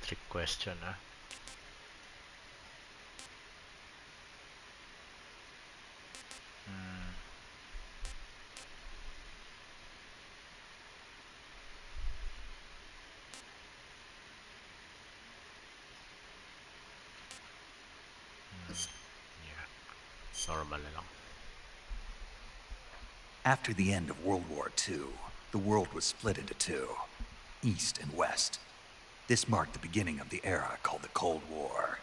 Trick question, ah. Hmm. Yeah, normal na lang. After the end of World War II, the world was split into two, East and West. This marked the beginning of the era called the Cold War.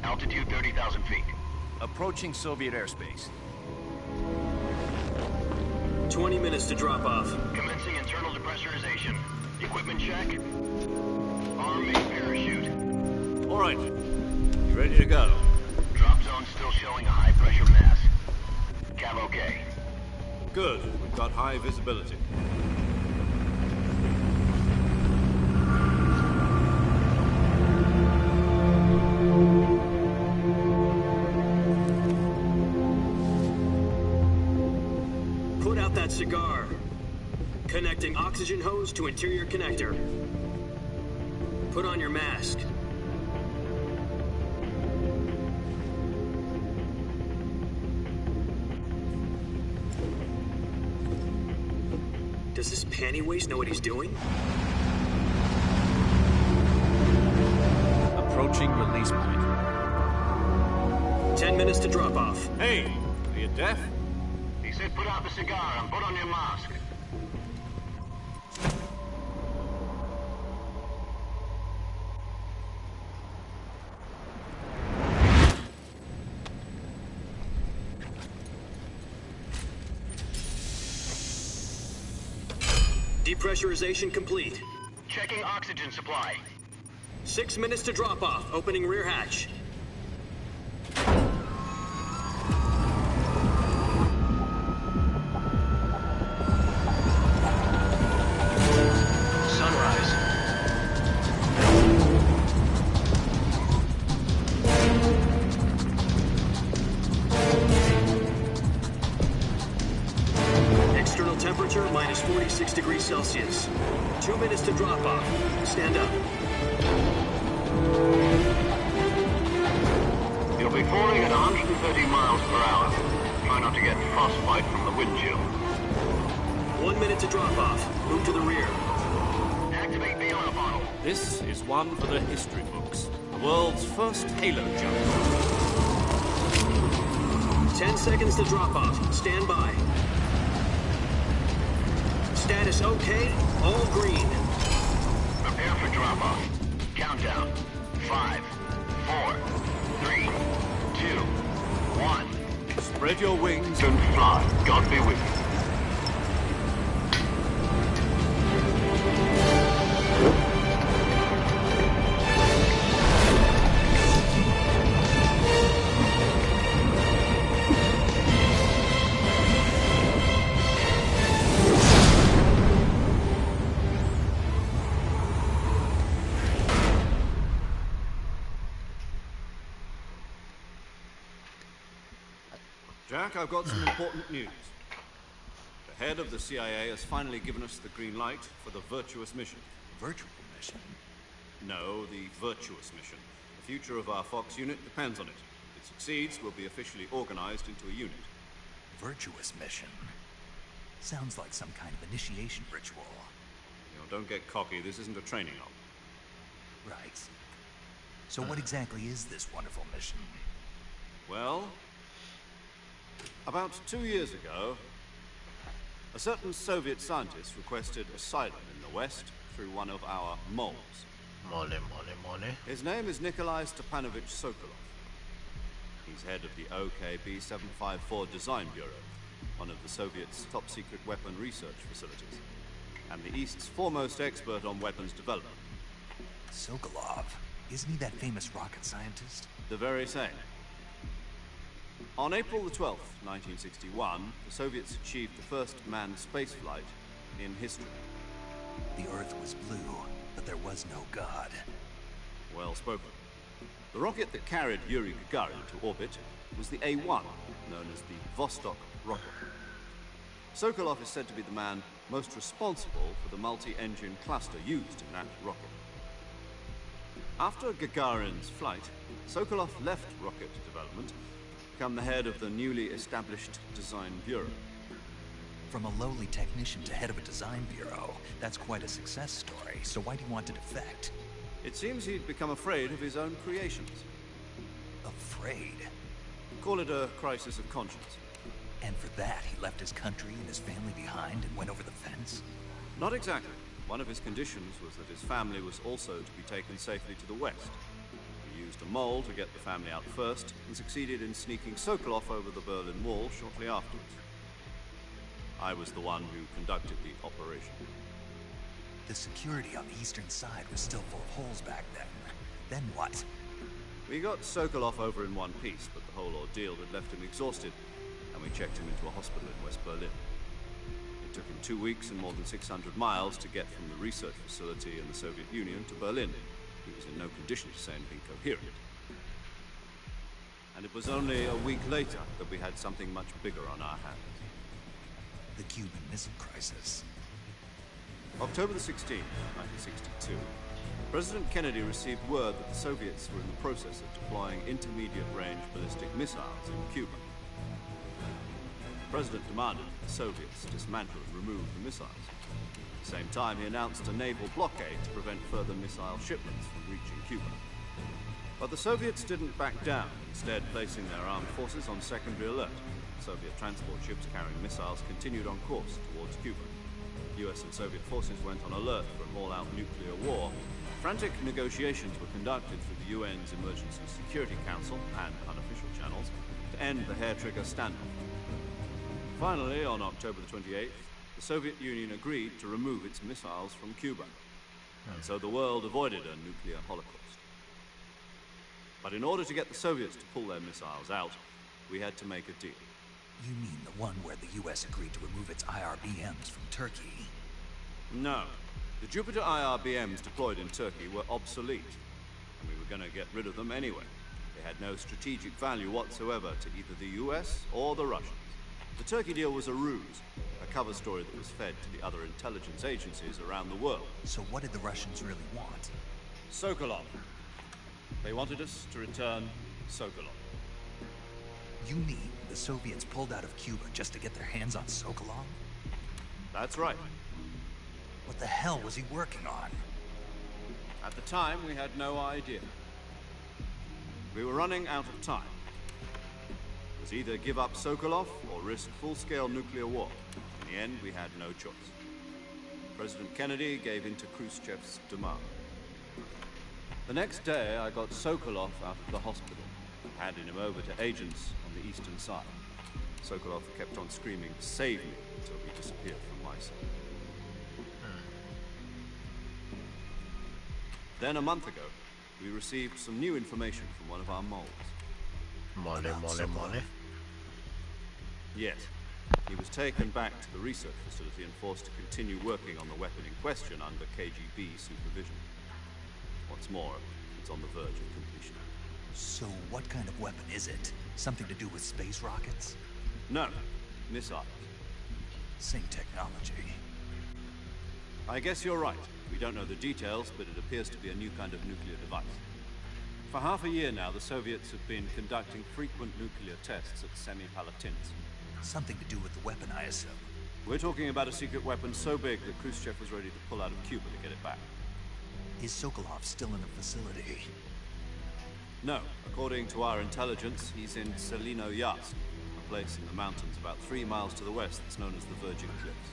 Altitude 30,000 feet. Approaching Soviet airspace. 20 minutes to drop off. Commencing internal depressurization. Equipment check. Arm main parachute. All right. You ready to go? Drop zone still showing a high pressure mass. Cav okay. Good. We've got high visibility. Put out that cigar. Connecting oxygen hose to interior connector. Put on your mask. Does this panty waste know what he's doing? Approaching release point. 10 minutes to drop off. Hey, are you deaf? He said put out the cigar and put on your mask. Depressurization complete. Checking oxygen supply. 6 minutes to drop off. Opening rear hatch. Sunrise. External temperature minus 46 degrees Celsius. 2 minutes to drop off. Stand up. You'll be falling at 130 miles per hour. Try not to get frostbite from the wind chill. 1 minute to drop off. Move to the rear. Activate the oil bottle. This is one for the history books. The world's first halo jump. 10 seconds to drop off. Stand by. Status okay. All green. Prepare for drop-off. Countdown. 5, 4, 3, 2, 1. Spread your wings. And fly. God be with you. Jack, I've got some important news. The head of the CIA has finally given us the green light for the virtuous mission. Virtual mission? No, the virtuous mission. The future of our Fox unit depends on it. If it succeeds, we'll be officially organized into a unit. Virtuous mission? Sounds like some kind of initiation ritual. You know, don't get cocky. This isn't a training op. Right. So what exactly is this wonderful mission? Well, about 2 years ago, a certain Soviet scientist requested asylum in the West through one of our moles. Mole, mole, mole. His name is Nikolai Stepanovich Sokolov. He's head of the OKB 754 Design Bureau, one of the Soviets' top-secret weapon research facilities, and the East's foremost expert on weapons development. Sokolov? Isn't he that famous rocket scientist? The very same. On April the 12th, 1961, the Soviets achieved the first manned spaceflight in history. The Earth was blue, but there was no God. Well spoken. The rocket that carried Yuri Gagarin to orbit was the A-1, known as the Vostok rocket. Sokolov is said to be the man most responsible for the multi-engine cluster used in that rocket. After Gagarin's flight, Sokolov left rocket development to become the head of the newly established Design Bureau. From a lowly technician to head of a design bureau, that's quite a success story, so why do you want to defect? It seems he'd become afraid of his own creations. Afraid? Call it a crisis of conscience. And for that, he left his country and his family behind and went over the fence? Not exactly. One of his conditions was that his family was also to be taken safely to the west. He used a mole to get the family out first and succeeded in sneaking Sokolov over the Berlin Wall shortly afterwards. I was the one who conducted the operation. The security on the eastern side was still full of holes back then. Then what? We got Sokolov over in one piece, but the whole ordeal had left him exhausted, and we checked him into a hospital in West Berlin. It took him 2 weeks and more than 600 miles to get from the research facility in the Soviet Union to Berlin. He was in no condition to say anything coherent. And it was only a week later that we had something much bigger on our hands. The Cuban Missile Crisis. October the 16th, 1962, President Kennedy received word that the Soviets were in the process of deploying intermediate-range ballistic missiles in Cuba. The President demanded that the Soviets dismantle and remove the missiles. At the same time, he announced a naval blockade to prevent further missile shipments from reaching Cuba. But the Soviets didn't back down, instead placing their armed forces on secondary alert. Soviet transport ships carrying missiles continued on course towards Cuba. US and Soviet forces went on alert for an all-out nuclear war. Frantic negotiations were conducted through the UN's Emergency Security Council and unofficial channels to end the hair-trigger standoff. Finally, on October the 28th, the Soviet Union agreed to remove its missiles from Cuba. And so the world avoided a nuclear holocaust. But in order to get the Soviets to pull their missiles out, we had to make a deal. You mean the one where the US agreed to remove its IRBMs from Turkey? No. The Jupiter IRBMs deployed in Turkey were obsolete, and we were going to get rid of them anyway. They had no strategic value whatsoever to either the US or the Russians. The Turkey deal was a ruse, a cover story that was fed to the other intelligence agencies around the world. So what did the Russians really want? Sokolov. They wanted us to return Sokolov. You mean the Soviets pulled out of Cuba just to get their hands on Sokolov? That's right. What the hell was he working on? At the time, we had no idea. We were running out of time. It was either give up Sokolov or risk full-scale nuclear war. In the end, we had no choice. President Kennedy gave in to Khrushchev's demand. The next day, I got Sokolov out of the hospital, handing him over to agents on the eastern side. Sokolov kept on screaming, "Save me," until he disappeared from my sight. Then a month ago, we received some new information from one of our moles. Mole, mole, mole. Yes. He was taken back to the research facility and forced to continue working on the weapon in question under KGB supervision. What's more, it's on the verge of completion. So what kind of weapon is it? Something to do with space rockets? No. Missiles. Same technology. I guess you're right. We don't know the details, but it appears to be a new kind of nuclear device. For half a year now, the Soviets have been conducting frequent nuclear tests at Semipalatinsk. Something to do with the weapon, I assume. We're talking about a secret weapon so big that Khrushchev was ready to pull out of Cuba to get it back. Is Sokolov still in the facility? No. According to our intelligence, he's in Selino-Yatsk, a place in the mountains about 3 miles to the west that's known as the Virgin Cliffs.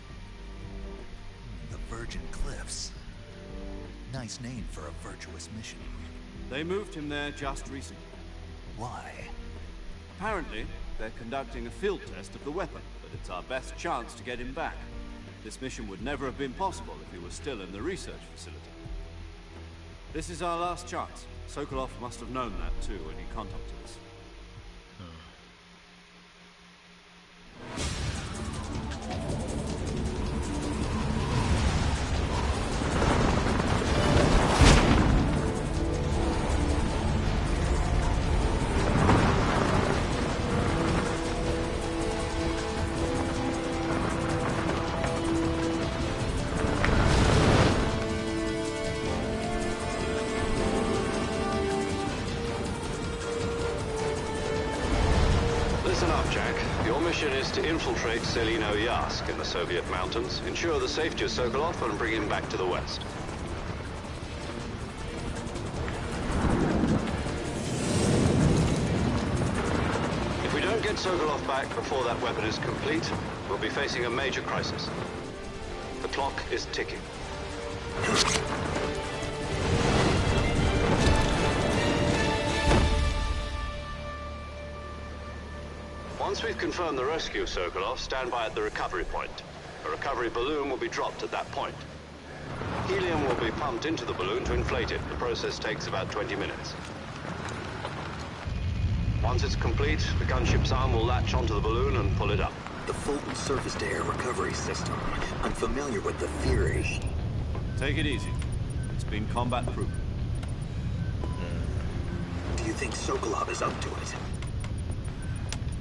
The Virgin Cliffs? Nice name for a virtuous mission. They moved him there just recently. Why? Apparently, they're conducting a field test of the weapon, but it's our best chance to get him back. This mission would never have been possible if he was still in the research facility. This is our last chance. Sokolov must have known that too when he contacted us. Listen up, Jack. Your mission is to infiltrate Selino Yask in the Soviet mountains, ensure the safety of Sokolov, and bring him back to the West. If we don't get Sokolov back before that weapon is complete, we'll be facing a major crisis. The clock is ticking. Once we've confirmed the rescue of Sokolov, stand by at the recovery point. A recovery balloon will be dropped at that point. Helium will be pumped into the balloon to inflate it. The process takes about 20 minutes. Once it's complete, the gunship's arm will latch onto the balloon and pull it up. The Fulton surface-to-air recovery system. I'm familiar with the theory. Take it easy. It's been combat-proof. Do you think Sokolov is up to it?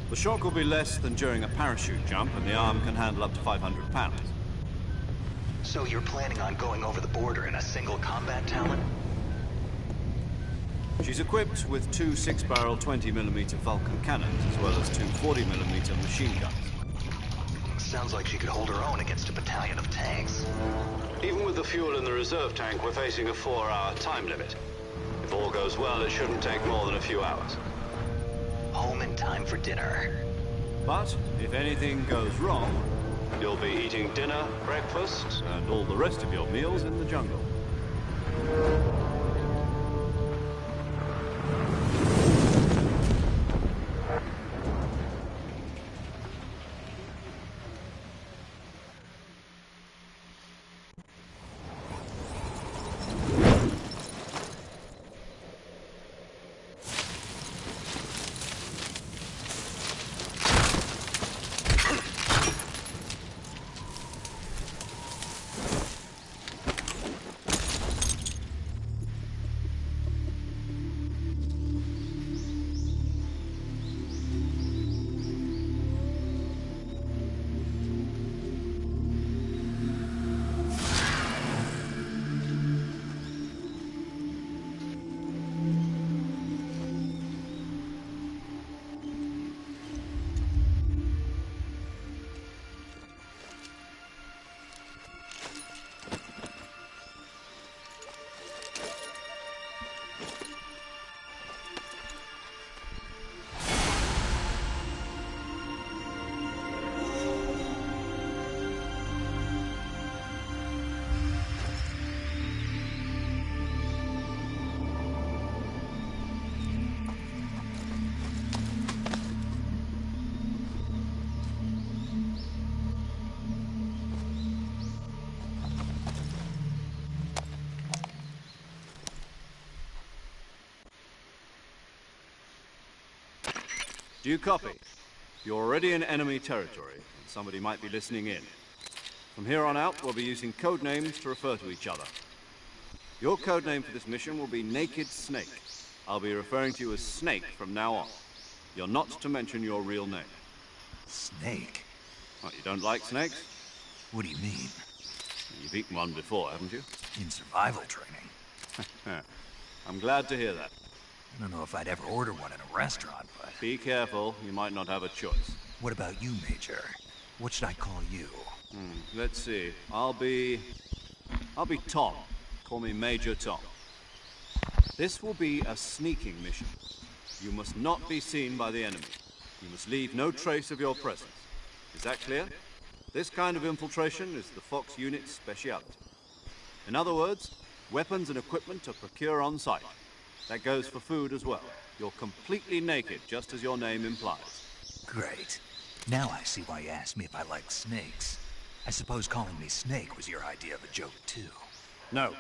The shock will be less than during a parachute jump, and the arm can handle up to 500 pounds. So you're planning on going over the border in a single combat Talon? She's equipped with two 6-barrel 20mm Vulcan cannons, as well as two 40mm machine guns. Sounds like she could hold her own against a battalion of tanks. Even with the fuel in the reserve tank, we're facing a 4-hour time limit. If all goes well, it shouldn't take more than a few hours. Home in time for dinner. But if anything goes wrong, You'll be eating dinner, breakfast, and all the rest of your meals in the jungle. Do you copy? You're already in enemy territory, and somebody might be listening in. From here on out, we'll be using code names to refer to each other. Your code name for this mission will be Naked Snake. I'll be referring to you as Snake from now on. You're not to mention your real name. Snake? What, you don't like snakes? What do you mean? You've eaten one before, haven't you? In survival training? I'm glad to hear that. I don't know if I'd ever order one in a restaurant, but... Be careful, you might not have a choice. What about you, Major? What should I call you? Let's see. I'll be Tom. Call me Major Tom. This will be a sneaking mission. You must not be seen by the enemy. You must leave no trace of your presence. Is that clear? This kind of infiltration is the Fox unit's speciality. In other words, Weapons and equipment to procure on site. That goes for food as well. You're completely naked, just as your name implies. Great. Now I see why you asked me if I like snakes. I suppose calling me Snake was your idea of a joke, too. No,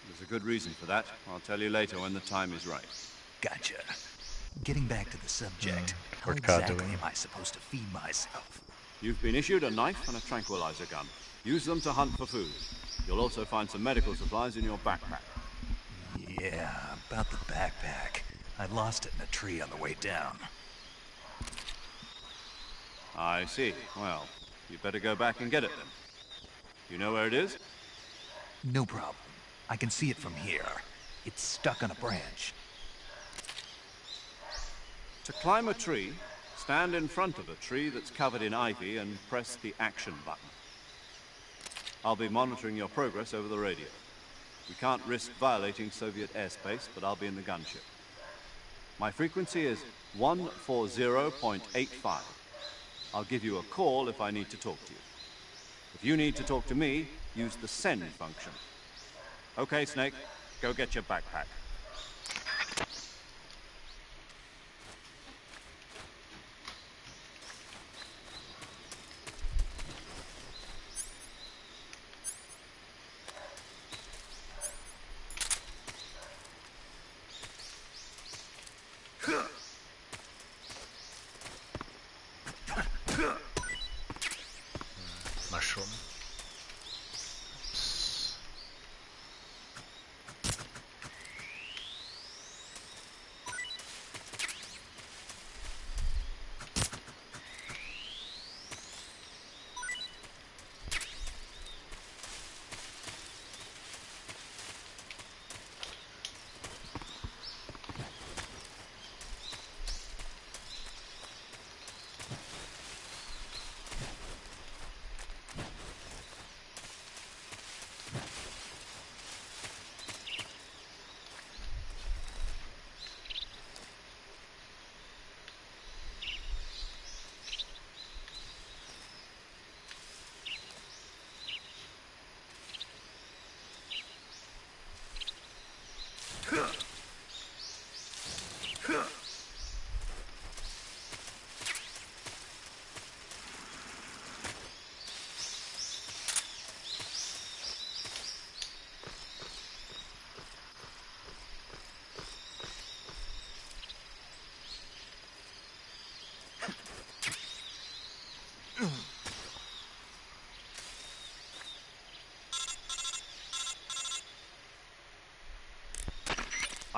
there's a good reason for that. I'll tell you later when the time is right. Gotcha. Getting back to the subject, how foreshadowing. exactly am I supposed to feed myself? You've been issued a knife and a tranquilizer gun. Use them to hunt for food. You'll also find some medical supplies in your backpack. Yeah, about the backpack. I lost it in a tree on the way down. I see. Well, you better go back and get it then. You know where it is? No problem. I can see it from here. It's stuck on a branch. To climb a tree, stand in front of a tree that's covered in ivy and press the action button. I'll be monitoring your progress over the radio. We can't risk violating Soviet airspace, but I'll be in the gunship. My frequency is 140.85. I'll give you a call if I need to talk to you. If you need to talk to me, use the send function. Okay, Snake, go get your backpack. Mushroom.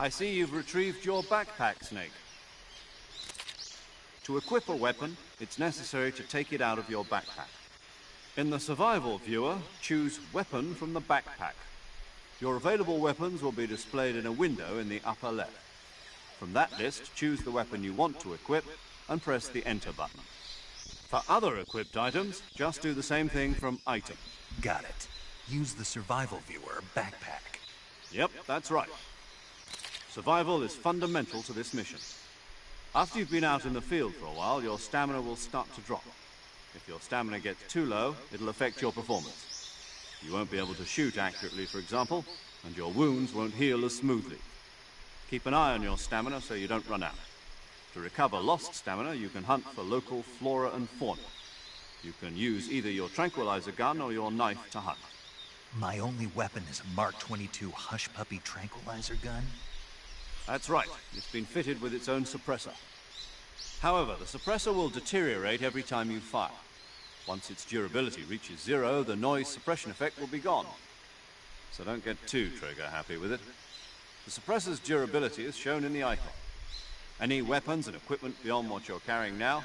I see you've retrieved your backpack, Snake. To equip a weapon, it's necessary to take it out of your backpack. In the survival viewer, choose Weapon from the backpack. Your available weapons will be displayed in a window in the upper left. From that list, choose the weapon you want to equip and press the Enter button. For other equipped items, just do the same thing from Item. Got it. Use the survival viewer backpack. Yep, that's right. Survival is fundamental to this mission. After you've been out in the field for a while, your stamina will start to drop. If your stamina gets too low, it'll affect your performance. You won't be able to shoot accurately, for example, and your wounds won't heal as smoothly. Keep an eye on your stamina so you don't run out. To recover lost stamina, you can hunt for local flora and fauna. You can use either your tranquilizer gun or your knife to hunt. My only weapon is a Mark 22 Hush Puppy tranquilizer gun? That's right. It's been fitted with its own suppressor. However, the suppressor will deteriorate every time you fire. Once its durability reaches 0, the noise suppression effect will be gone. So don't get too trigger happy with it. The suppressor's durability is shown in the icon. Any weapons and equipment beyond what you're carrying now,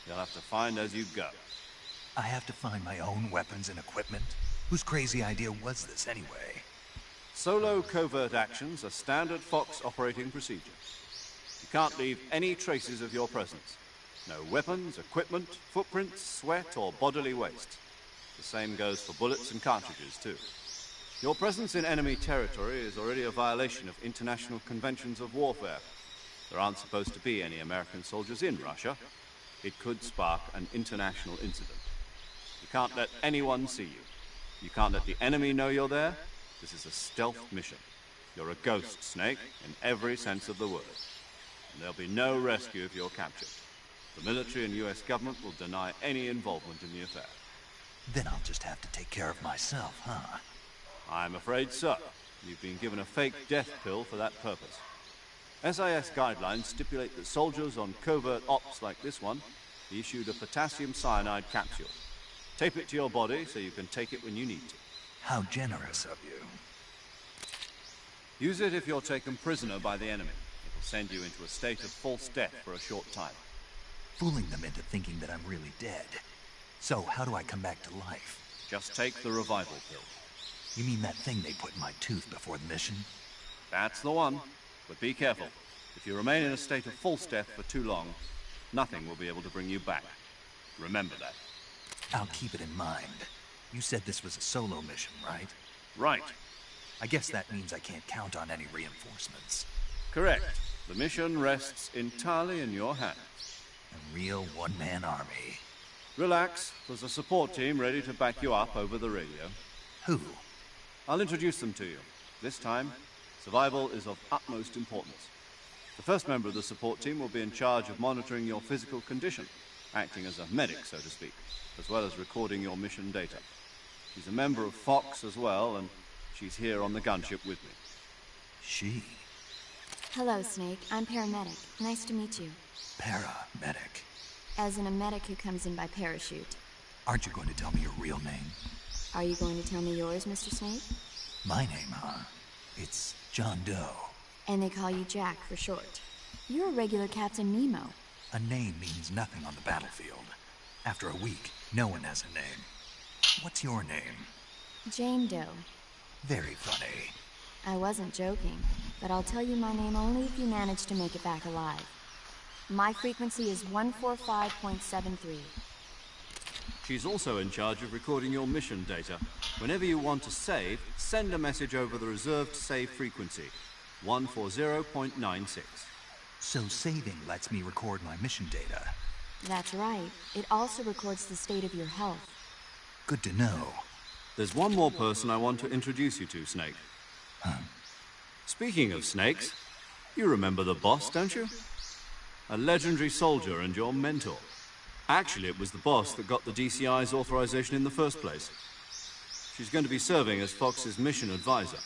you'll have to find as you go. I have to find my own weapons and equipment? Whose crazy idea was this anyway? Solo covert actions are standard Fox operating procedure. You can't leave any traces of your presence. No weapons, equipment, footprints, sweat, or bodily waste. The same goes for bullets and cartridges, too. Your presence in enemy territory is already a violation of international conventions of warfare. There aren't supposed to be any American soldiers in Russia. It could spark an international incident. You can't let anyone see you. You can't let the enemy know you're there. This is a stealth mission. You're a ghost, Snake, in every sense of the word. And there'll be no rescue if you're captured. The military and US government will deny any involvement in the affair. Then I'll just have to take care of myself, huh? I'm afraid so. You've been given a fake death pill for that purpose. SIS guidelines stipulate that soldiers on covert ops like this one be issued a potassium cyanide capsule. Tape it to your body so you can take it when you need to. How generous of you. Use it if you're taken prisoner by the enemy. It will send you into a state of false death for a short time. Fooling them into thinking that I'm really dead. So, how do I come back to life? Just take the revival pill. You mean that thing they put in my tooth before the mission? That's the one. But be careful. If you remain in a state of false death for too long, nothing will be able to bring you back. Remember that. I'll keep it in mind. You said this was a solo mission, right? Right. I guess that means I can't count on any reinforcements. Correct. The mission rests entirely in your hands. A real one-man army. Relax. There's a support team ready to back you up over the radio. Who? I'll introduce them to you. This time, survival is of utmost importance. The first member of the support team will be in charge of monitoring your physical condition, acting as a medic, so to speak, as well as recording your mission data. She's a member of Fox as well, and she's here on the gunship with me. She? Hello, Snake. I'm paramedic. Nice to meet you. Paramedic. As in a medic who comes in by parachute. Aren't you going to tell me your real name? Are you going to tell me yours, Mr. Snake? My name, huh? It's John Doe. And they call you Jack for short. You're a regular Captain Nemo. A name means nothing on the battlefield. After a week, no one has a name. What's your name? Jane Doe. Very funny. I wasn't joking, but I'll tell you my name only if you manage to make it back alive. My frequency is 145.73. She's also in charge of recording your mission data. Whenever you want to save, send a message over the reserved save frequency, 140.96. So saving lets me record my mission data. That's right. It also records the state of your health. Good to know. There's one more person I want to introduce you to, Snake. Speaking of snakes, you remember the boss, don't you? A legendary soldier and your mentor. Actually, it was the boss that got the DCI's authorization in the first place. She's going to be serving as Fox's mission advisor.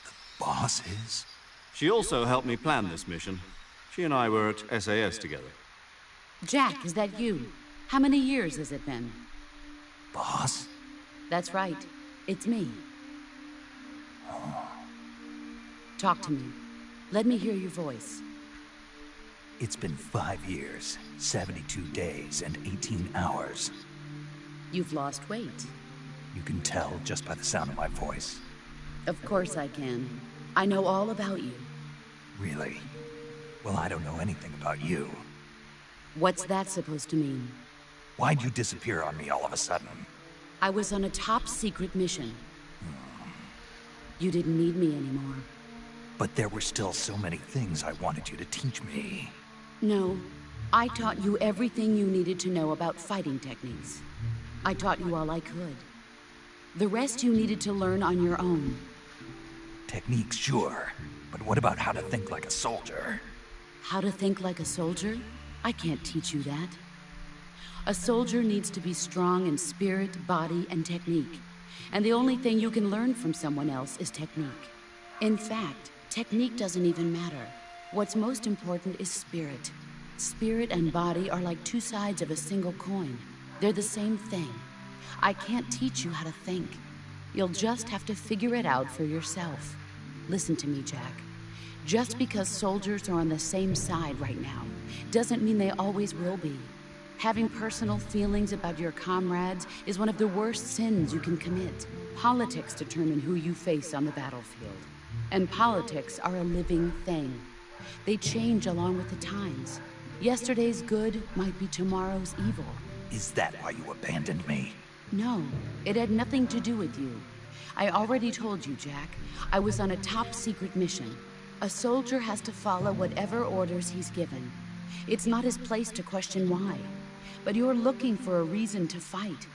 The boss is? She also helped me plan this mission. She and I were at SAS together. Jack, is that you? How many years has it been? Boss? That's right. It's me. Talk to me. Let me hear your voice. It's been 5 years, 72 days, and 18 hours. You've lost weight. You can tell just by the sound of my voice. Of course I can. I know all about you. Really? Well, I don't know anything about you. What's that supposed to mean? Why'd you disappear on me all of a sudden? I was on a top-secret mission. You didn't need me anymore. But there were still so many things I wanted you to teach me. No, I taught you everything you needed to know about fighting techniques. I taught you all I could. The rest you needed to learn on your own. Techniques, sure. But what about how to think like a soldier? How to think like a soldier? I can't teach you that. A soldier needs to be strong in spirit, body, and technique. And the only thing you can learn from someone else is technique. In fact, technique doesn't even matter. What's most important is spirit. Spirit and body are like two sides of a single coin. They're the same thing. I can't teach you how to think. You'll just have to figure it out for yourself. Listen to me, Jack. Just because soldiers are on the same side right now doesn't mean they always will be. Having personal feelings about your comrades is one of the worst sins you can commit. Politics determine who you face on the battlefield. And politics are a living thing. They change along with the times. Yesterday's good might be tomorrow's evil. Is that why you abandoned me? No, it had nothing to do with you. I already told you, Jack. I was on a top-secret mission. A soldier has to follow whatever orders he's given. It's not his place to question why. But you're looking for a reason to fight.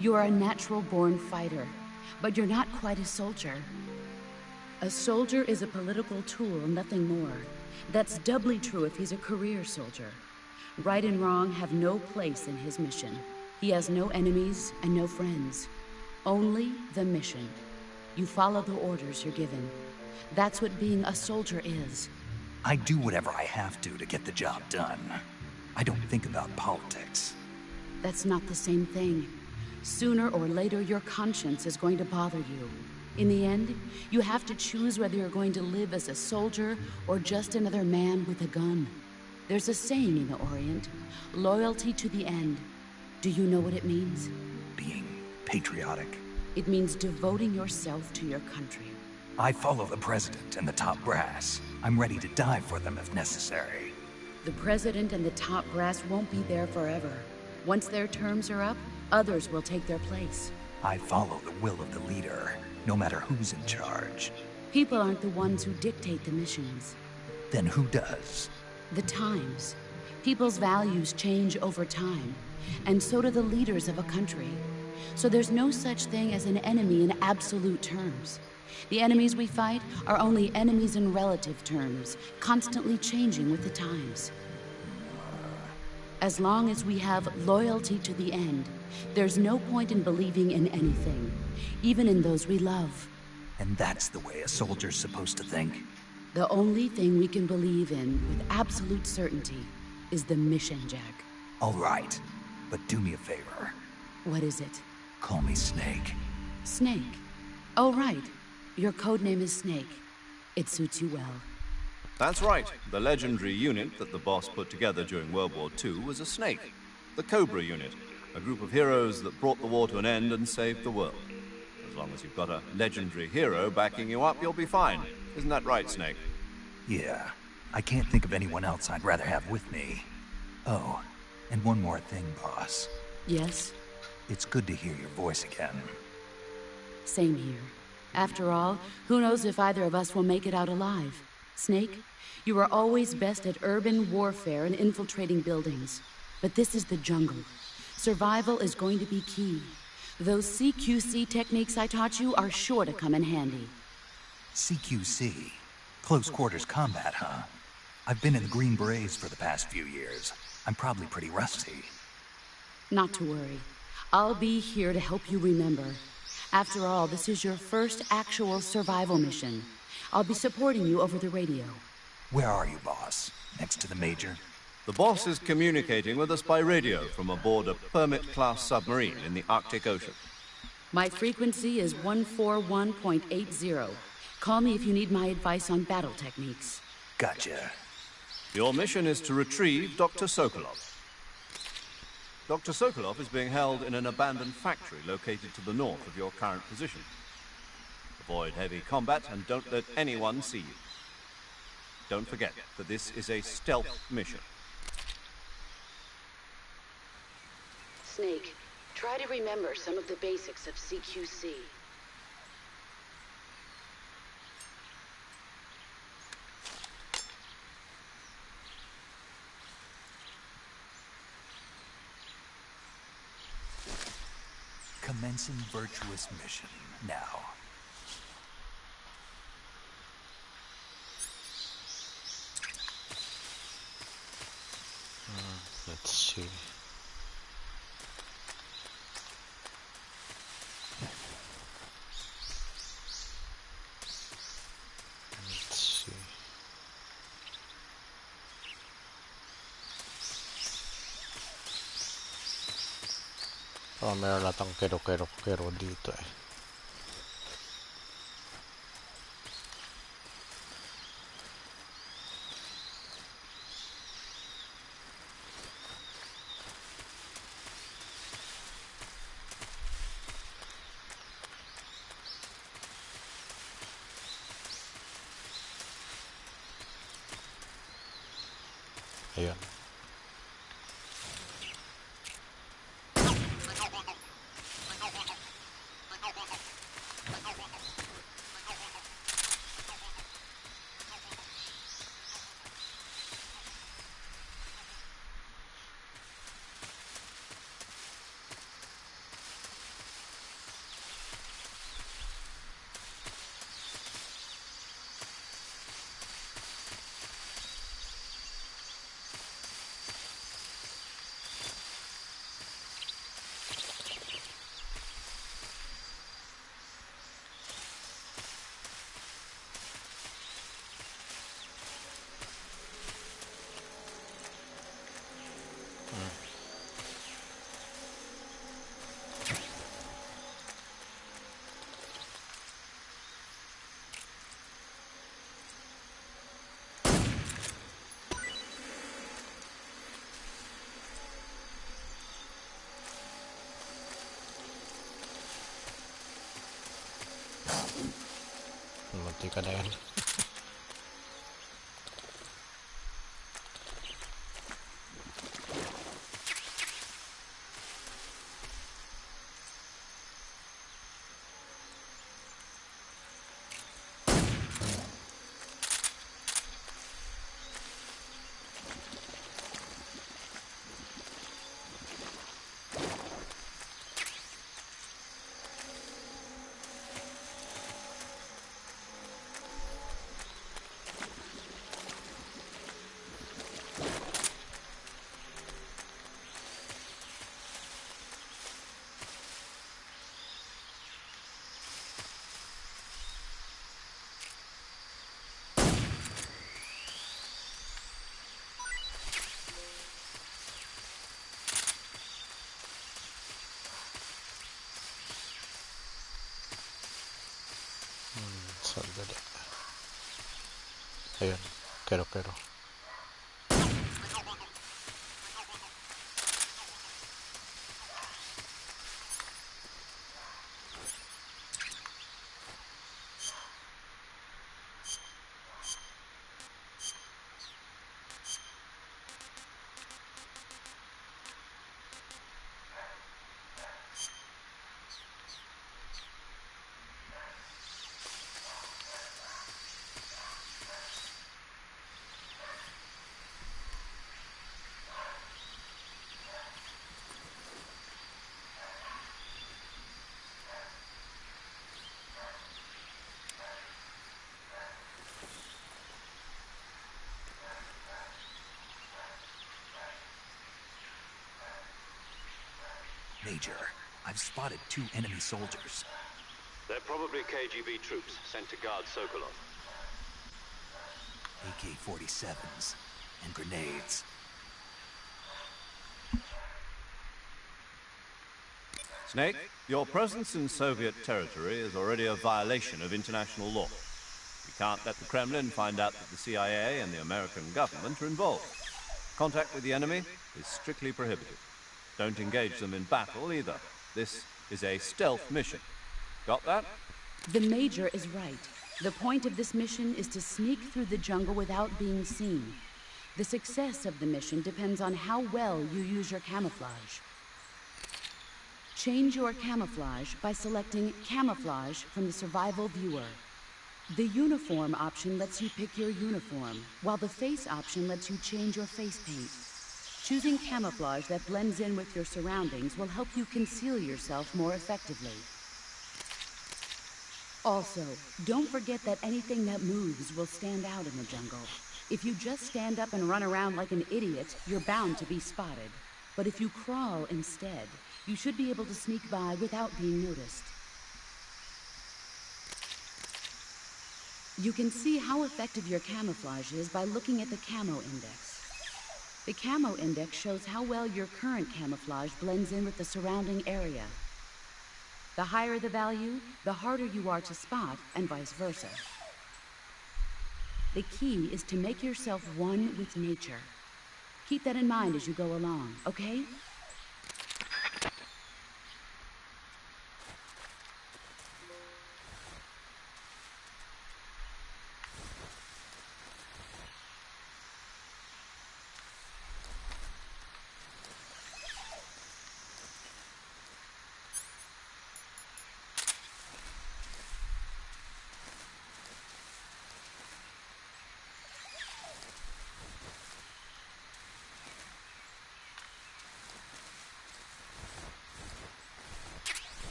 You're a natural-born fighter. But you're not quite a soldier. A soldier is a political tool, nothing more. That's doubly true if he's a career soldier. Right and wrong have no place in his mission. He has no enemies and no friends. Only the mission. You follow the orders you're given. That's what being a soldier is. I do whatever I have to get the job done. I don't think about politics. That's not the same thing. Sooner or later, your conscience is going to bother you. In the end, you have to choose whether you're going to live as a soldier or just another man with a gun. There's a saying in the Orient, loyalty to the end. Do you know what it means? Being patriotic. It means devoting yourself to your country. I follow the president and the top brass. I'm ready to die for them if necessary. The president and the top brass won't be there forever. Once their terms are up, others will take their place. I follow the will of the leader, no matter who's in charge. People aren't the ones who dictate the missions. Then who does? The times. People's values change over time, and so do the leaders of a country. So there's no such thing as an enemy in absolute terms. The enemies we fight are only enemies in relative terms, constantly changing with the times. As long as we have loyalty to the end, there's no point in believing in anything, even in those we love. And that's the way a soldier's supposed to think? The only thing we can believe in with absolute certainty is the mission, Jack. All right, but do me a favor. What is it? Call me Snake. Snake? Oh, right. Your codename is Snake. It suits you well. That's right. The legendary unit that the boss put together during World War II was a snake. The Cobra unit. A group of heroes that brought the war to an end and saved the world. As long as you've got a legendary hero backing you up, you'll be fine. Isn't that right, Snake? Yeah. I can't think of anyone else I'd rather have with me. Oh, and one more thing, boss. Yes? It's good to hear your voice again. Same here. After all, who knows if either of us will make it out alive? Snake, you are always best at urban warfare and infiltrating buildings. But this is the jungle. Survival is going to be key. Those CQC techniques I taught you are sure to come in handy. CQC? Close quarters combat, huh? I've been in the Green Berets for the past few years. I'm probably pretty rusty. Not to worry. I'll be here to help you remember. After all, this is your first actual survival mission. I'll be supporting you over the radio. Where are you, boss? Next to the Major? The boss is communicating with us by radio from aboard a Permit-class submarine in the Arctic Ocean. My frequency is 141.80. Call me if you need my advice on battle techniques. Gotcha. Your mission is to retrieve Dr. Sokolov. Dr. Sokolov is being held in an abandoned factory located to the north of your current position. Avoid heavy combat and don't let anyone see you. Don't forget that this is a stealth mission. Snake, try to remember some of the basics of CQC. Commencing virtuous mission now. Let's see. Let's see. Oh, meron natang kero dito eh. Ayun. Munti ka na yan. Sandali. Ayun. Kero. Major, I've spotted 2 enemy soldiers. They're probably KGB troops sent to guard Sokolov. AK-47s and grenades. Snake, your presence in Soviet territory is already a violation of international law. We can't let the Kremlin find out that the CIA and the American government are involved. Contact with the enemy is strictly prohibited. Don't engage them in battle either. This is a stealth mission. Got that? The Major is right. The point of this mission is to sneak through the jungle without being seen. The success of the mission depends on how well you use your camouflage. Change your camouflage by selecting Camouflage from the Survival Viewer. The Uniform option lets you pick your uniform, while the Face option lets you change your face paint. Choosing camouflage that blends in with your surroundings will help you conceal yourself more effectively. Also, don't forget that anything that moves will stand out in the jungle. If you just stand up and run around like an idiot, you're bound to be spotted. But if you crawl instead, you should be able to sneak by without being noticed. You can see how effective your camouflage is by looking at the Camo Index. The Camo Index shows how well your current camouflage blends in with the surrounding area. The higher the value, the harder you are to spot, and vice versa. The key is to make yourself one with nature. Keep that in mind as you go along, okay?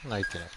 Like that.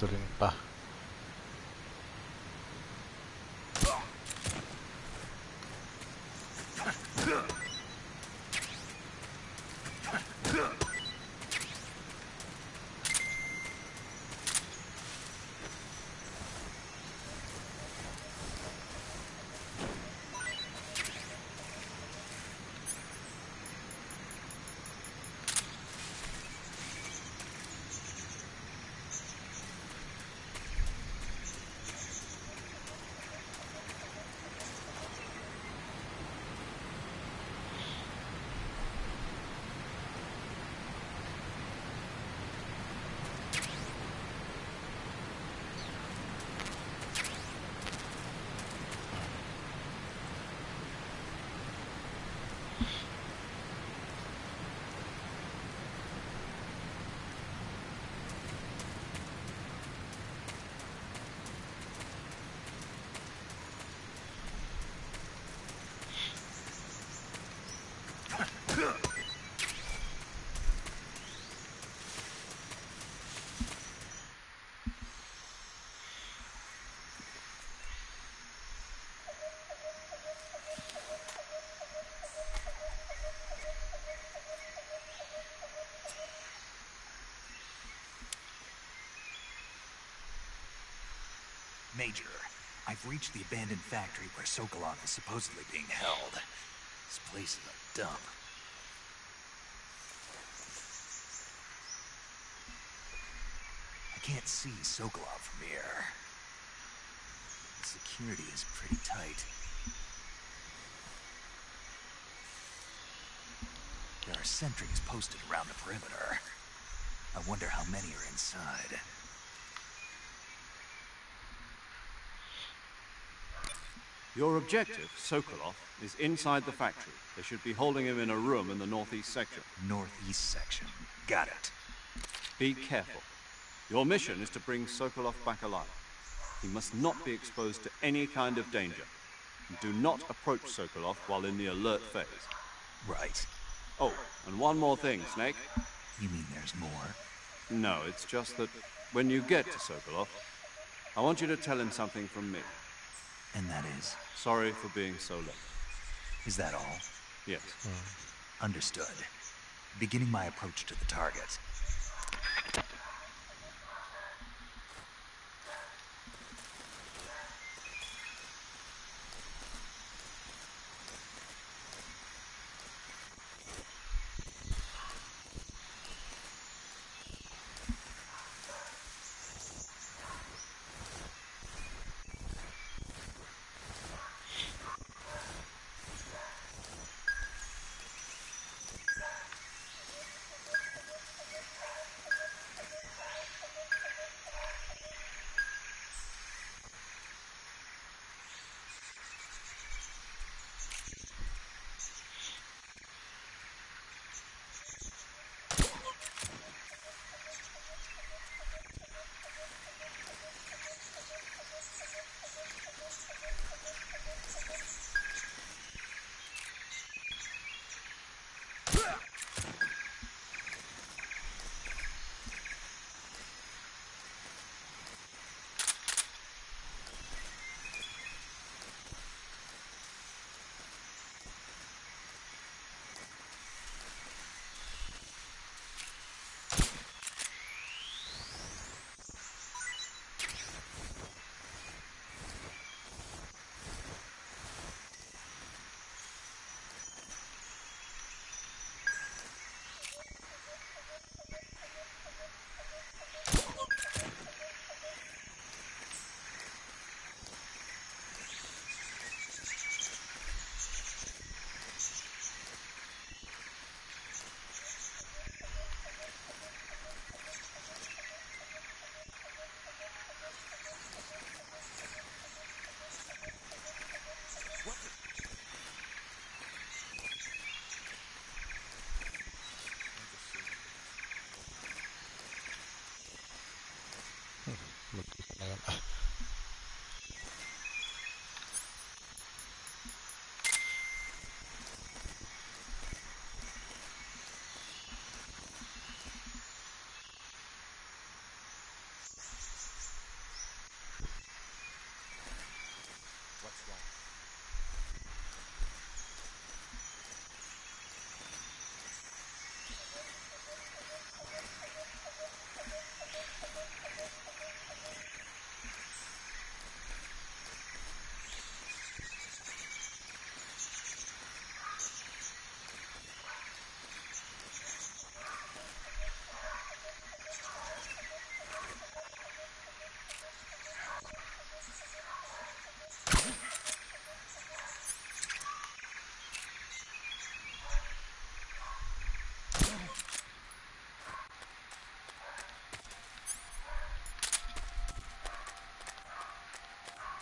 tulin pa. Major, I've reached the abandoned factory where Sokolov is supposedly being held. This place is a dump. I can't see Sokolov from here. The security is pretty tight. There are sentries posted around the perimeter. I wonder how many are inside. Your objective, Sokolov, is inside the factory. They should be holding him in a room in the northeast section. Northeast section. Got it. Be careful. Your mission is to bring Sokolov back alive. He must not be exposed to any kind of danger. And do not approach Sokolov while in the alert phase. Right. Oh, and one more thing, Snake. You mean there's more? No, it's just that when you get to Sokolov, I want you to tell him something from me. And that is? Sorry for being so late. Is that all? Yes. Understood. Beginning my approach to the target.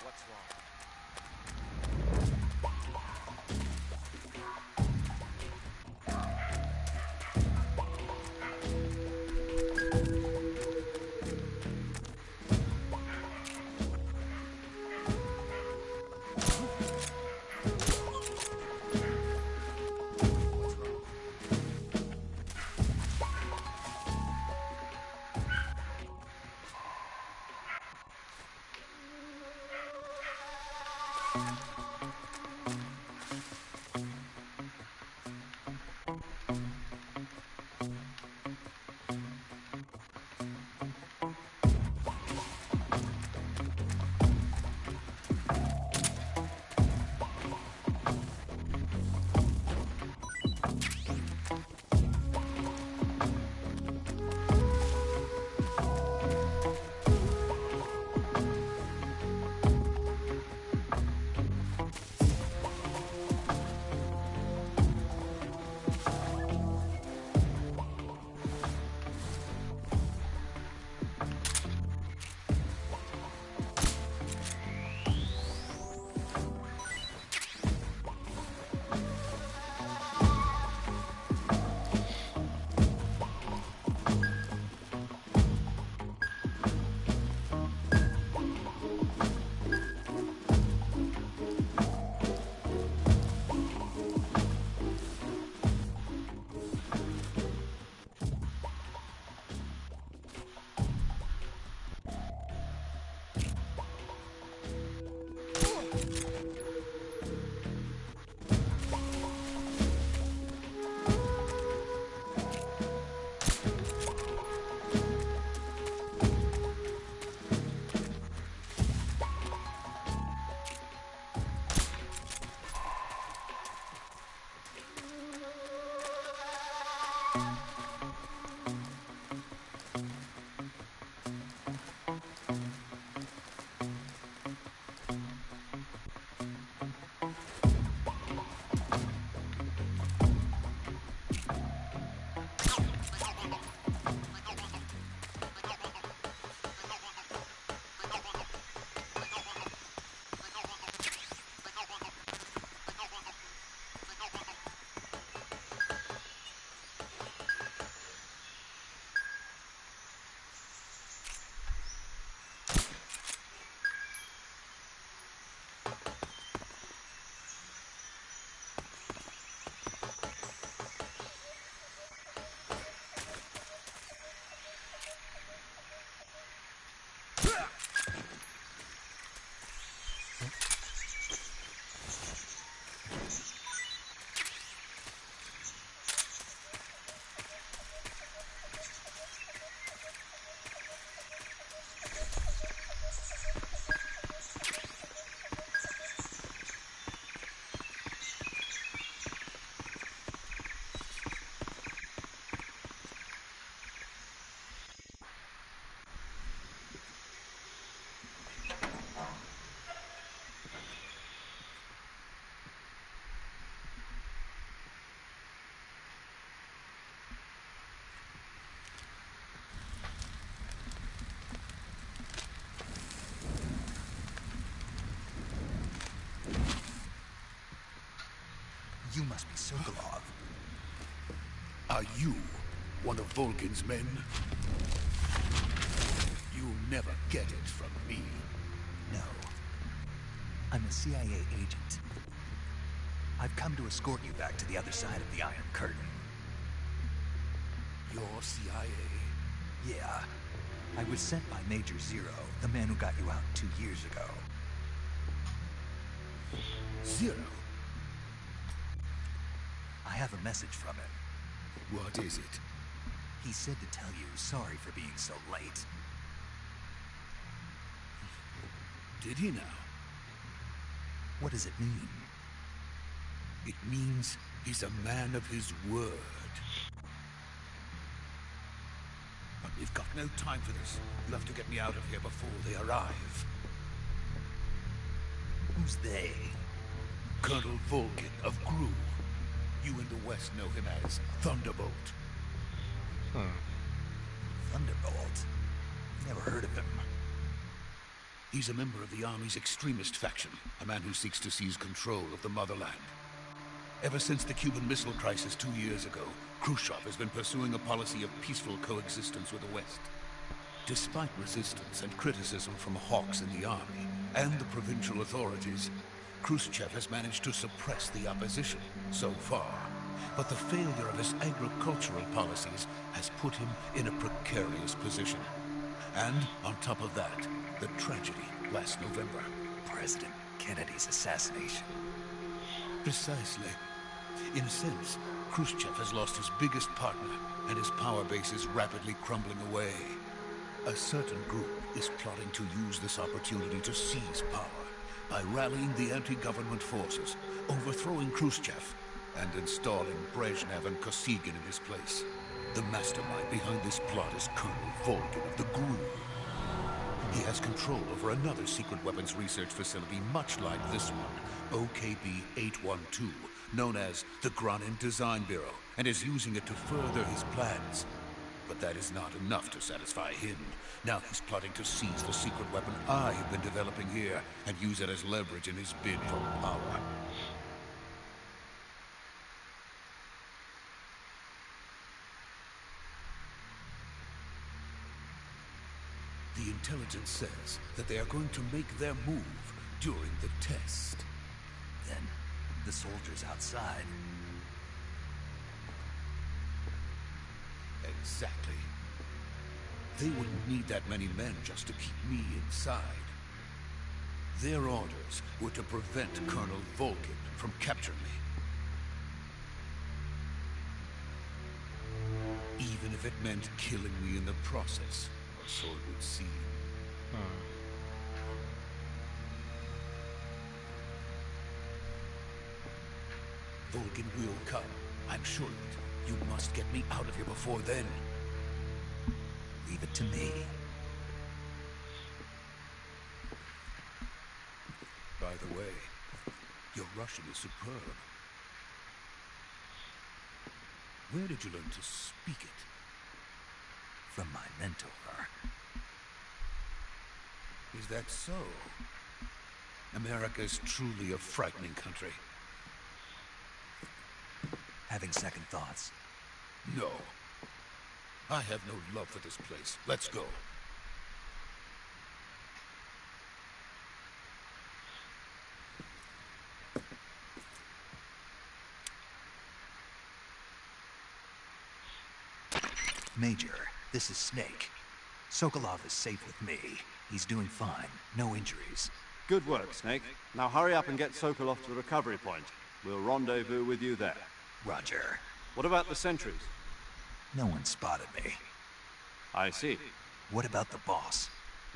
What's wrong? You must be Sokolov. Are you one of Volgin's men? You'll never get it from me. No. I'm a CIA agent. I've come to escort you back to the other side of the Iron Curtain. You're CIA? Yeah. I was sent by Major Zero, the man who got you out 2 years ago. Zero? I have a message from him. What is it? He said to tell you sorry for being so late. Did he now? What does it mean? It means he's a man of his word. But we've got no time for this. You have to get me out of here before they arrive. Who's they? Colonel Volgin of Gru. You in the West know him as Thunderbolt. Thunderbolt? Never heard of him. He's a member of the Army's extremist faction, a man who seeks to seize control of the motherland. Ever since the Cuban Missile Crisis 2 years ago, Khrushchev has been pursuing a policy of peaceful coexistence with the West. Despite resistance and criticism from hawks in the army and the provincial authorities, Khrushchev has managed to suppress the opposition so far. But the failure of his agricultural policies has put him in a precarious position. And on top of that, the tragedy last November. President Kennedy's assassination. Precisely. In a sense, Khrushchev has lost his biggest partner, and his power base is rapidly crumbling away. A certain group is plotting to use this opportunity to seize power by rallying the anti-government forces, overthrowing Khrushchev, and installing Brezhnev and Kosygin in his place. The mastermind behind this plot is Colonel Volgin of the GRU. He has control over another secret weapons research facility much like this one, OKB-812, known as the Granin Design Bureau, and is using it to further his plans. But that is not enough to satisfy him. Now he's plotting to seize the secret weapon I have been developing here and use it as leverage in his bid for power. The intelligence says that they are going to make their move during the test. Then, the soldiers outside. Exactly. They wouldn't need that many men just to keep me inside. Their orders were to prevent Colonel Volgin from capturing me. Even if it meant killing me in the process, or so it would seem. Volgin will come. I'm sure of it. You must get me out of here before then. Leave it to me. By the way, your Russian is superb. Where did you learn to speak it? From my mentor. Is that so? America is truly a frightening country. Having second thoughts. No. I have no love for this place. Let's go. Major, this is Snake. Sokolov is safe with me. He's doing fine. No injuries. Good work, Snake. Now hurry up and get Sokolov to the recovery point. We'll rendezvous with you there. Roger. What about the sentries? No one spotted me. I see. What about the boss?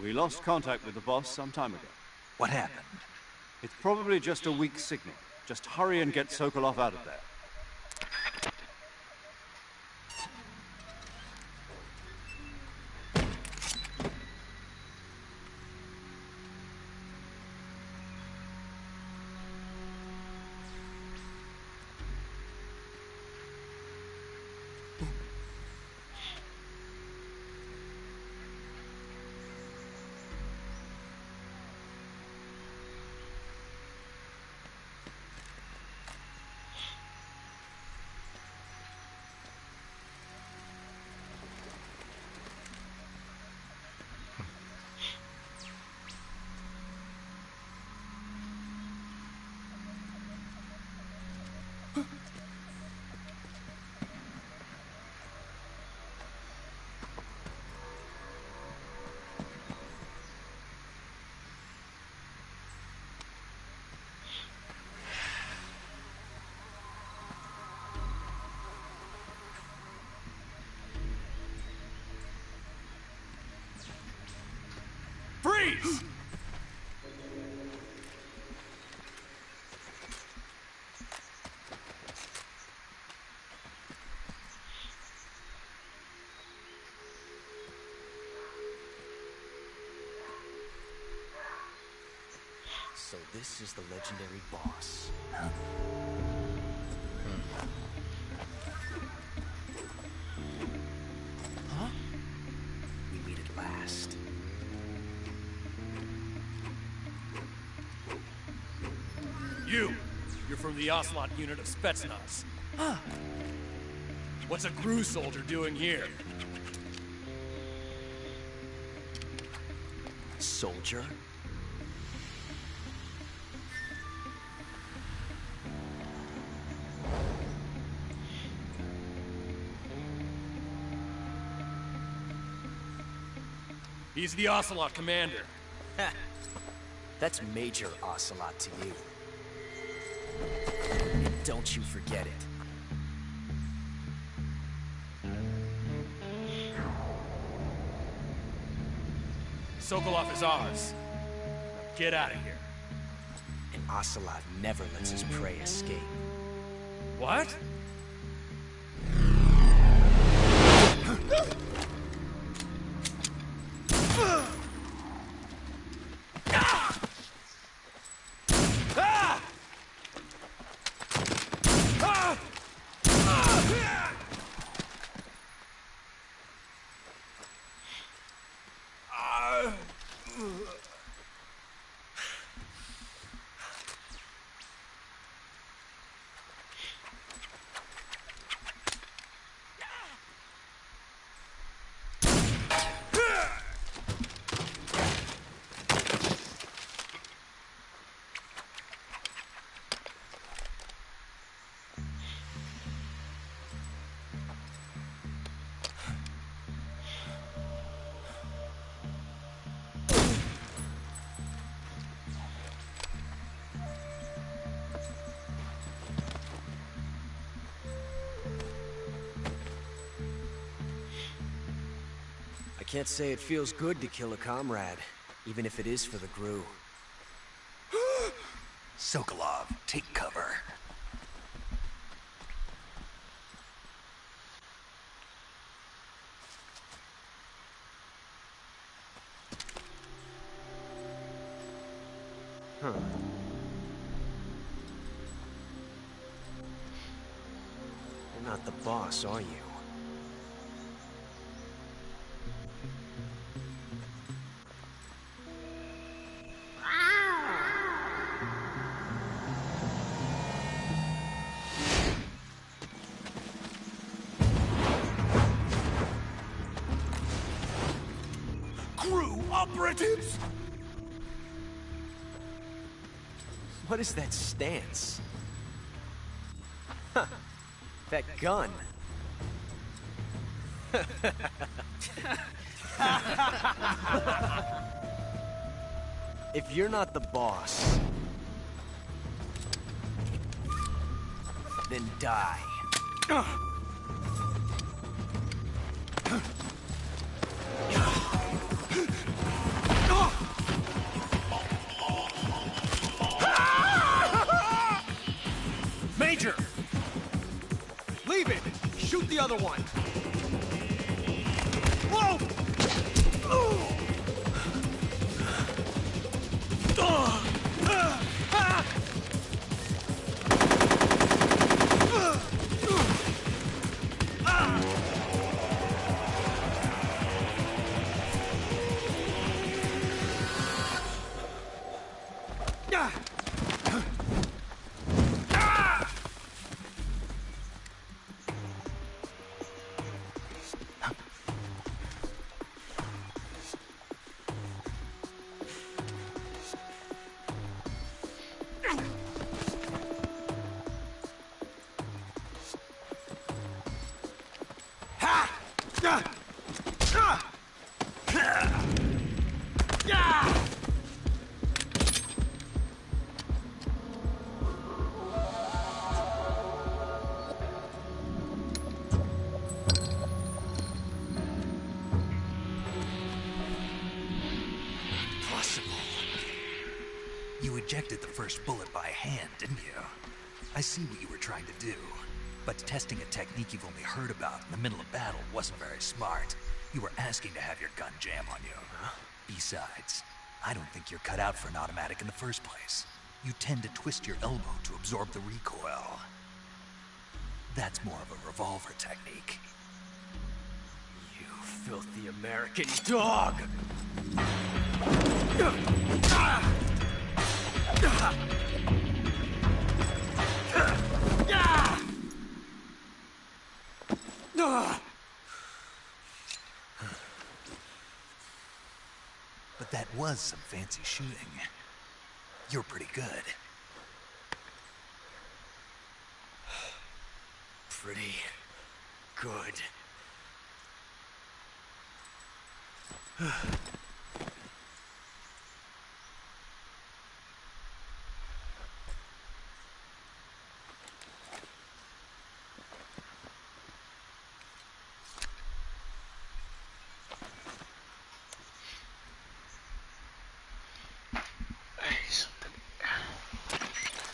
We lost contact with the boss some time ago. What happened? It's probably just a weak signal. Just hurry and get Sokolov out of there. Freeze! So this is the legendary boss. Huh? Huh? We meet at last. You're from the Ocelot unit of Spetsnaz. Huh. What's a crew soldier doing here? Soldier? He's the Ocelot commander. That's Major Ocelot to you. And don't you forget it. Sokolov is ours. Now get out of here. And Ocelot never lets his prey escape. What? I can't say it feels good to kill a comrade, even if it is for the GRU. Sokolov, take cover. Huh. You're not the boss, are you? Operatives? What is that stance? Huh. That gun. If you're not the boss, then die. Major! Leave it! Shoot the other one! Whoa! You ejected the first bullet by hand, didn't you? I see what you were trying to do. But testing a technique you've only heard about in the middle of battle wasn't very smart. You were asking to have your gun jam on you. Besides, I don't think you're cut out for an automatic in the first place. You tend to twist your elbow to absorb the recoil. That's more of a revolver technique. You filthy American dog! was some fancy shooting. You're pretty good. Pretty good.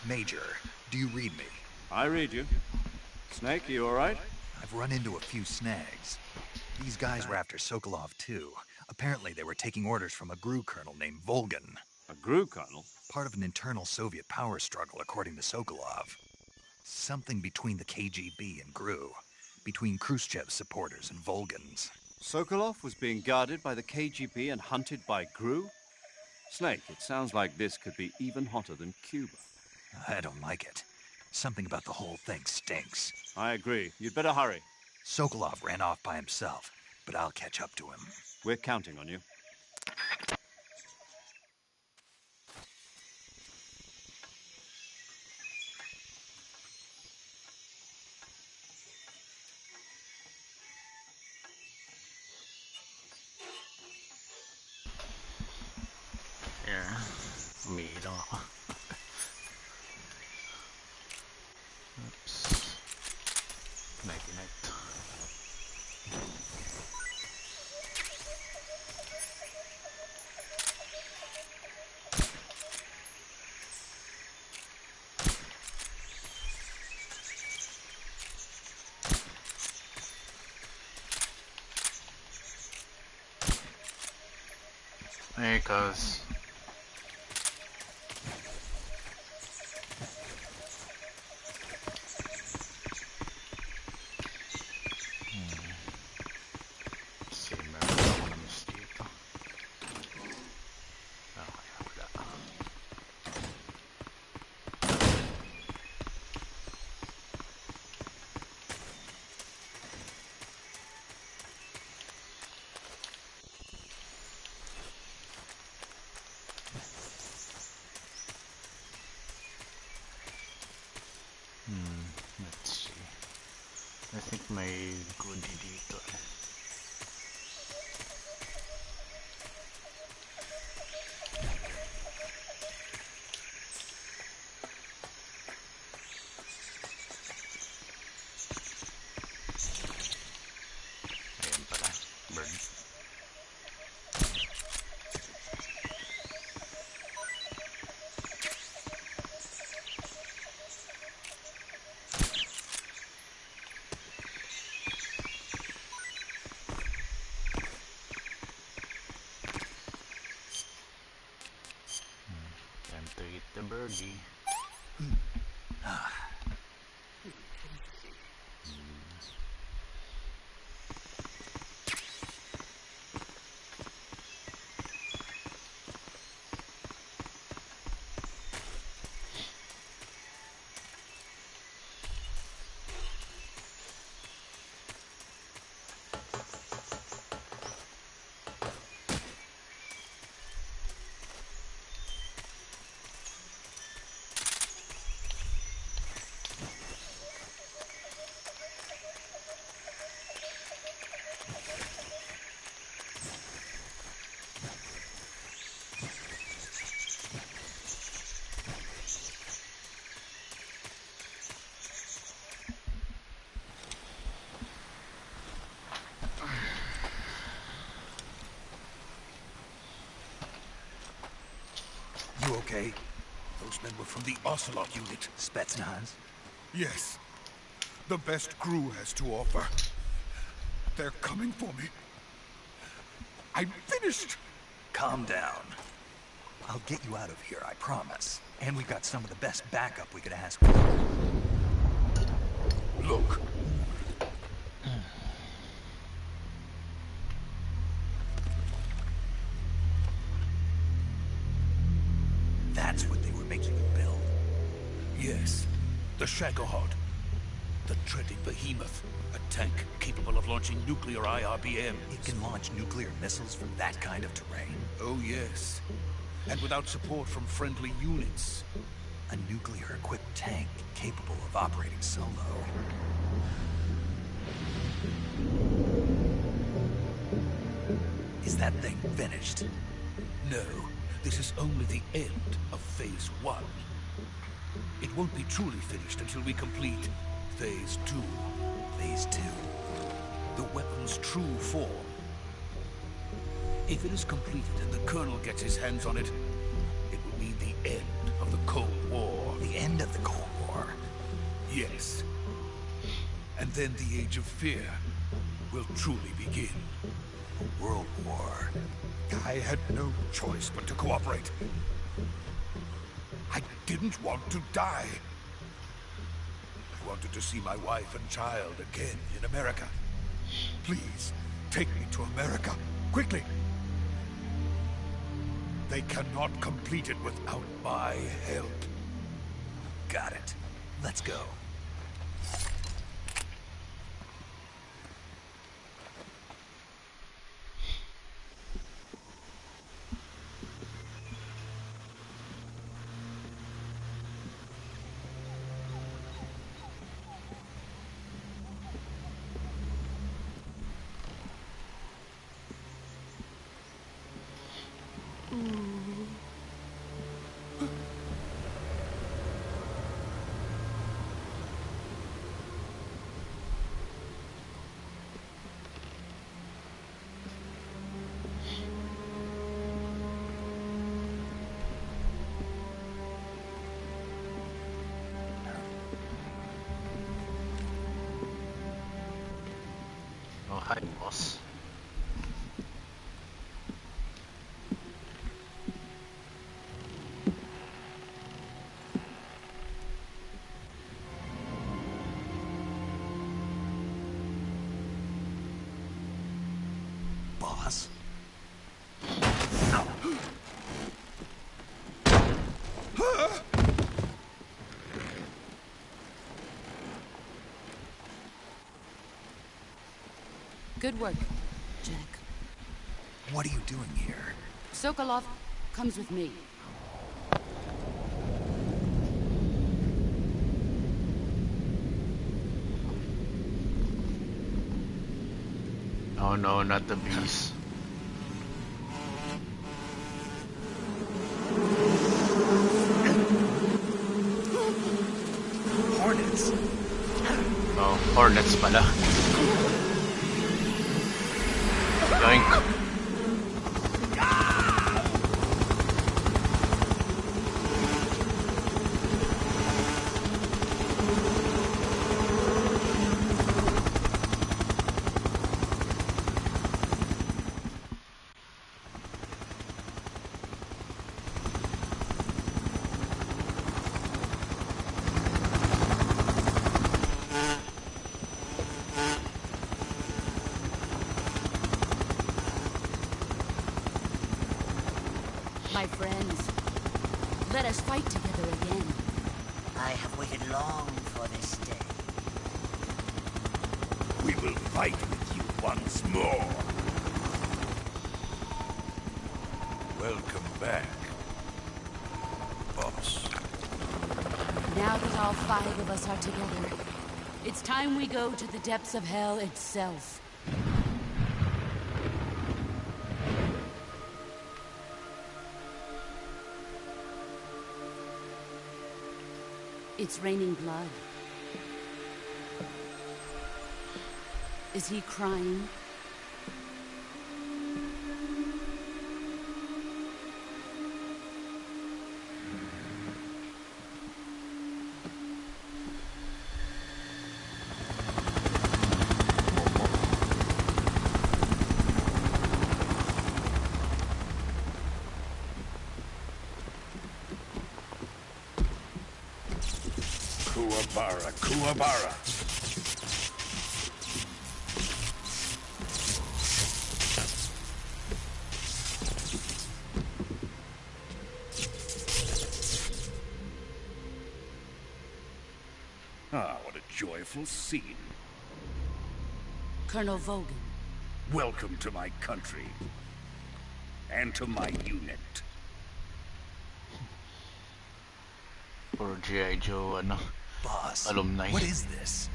Major, do you read me? I read you. Snake, you all right? I've run into a few snags. These guys were after Sokolov too. Apparently they were taking orders from a GRU colonel named Volgan. A GRU colonel? Part of an internal Soviet power struggle, according to Sokolov. Something between the KGB and GRU. Between Khrushchev's supporters and Volgan's. Sokolov was being guarded by the KGB and hunted by GRU? Snake, it sounds like this could be even hotter than Cuba. I don't like it. Something about the whole thing stinks. I agree. You'd better hurry. Sokolov ran off by himself, but I'll catch up to him. We're counting on you. Yeah, umiilaw ako. Oops. Nighty-night. Hey, cuz. See, meron ako na miss dito. Okay, wala. Let's see. I think may goodie dito eh. Ayan pala, bird. Time to eat the birdie. You okay? Those men were from the Ocelot unit. Spetsnaz? Yes. The best GRU has to offer. They're coming for me. I'm finished! Calm down. I'll get you out of here, I promise. And we've got some of the best backup we could ask for. Look. That's what they were making you build. Yes. The Shagohod. The treading behemoth. A tank capable of launching nuclear IRBMs. It can launch nuclear missiles from that kind of terrain. Oh, yes. And without support from friendly units. A nuclear-equipped tank capable of operating solo. Is that thing finished? No, this is only the end of Phase 1. It won't be truly finished until we complete Phase 2. Phase 2. The weapon's true form. If it is completed and the Colonel gets his hands on it, it will mean the end of the Cold War. The end of the Cold War? Yes. And then the Age of Fear will truly begin. A world war. I had no choice but to cooperate. I didn't want to die. I wanted to see my wife and child again in America. Please, take me to America, quickly. They cannot complete it without my help. Got it. Let's go. Oh, hi, boss. Boss? Good work, Jack. What are you doing here? Sokolov comes with me. Oh no, not the bees. Hornets. Oh, hornets pala. Yoink. My friends, let us fight together again. I have waited long for this day. We will fight with you once more. Welcome back, boss. Now that all 5 of us are together, it's time we go to the depths of hell itself. It's raining blood. Is he crying? Kuwabara, Kuwabara. Ah, what a joyful scene. Colonel Vogan. Welcome to my country. And to my unit. For G.I. Joe, Boss, alumni. what is this?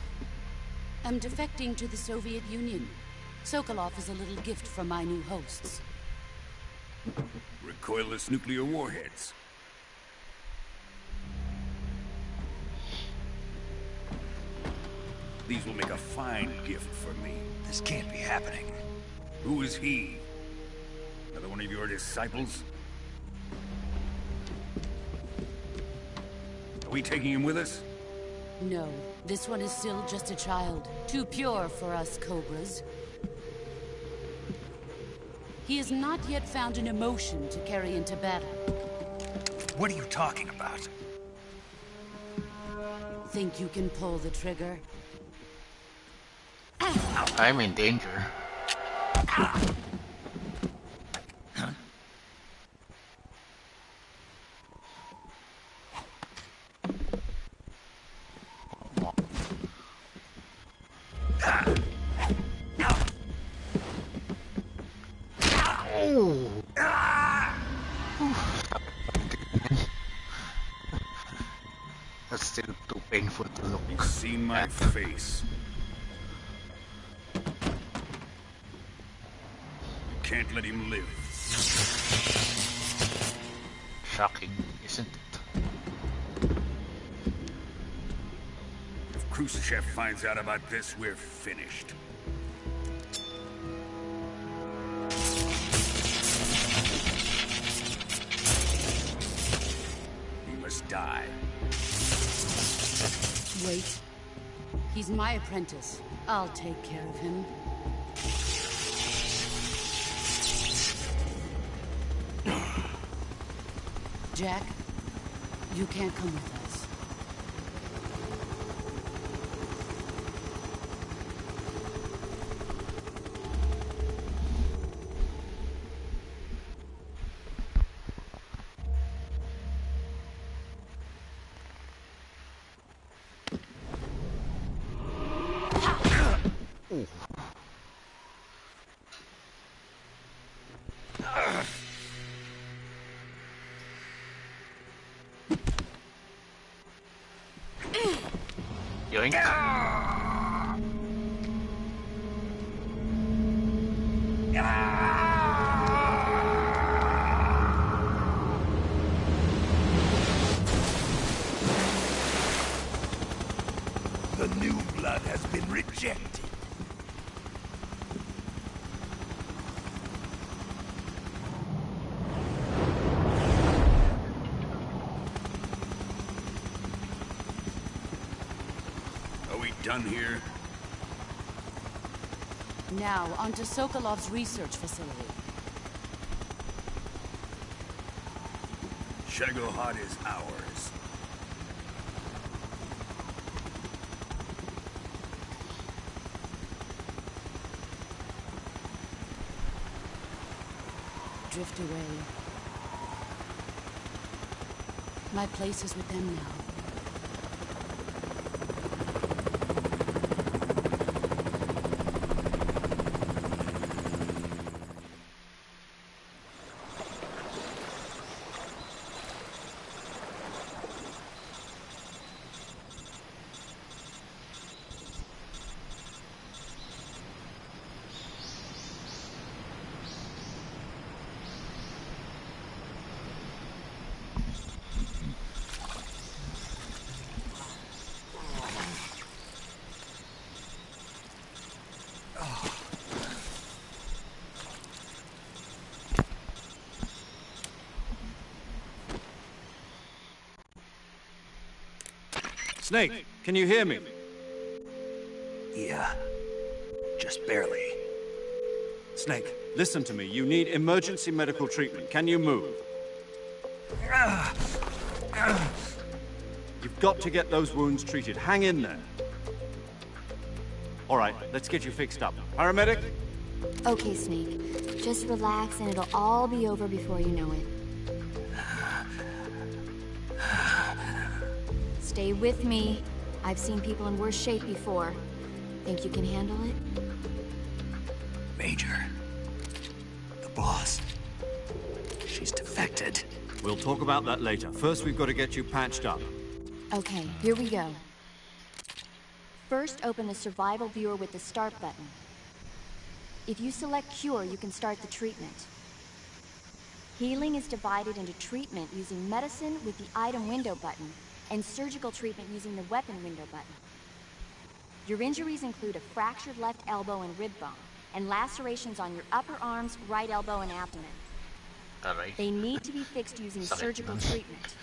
I'm defecting to the Soviet Union. Sokolov is a little gift from my new hosts. Recoilless nuclear warheads. These will make a fine gift for me. This can't be happening. Who is he? Another one of your disciples? Are we taking him with us? No, this one is still just a child. Too pure for us Cobras. He has not yet found an emotion to carry into battle. What are you talking about? Think you can pull the trigger? I'm in danger. That's still too painful to look. He's seen my face. You can't let him live. Shocking, isn't it? If Khrushchev finds out about this, we're finished. He must die. Wait. He's my apprentice. I'll take care of him. Jack, you can't come with us. Yoink. The new blood has been rejected. Done here? Now, onto Sokolov's research facility. Shagohod is ours. Drift away. My place is with them now. Snake, can you hear me? Yeah. Just barely. Snake, listen to me. You need emergency medical treatment. Can you move? You've got to get those wounds treated. Hang in there. All right, let's get you fixed up. Paramedic? Okay, Snake. Just relax and it'll all be over before you know it. Stay with me. I've seen people in worse shape before. Think you can handle it? Major. The boss. She's defected. We'll talk about that later. First, we've got to get you patched up. Okay, here we go. First, open the survival viewer with the start button. If you select cure, you can start the treatment. Healing is divided into treatment using medicine with the item window button, and surgical treatment using the weapon window button. Your injuries include a fractured left elbow and rib bone, and lacerations on your upper arms, right elbow, and abdomen. Alright. They need to be fixed using surgical treatment.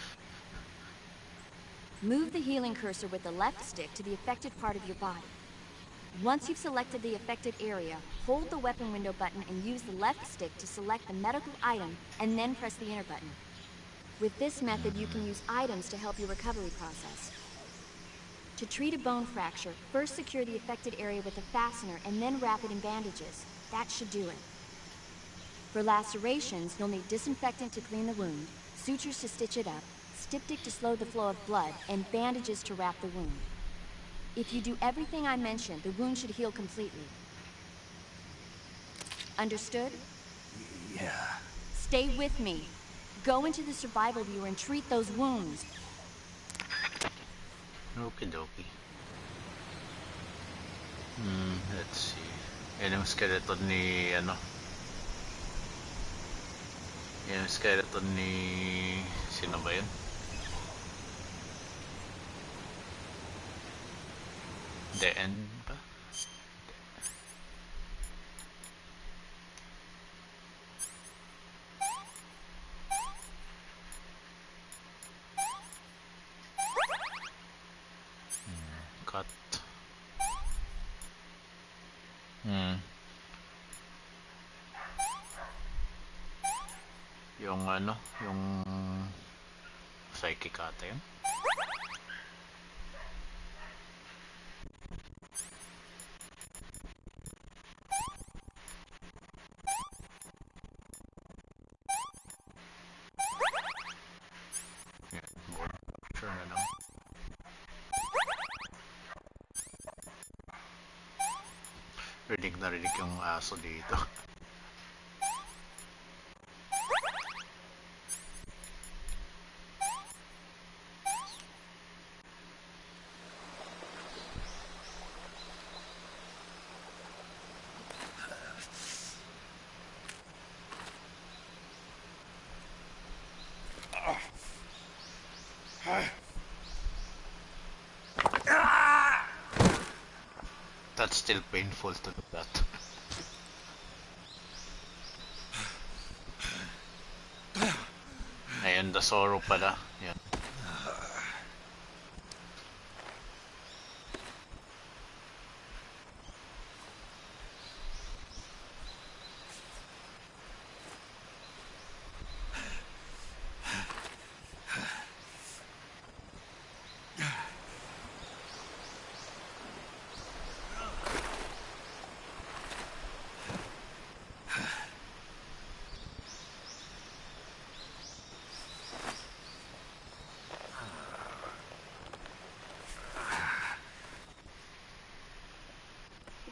Move the healing cursor with the left stick to the affected part of your body. Once you've selected the affected area, hold the weapon window button and use the left stick to select the medical item, and then press the enter button. With this method, you can use items to help your recovery process. To treat a bone fracture, first secure the affected area with a fastener and then wrap it in bandages. That should do it. For lacerations, you'll need disinfectant to clean the wound, sutures to stitch it up, styptic to slow the flow of blood, and bandages to wrap the wound. If you do everything I mentioned, the wound should heal completely. Understood? Yeah. Stay with me. Go into the survival viewer and treat those wounds. Okie dokie. Let's see. Yan yung skeleton ni ano. Yan yung skeleton ni... Sino ba yun? The End ba? Cut. Yung ano, yung psychic ata yun. Sure na lang. Rinig na rinig yung aso dito. That's still painful to look at. Ayan, the sorrow pala. Yan.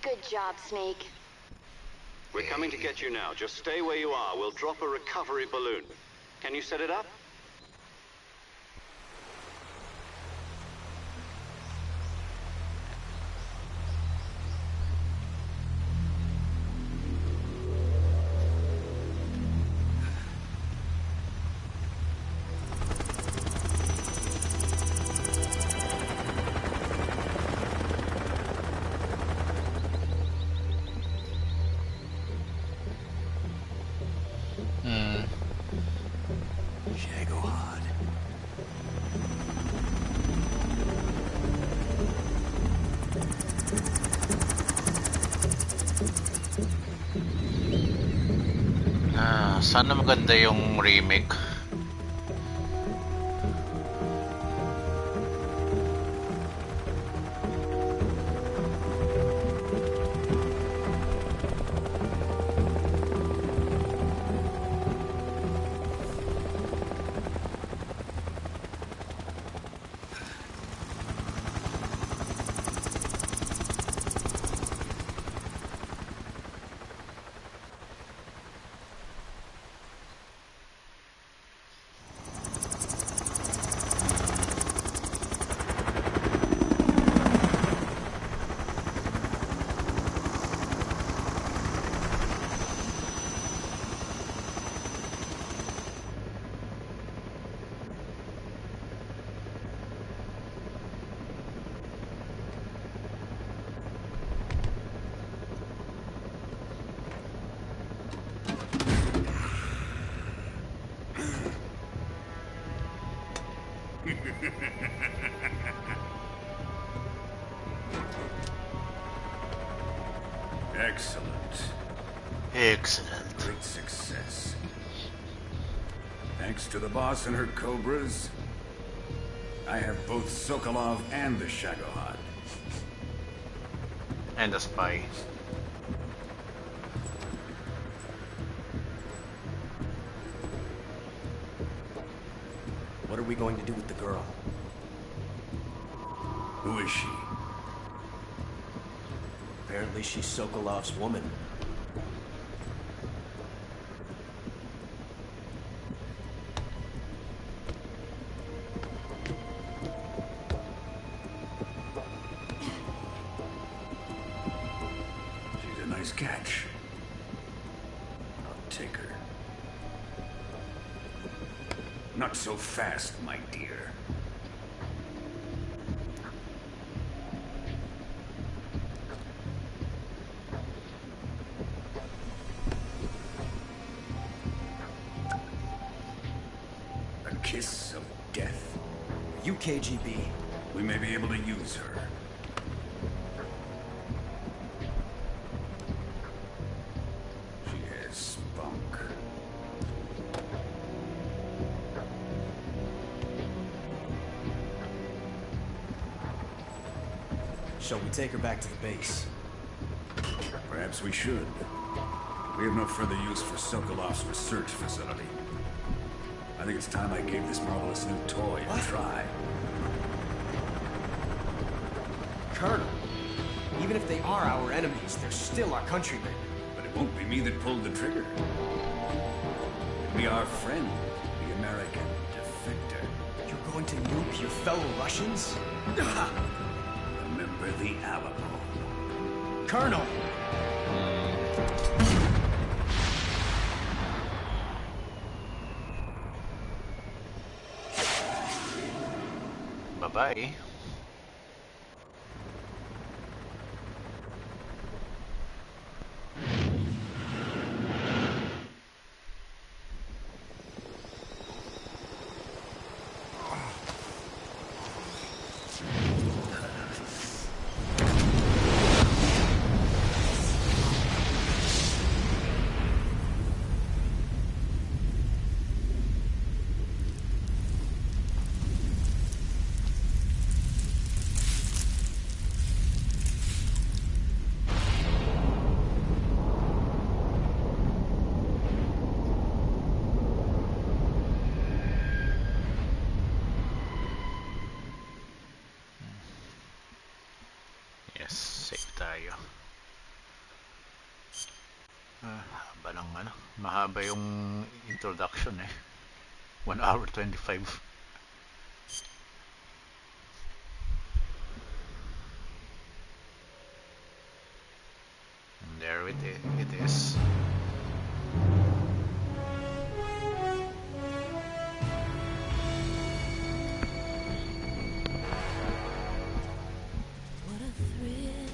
Good job, Snake. We're coming to get you now. Just stay where you are. We'll drop a recovery balloon. Can you set it up? Sana maganda yung remake. Excellent. Excellent. Great success. Thanks to the boss and her cobras, I have both Sokolov and the Shagohod. And a spy. What are we going to do with the girl? Who is she? Apparently she's Sokolov's woman. She's a nice catch. I'll take her. Not so fast, my dear. A kiss of death. You KGB. We may be able to use her. She has spunk. Shall we take her back to the base? Perhaps we should. We have no further use for Sokolov's research facility. I think it's time I gave this marvelous new toy a try. Colonel, even if they are our enemies, they're still our countrymen. But it won't be me that pulled the trigger. It'll be our friend, the American defector. You're going to nuke your fellow Russians? Remember the Alamo. Colonel! Bye-bye. Yes, save tayo. Haba ng ano. Mahaba yung introduction eh. 1 hour 25. And there it is. What a thrill,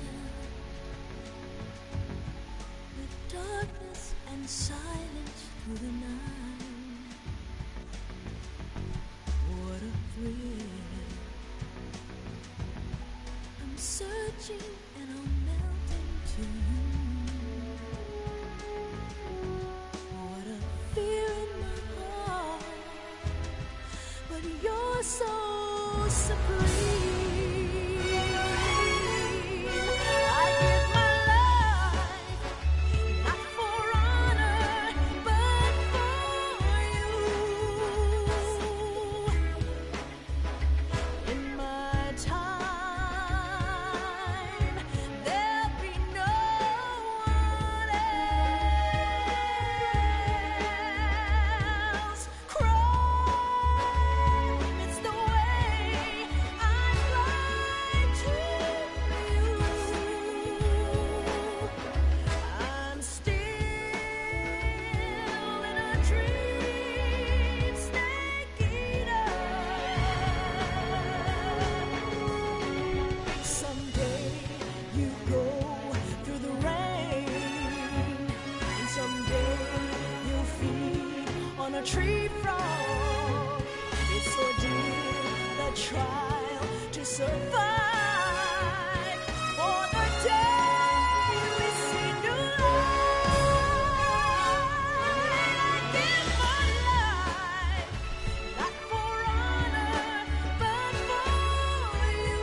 with darkness and silence through the night. What a thrill, I'm searching and I'm melting to you. What a fear in my heart, but you're so supreme. I give my life, not for honor, but for you. In my time, there'll be no one else. Cry, it's the way I fly to you. I'm still in a dream, snake eater. Someday you go through the rain, and someday you'll feed on a tree frog. It's ordeal trial to survive. For the day we see new light, I give my life, not for honor, but for you.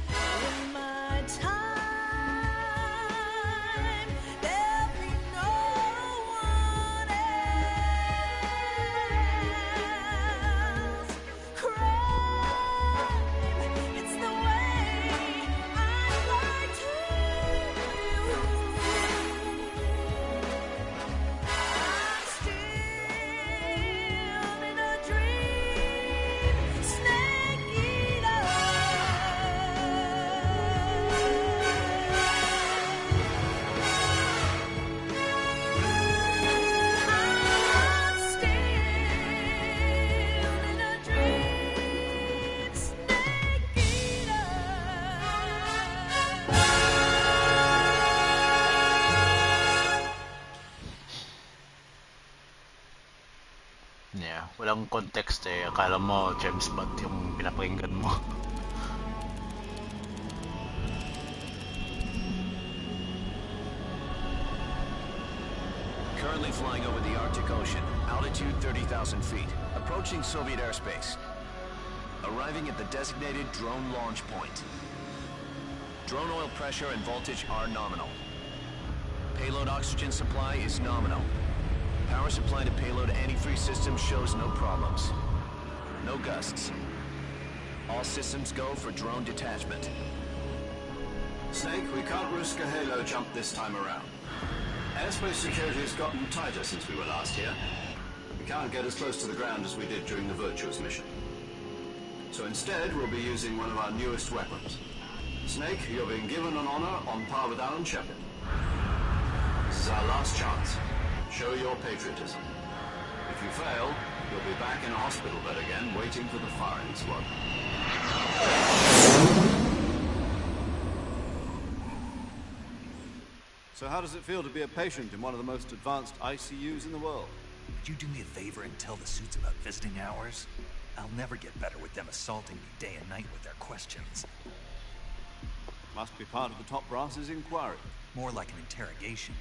In my time, there'll be no one else. Crime, it's the way I lie to you. I'm still in a dream, snake eater. I'm still in a dream, snake eater. Yeah, walang context eh. Akala mo James Bond yung pinapakinggan mo. Currently flying over the Arctic Ocean, altitude 30,000 feet, approaching Soviet airspace. Arriving at the designated drone launch point. Drone oil pressure and voltage are nominal. Payload oxygen supply is nominal. Power supply to payload antifreeze system shows no problems. No gusts. All systems go for drone detachment. Snake, we can't risk a halo jump this time around. Airspace security has gotten tighter since we were last here. We can't get as close to the ground as we did during the Virtuous mission. So instead, we'll be using one of our newest weapons. Snake, you're being given an honor on par with Alan Shepard. This is our last chance. Show your patriotism. If you fail, you'll be back in a hospital bed again, waiting for the firing squad. So how does it feel to be a patient in one of the most advanced ICUs in the world? Would you do me a favor and tell the suits about visiting hours? I'll never get better with them assaulting me day and night with their questions. Must be part of the top brass's inquiry. More like an interrogation.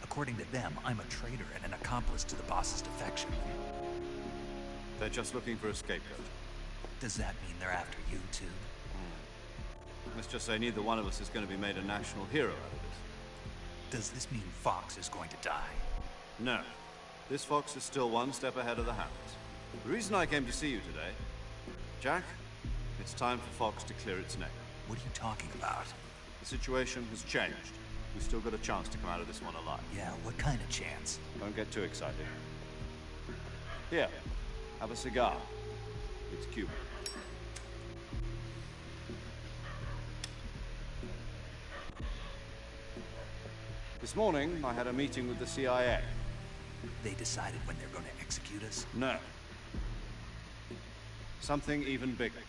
According to them, I'm a traitor and an accomplice to the boss's defection. They're just looking for a scapegoat. Does that mean they're after you, too? Let's just say neither one of us is going to be made a national hero out of this. Does this mean Fox is going to die? No. This Fox is still one step ahead of the Hounds. The reason I came to see you today, Jack, it's time for Fox to clear its neck. What are you talking about? The situation has changed. We've still got a chance to come out of this one alive. Yeah, what kind of chance? Don't get too excited. Here, have a cigar. It's Cuban. This morning, I had a meeting with the CIA. They decided when they're going to execute us? No. Something even bigger.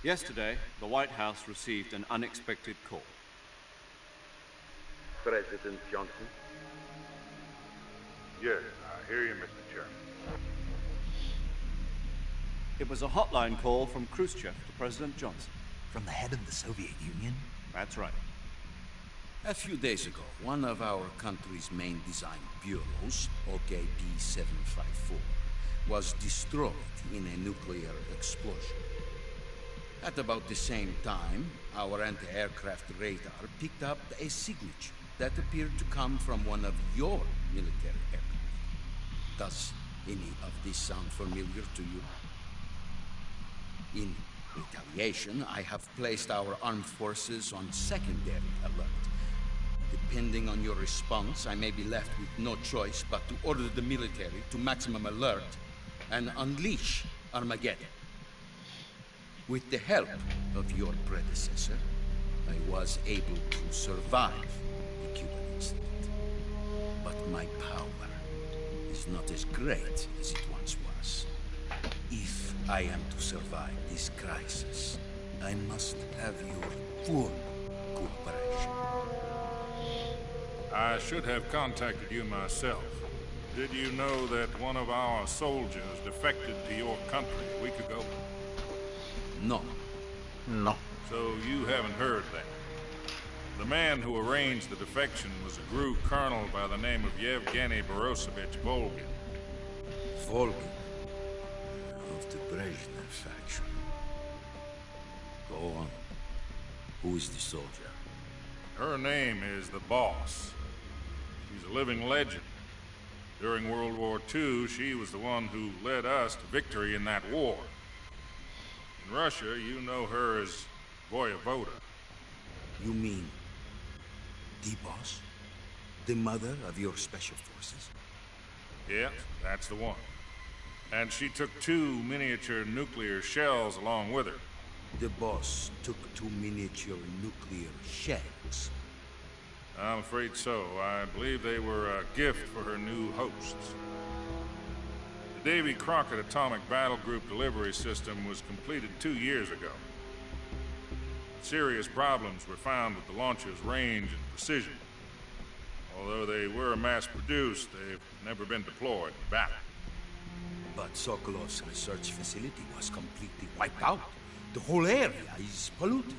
Yesterday, the White House received an unexpected call. President Johnson? Yes, I hear you, Mr. Chairman. It was a hotline call from Khrushchev to President Johnson. From the head of the Soviet Union? That's right. A few days ago, one of our country's main design bureaus, OKB-754, was destroyed in a nuclear explosion. At about the same time, our anti-aircraft radar picked up a signature that appeared to come from one of your military aircraft. Does any of this sound familiar to you? In retaliation, I have placed our armed forces on secondary alert. Depending on your response, I may be left with no choice but to order the military to maximum alert and unleash Armageddon. With the help of your predecessor, I was able to survive the Cuban incident. But my power is not as great as it once was. If I am to survive this crisis, I must have your full cooperation. I should have contacted you myself. Did you know that one of our soldiers defected to your country a week ago? No. No. So you haven't heard that. The man who arranged the defection was a GRU colonel by the name of Yevgeny Borosovich Volgin. Volgin? Of the Brezhnev faction. Go on. Who is the soldier? Her name is the Boss. She's a living legend. During World War II, she was the one who led us to victory in that war. In Russia, you know her as Voyevoda. You mean the Boss? The mother of your special forces? Yeah, that's the one. And she took 2 miniature nuclear shells along with her. The Boss took 2 miniature nuclear shells. I'm afraid so. I believe they were a gift for her new hosts. The Davy Crockett Atomic Battle Group delivery system was completed 2 years ago. Serious problems were found with the launcher's range and precision. Although they were mass-produced, they've never been deployed in battle. But Sokolov's research facility was completely wiped out. The whole area is polluted.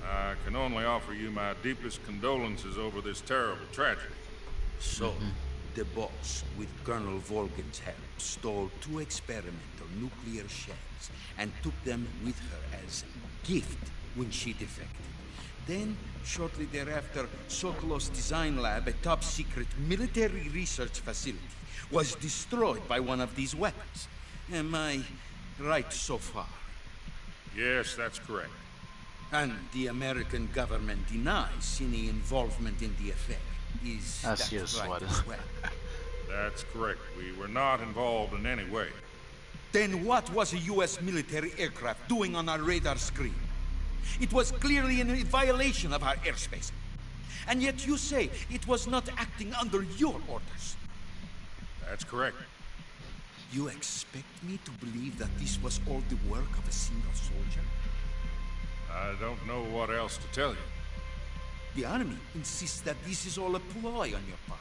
I can only offer you my deepest condolences over this terrible tragedy. So, the Boss, with Colonel Volgin's help, stole 2 experimental nuclear shells and took them with her as a gift when she defected. Then, shortly thereafter, Sokolov's design lab, a top-secret military research facility, was destroyed by one of these weapons. Am I right so far? Yes, that's correct. And the American government denies any involvement in the affair. Is As that usual. right as well? That's correct. We were not involved in any way. Then what was a U.S. military aircraft doing on our radar screen? It was clearly in violation of our airspace. And yet you say it was not acting under your orders. That's correct. You expect me to believe that this was all the work of a single soldier? I don't know what else to tell you. The army insists that this is all a ploy on your part.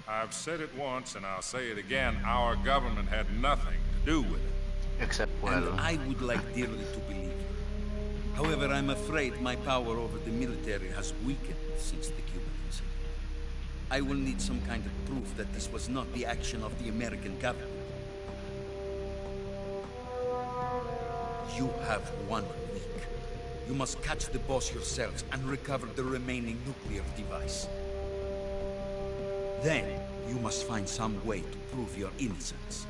I've said it once, and I'll say it again. Our government had nothing to do with it. Except, And well, I would like dearly to believe you. However, I'm afraid my power over the military has weakened since the Cuban incident. I will need some kind of proof that this was not the action of the American government. You have 1 week. You must catch the Boss yourselves and recover the remaining nuclear device. Then, you must find some way to prove your innocence.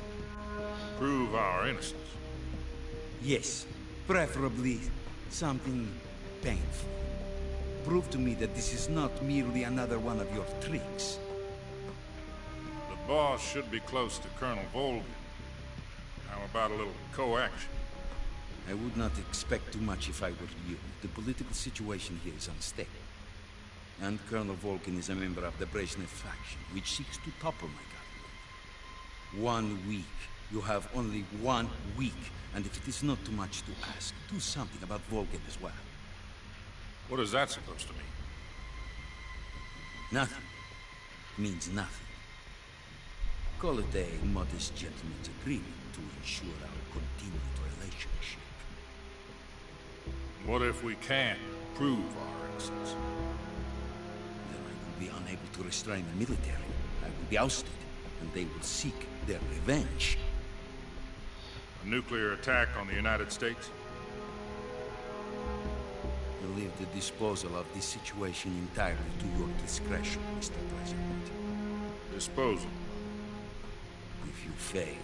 Prove our innocence? Yes, preferably something painful. Prove to me that this is not merely another one of your tricks. The Boss should be close to Colonel Volgin. How about a little co-action? I would not expect too much if I were you. The political situation here is unstable. And Colonel Volgin is a member of the Brezhnev faction, which seeks to topple my government. 1 week. You have only 1 week. And if it is not too much to ask, do something about Volgin as well. What is that supposed to mean? Nothing. Means nothing. Call it a modest gentleman's agreement to ensure our continued relationship. What if we can't prove our innocence? Then I will be unable to restrain the military. I will be ousted, and they will seek their revenge. A nuclear attack on the United States? I leave the disposal of this situation entirely to your discretion, Mr. President. Disposal? If you fail,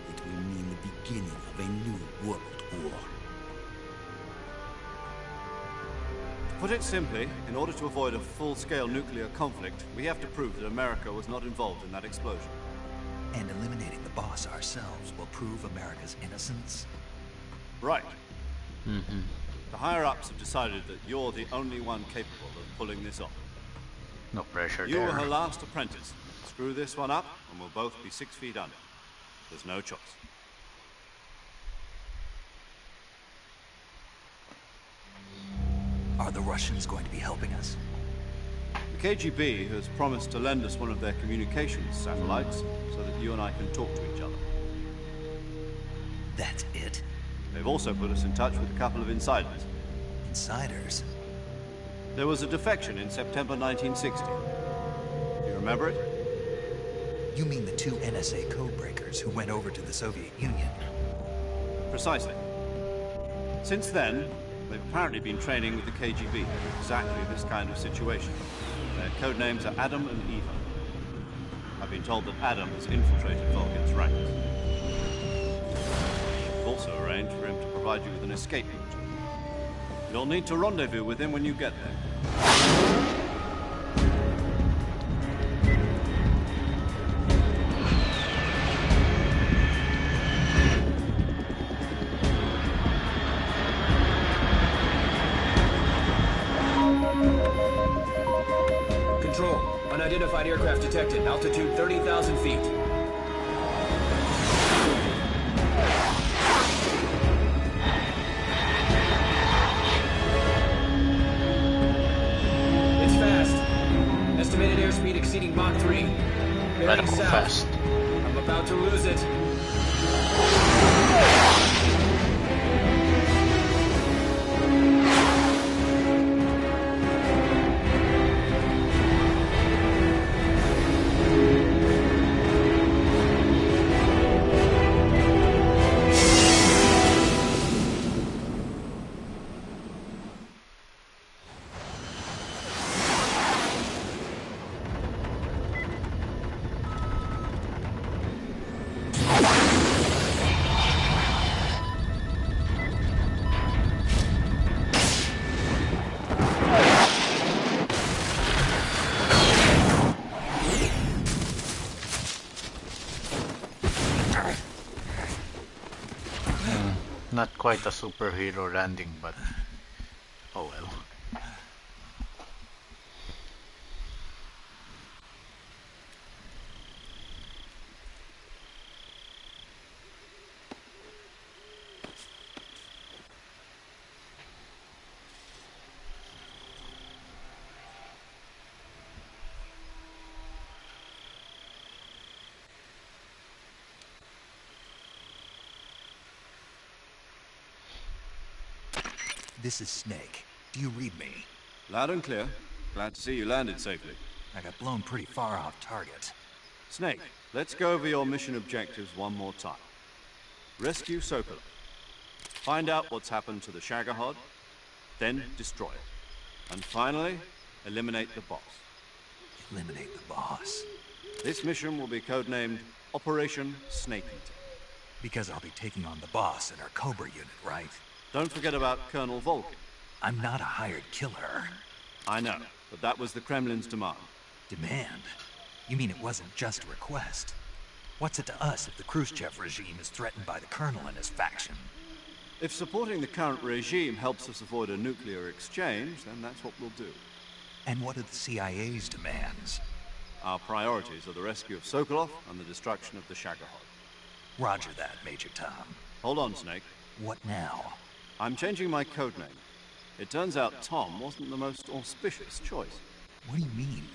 it will mean the beginning of a new world war. To put it simply, in order to avoid a full-scale nuclear conflict, we have to prove that America was not involved in that explosion. And eliminating the Boss ourselves will prove America's innocence? Right. The higher-ups have decided that you're the only one capable of pulling this off. no pressure You there. were her last apprentice. Screw this one up, and we'll both be 6 feet under. There's no choice. Are the Russians going to be helping us? KGB has promised to lend us one of their communications satellites so that you and I can talk to each other. That's it? They've also put us in touch with a couple of insiders. Insiders? There was a defection in September 1960. You remember it? You mean the two NSA codebreakers who went over to the Soviet Union? Precisely. Since then, they've apparently been training with the KGB for exactly this kind of situation. Their code names are Adam and Eva. I've been told that Adam has infiltrated Vulcan's ranks. We've also arranged for him to provide you with an escape route. You'll need to rendezvous with him when you get there. Control, unidentified aircraft detected, altitude 30,000 feet. It's fast. Estimated airspeed exceeding Mach 3. Bearing south. Fast. I'm about to lose it. Not quite a superhero landing, but oh well. This is Snake. Do you read me? Loud and clear. Glad to see you landed safely. I got blown pretty far off target. Snake, let's go over your mission objectives one more time. Rescue Sokolov. Find out what's happened to the Shagohod, then destroy it. And finally, eliminate the boss. Eliminate the boss? This mission will be codenamed Operation Snake Eater. Because I'll be taking on the boss in our Cobra unit, right? Don't forget about Colonel Volkin. I'm not a hired killer. I know, but that was the Kremlin's demand. Demand? You mean it wasn't just a request? What's it to us if the Khrushchev regime is threatened by the Colonel and his faction? If supporting the current regime helps us avoid a nuclear exchange, then that's what we'll do. And what are the CIA's demands? Our priorities are the rescue of Sokolov and the destruction of the Shagohod. Roger that, Major Tom. Hold on, Snake. What now? I'm changing my codename. It turns out Tom wasn't the most auspicious choice. What do you mean?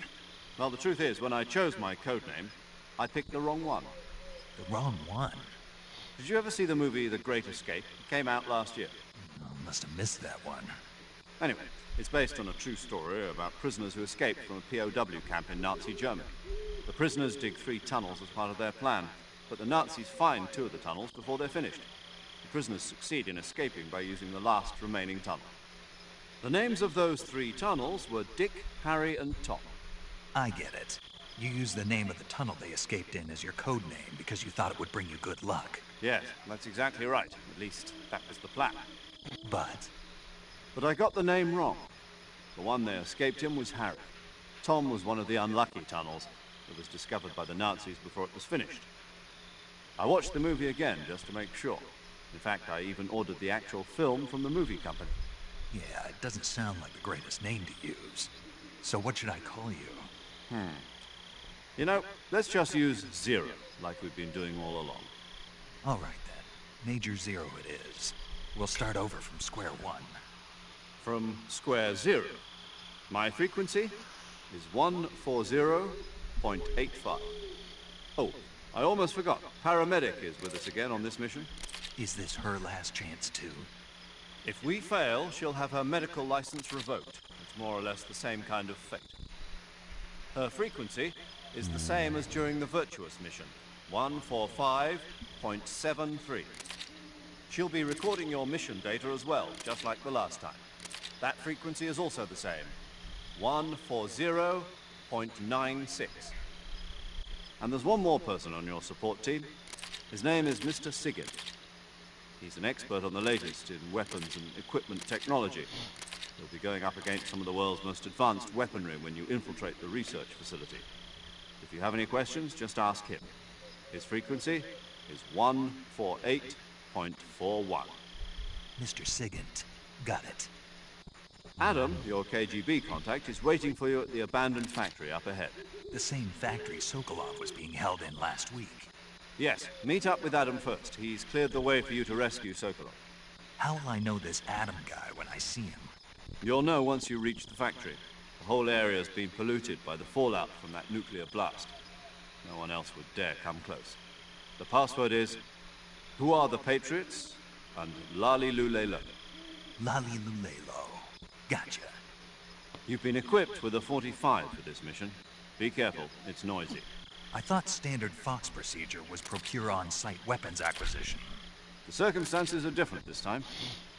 Well, the truth is, when I chose my codename, I picked the wrong one. The wrong one? Did you ever see the movie The Great Escape? It came out last year. Oh, must have missed that one. Anyway, it's based on a true story about prisoners who escaped from a POW camp in Nazi Germany. The prisoners dig 3 tunnels as part of their plan, but the Nazis find 2 of the tunnels before they're finished. The prisoners succeed in escaping by using the last remaining tunnel. The names of those 3 tunnels were Dick, Harry, and Tom. I get it. You used the name of the tunnel they escaped in as your code name because you thought it would bring you good luck. Yes, that's exactly right. At least, that was the plan. But I got the name wrong. The one they escaped in was Harry. Tom was one of the unlucky tunnels that was discovered by the Nazis before it was finished. I watched the movie again just to make sure. In fact, I even ordered the actual film from the movie company. yeah, it doesn't sound like the greatest name to use. So what should I call you? You know, let's just use Zero, like we've been doing all along. All right then. Major Zero it is. We'll start over from square one. From square 0. My frequency? is 140.85. Oh, I almost forgot. Paramedic is with us again on this mission. Is this her last chance, too? If we fail, she'll have her medical license revoked. It's more or less the same kind of fate. Her frequency is the same as during the Virtuous mission, 145.73. She'll be recording your mission data as well, just like the last time. That frequency is also the same, 140.96. And there's one more person on your support team. His name is Mr. Sigurd. He's an expert on the latest in weapons and equipment technology. He'll be going up against some of the world's most advanced weaponry when you infiltrate the research facility. If you have any questions, just ask him. His frequency is 148.41. Mr. Sigint. Got it. Adam, your KGB contact, is waiting for you at the abandoned factory up ahead. The same factory Sokolov was being held in last week. Yes, meet up with Adam first. He's cleared the way for you to rescue Sokolov. How will I know this Adam guy when I see him? You'll know once you reach the factory. The whole area's been polluted by the fallout from that nuclear blast. No one else would dare come close. The password is, "Who are the Patriots?" and "Lali Lulelo." Lali Lulelo. Gotcha. You've been equipped with a 45 for this mission. Be careful, it's noisy. I thought standard Fox procedure was procure on-site weapons acquisition. The circumstances are different this time.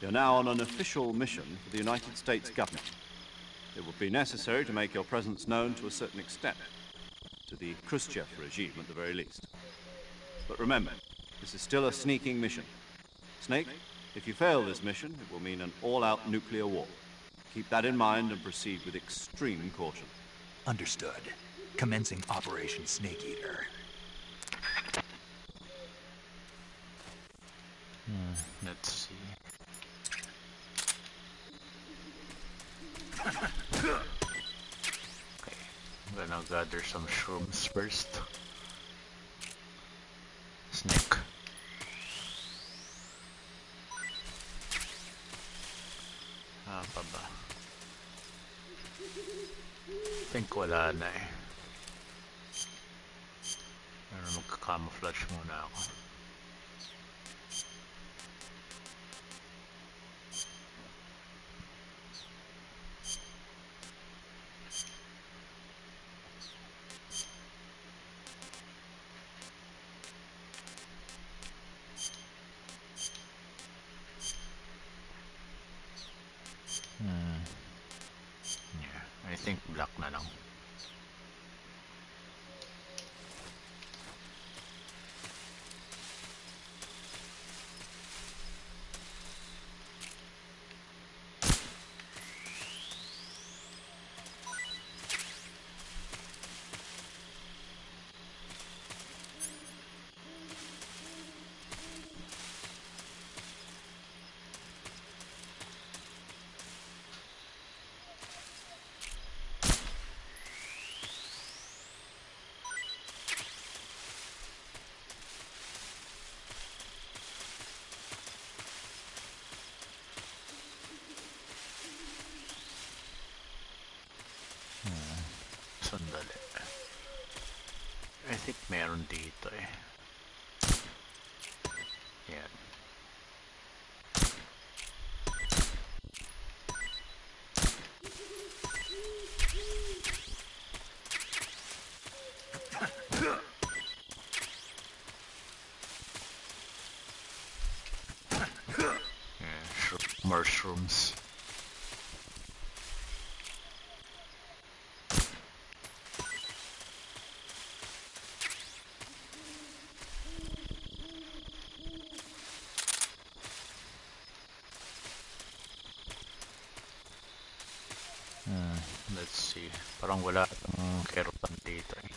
You're now on an official mission for the United States government. It will be necessary to make your presence known to a certain extent. To the Khrushchev regime, at the very least. But remember, this is still a sneaking mission. Snake, if you fail this mission, it will mean an all-out nuclear war. Keep that in mind and proceed with extreme caution. Understood. Commencing Operation Snake Eater. Let's see. Okay, I'm gonna gather some shrooms first. Snake. Pa ba? Think wala na eh. Pero magka-camouflage muna ako. Yeah, I think black na lang. Sandali. I think meron dito eh. Yan. Yeah, mushrooms. Let's see. Parang wala itong keropan dito eh.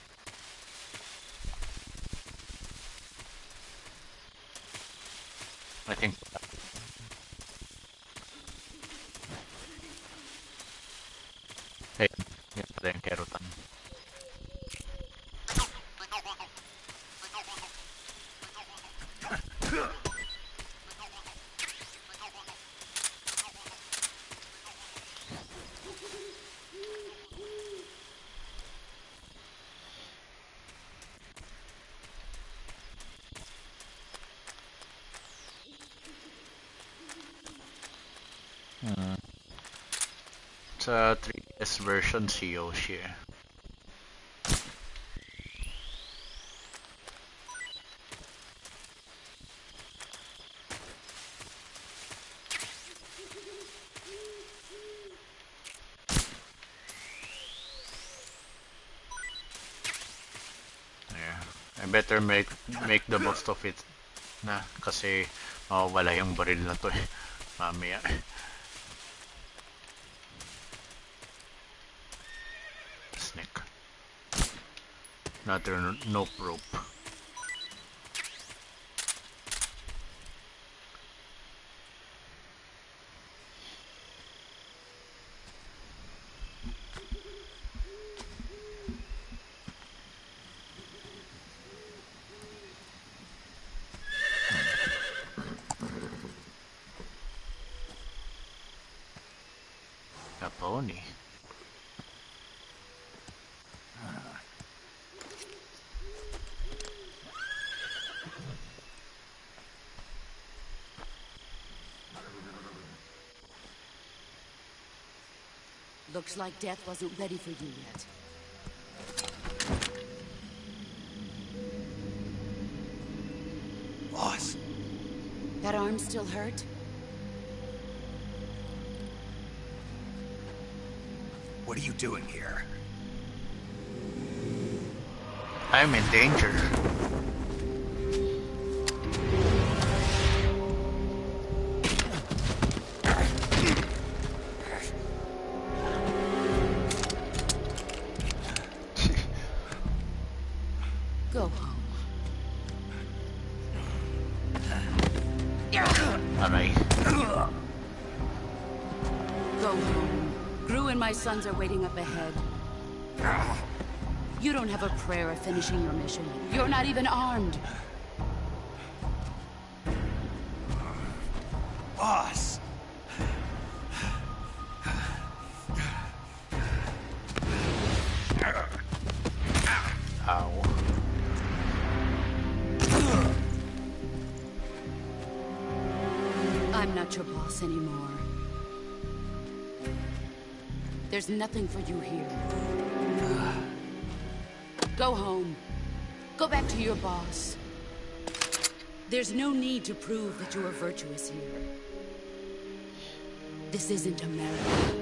I think hey, yan pala yung kerotan. Hmm. Sa 3DS version si Yoshi eh. Yeah. I better make the most of it na kasi wala yung baril na to eh. Mamaya. Snake. Another nope rope. A pony. Looks like death wasn't ready for you yet. Boss. That arm still hurt? What are you doing here? I'm in danger. Go home. Aray. Go home. Gru and my sons are waiting up ahead. You don't have a prayer of finishing your mission. You're not even armed. Boss! Ow. I'm not your boss anymore. There's nothing for you here. Go home. Go back to your boss. There's no need to prove that you are virtuous here. This isn't America.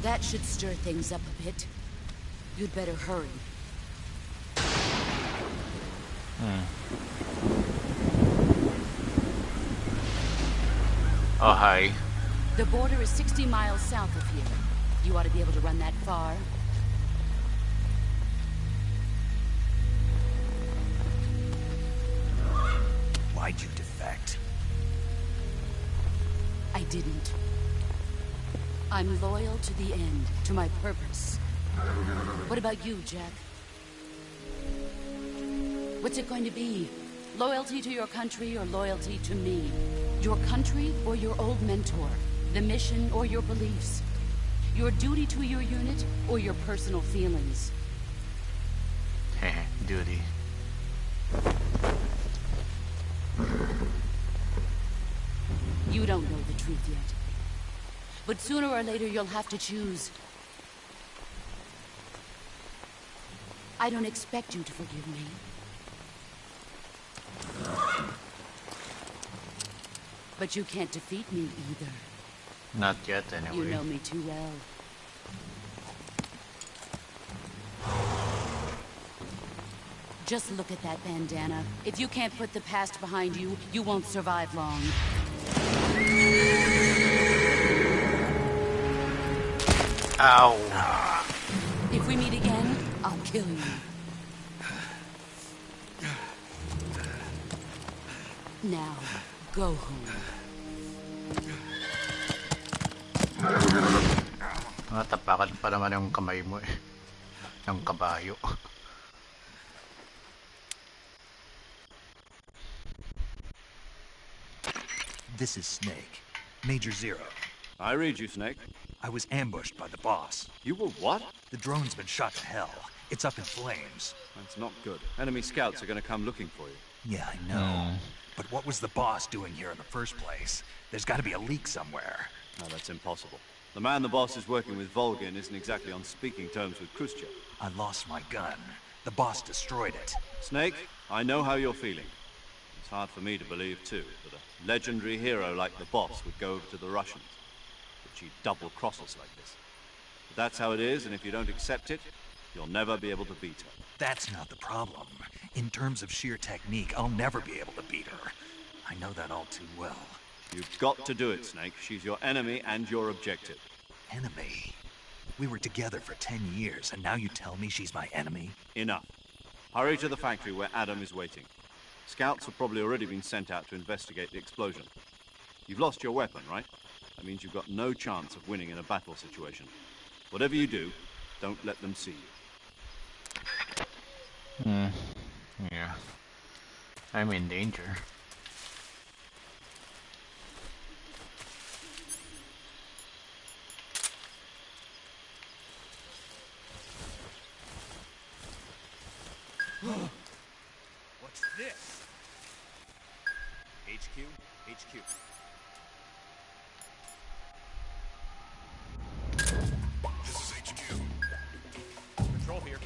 That should stir things up a bit. You'd better hurry. Oh, hi. The border is 60 miles south of here. You ought to be able to run that far. Why'd you defect? I didn't. I'm loyal to the end, to my purpose. What about you, Jack? What's it going to be? Loyalty to your country or loyalty to me? Your country or your old mentor? The mission or your beliefs? Your duty to your unit or your personal feelings? Heh, duty. You don't know the truth yet. But sooner or later you'll have to choose. I don't expect you to forgive me. But you can't defeat me either. Not yet, anyway. You know me too well. Just look at that bandana. If you can't put the past behind you, you won't survive long. Ow. If we meet again, I'll kill you. Now, go home. Tapakan pa naman yung kamay mo eh. Ng kabayo. This is Snake. Major Zero. I read you, Snake. I was ambushed by the boss. You were what? The drone's been shot to hell. It's up in flames. That's not good. Enemy scouts are going to come looking for you. Yeah, I know. But what was the boss doing here in the first place? There's got to be a leak somewhere. No, that's impossible. The man the boss is working with, Volgin, isn't exactly on speaking terms with Khrushchev. I lost my gun. The boss destroyed it. Snake, I know how you're feeling. It's hard for me to believe, too, that a legendary hero like the boss would go over to the Russians. That she'd double-cross us like this. But that's how it is, and if you don't accept it, you'll never be able to beat her. That's not the problem. In terms of sheer technique, I'll never be able to beat her. I know that all too well. You've got to do it, Snake. She's your enemy and your objective. Enemy? We were together for 10 years, and now you tell me she's my enemy? Enough. Hurry to the factory where Adam is waiting. Scouts have probably already been sent out to investigate the explosion. You've lost your weapon, right? That means you've got no chance of winning in a battle situation. Whatever you do, don't let them see you. Yeah. I'm in danger. What's this? HQ? HQ. This is HQ. Control here.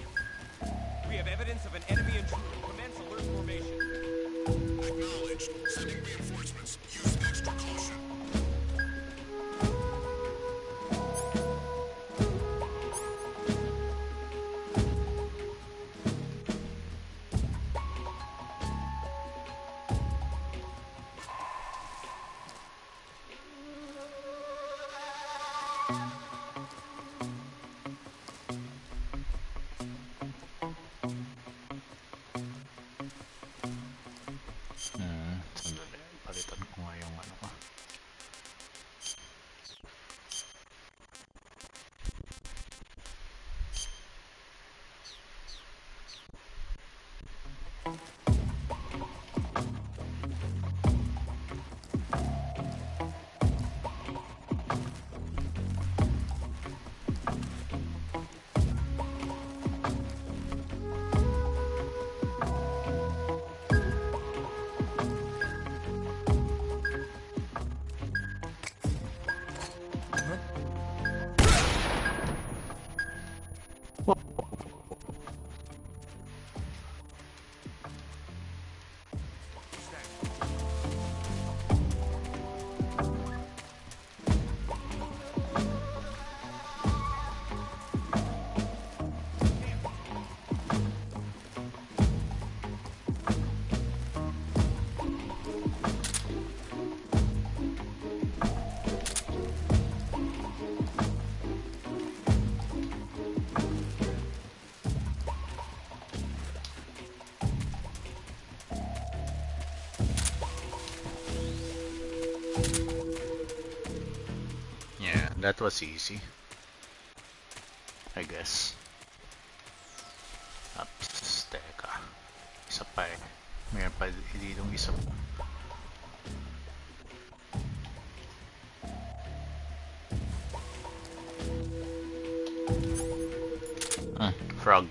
We have evidence of an enemy intruder. Commence alert formation. Acknowledged. Sending reinforcements. Use extra caution. Sandali. Palitan ko nga yung ano ko. Yeah, that was easy. I guess. Ups, teka. Isa pa eh. Mayroon pa ditong isa pa. Frog.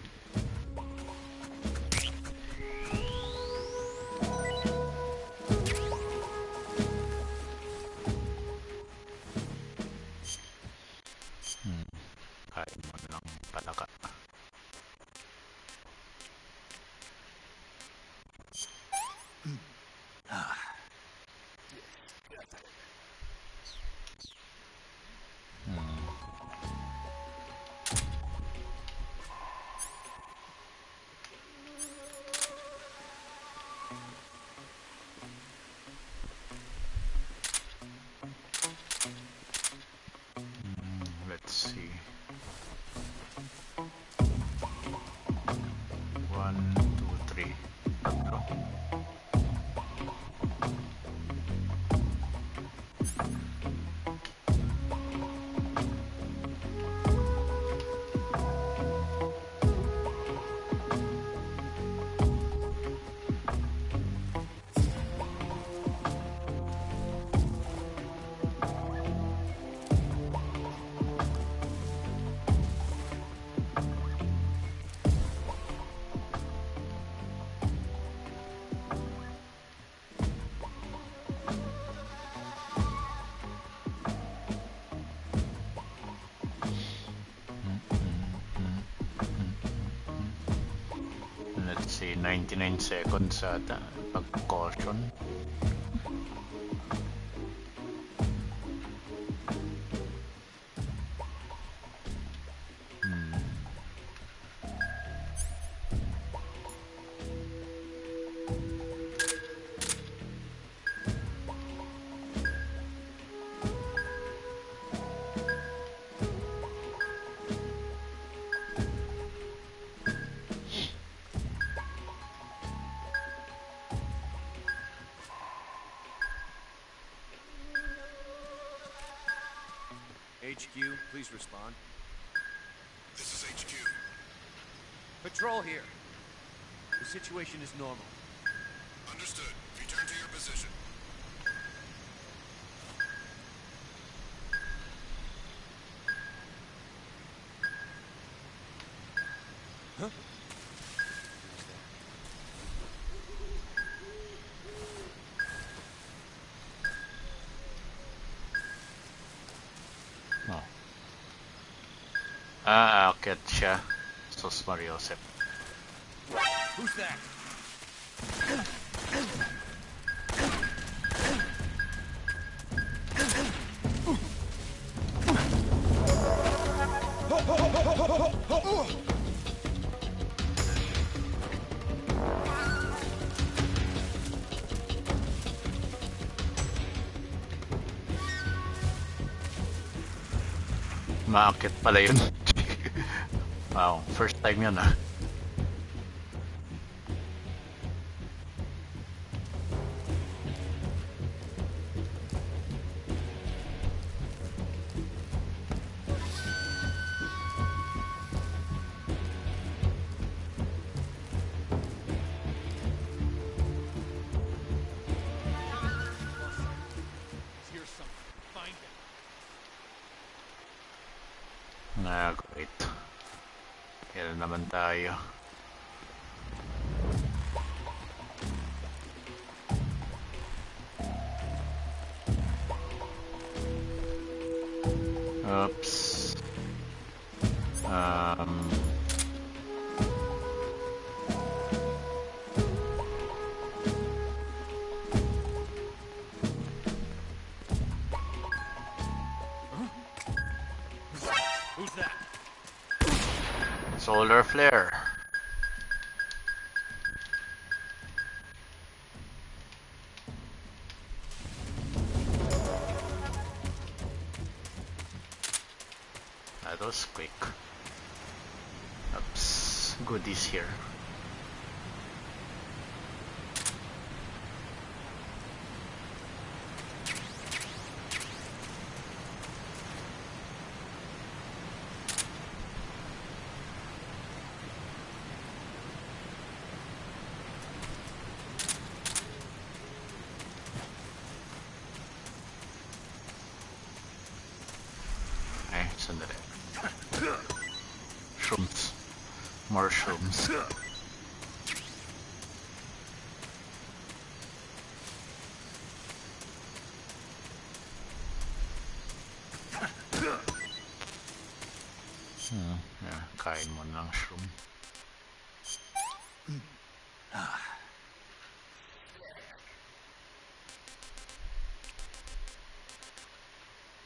Kain mo ng palaka. Let's see. 1, 2, 3. Tatlo. Let's see, 99 seconds ata. Pag-caution. HQ, please respond. This is HQ. Patrol here. The situation is normal. Understood. Return to your position. Huh? Oh. Aakyat siya. Sus Mariosep. Who's that? Maakyat pala yun. Wow, first time yun ah. Here's something. Find it. Great. Kailan naman tayo? Oops. Who's that? Solar flare. That was quick. Oops. Goodies here. Sandali. Shrooms. More shrooms. Yeah, kain mo ng shroom.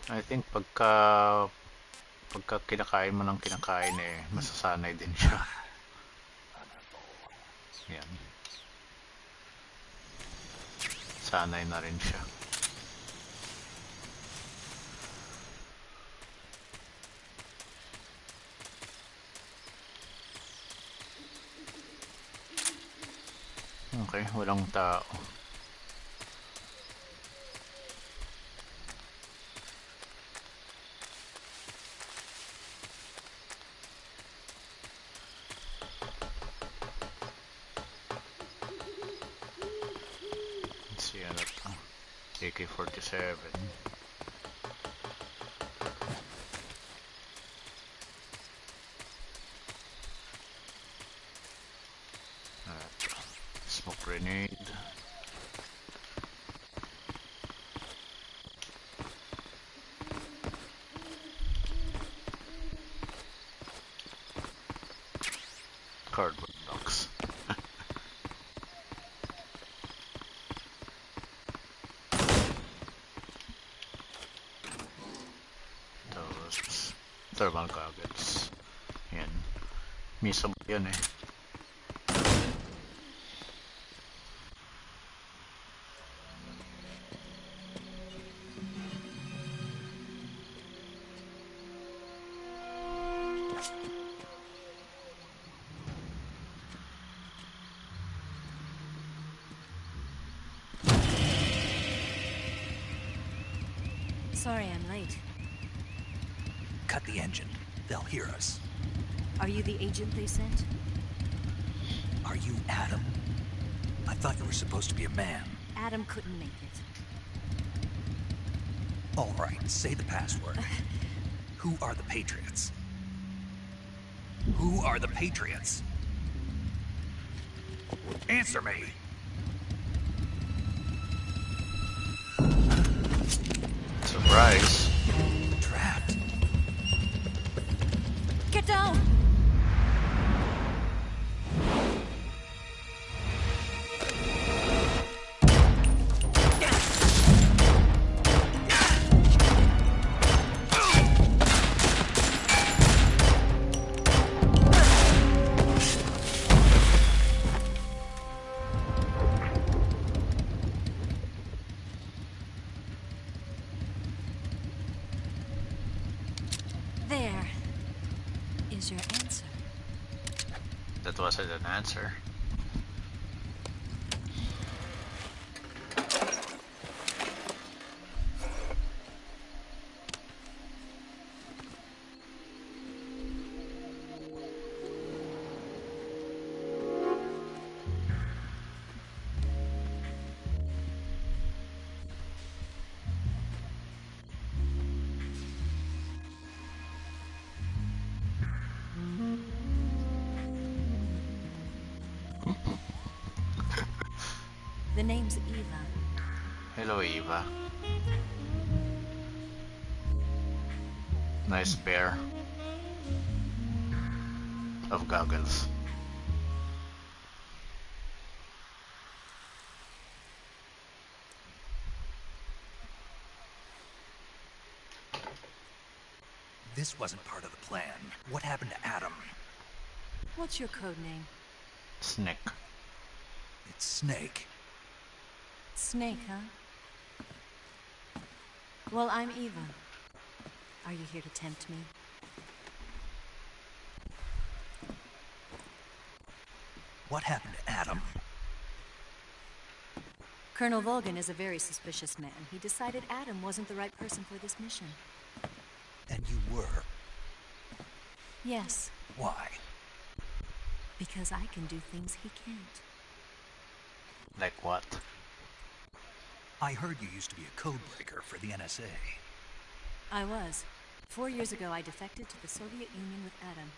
I think pagka kinakain mo ng kinakain eh, masasanay din siya. Yan. Sanay na rin siya. Okay, walang tao. Let's see ano to. AK-47. Smoke grenade. Cardboard box. Thermal goggles. Yan. Missable yan eh. Sorry I'm late. Cut the engine. They'll hear us. Are you the agent they sent? Are you Adam? I thought you were supposed to be a man. Adam couldn't make it. All right, say the password. Who are the Patriots? Who are the Patriots? Answer me! Surprise. Trapped. Get down! There is your answer. That wasn't an answer. The name's Eva. Hello, Eva. Nice pair of goggles. This wasn't part of the plan. What happened to Adam? What's your code name? Snake. It's Snake. Snake, huh? Well, I'm Eva. Are you here to tempt me? What happened to Adam? Colonel Volgan is a very suspicious man. He decided Adam wasn't the right person for this mission. And you were? Yes. Why? Because I can do things he can't. Like what? I heard you used to be a code breaker for the NSA. I was. 4 years ago, I defected to the Soviet Union with Adam.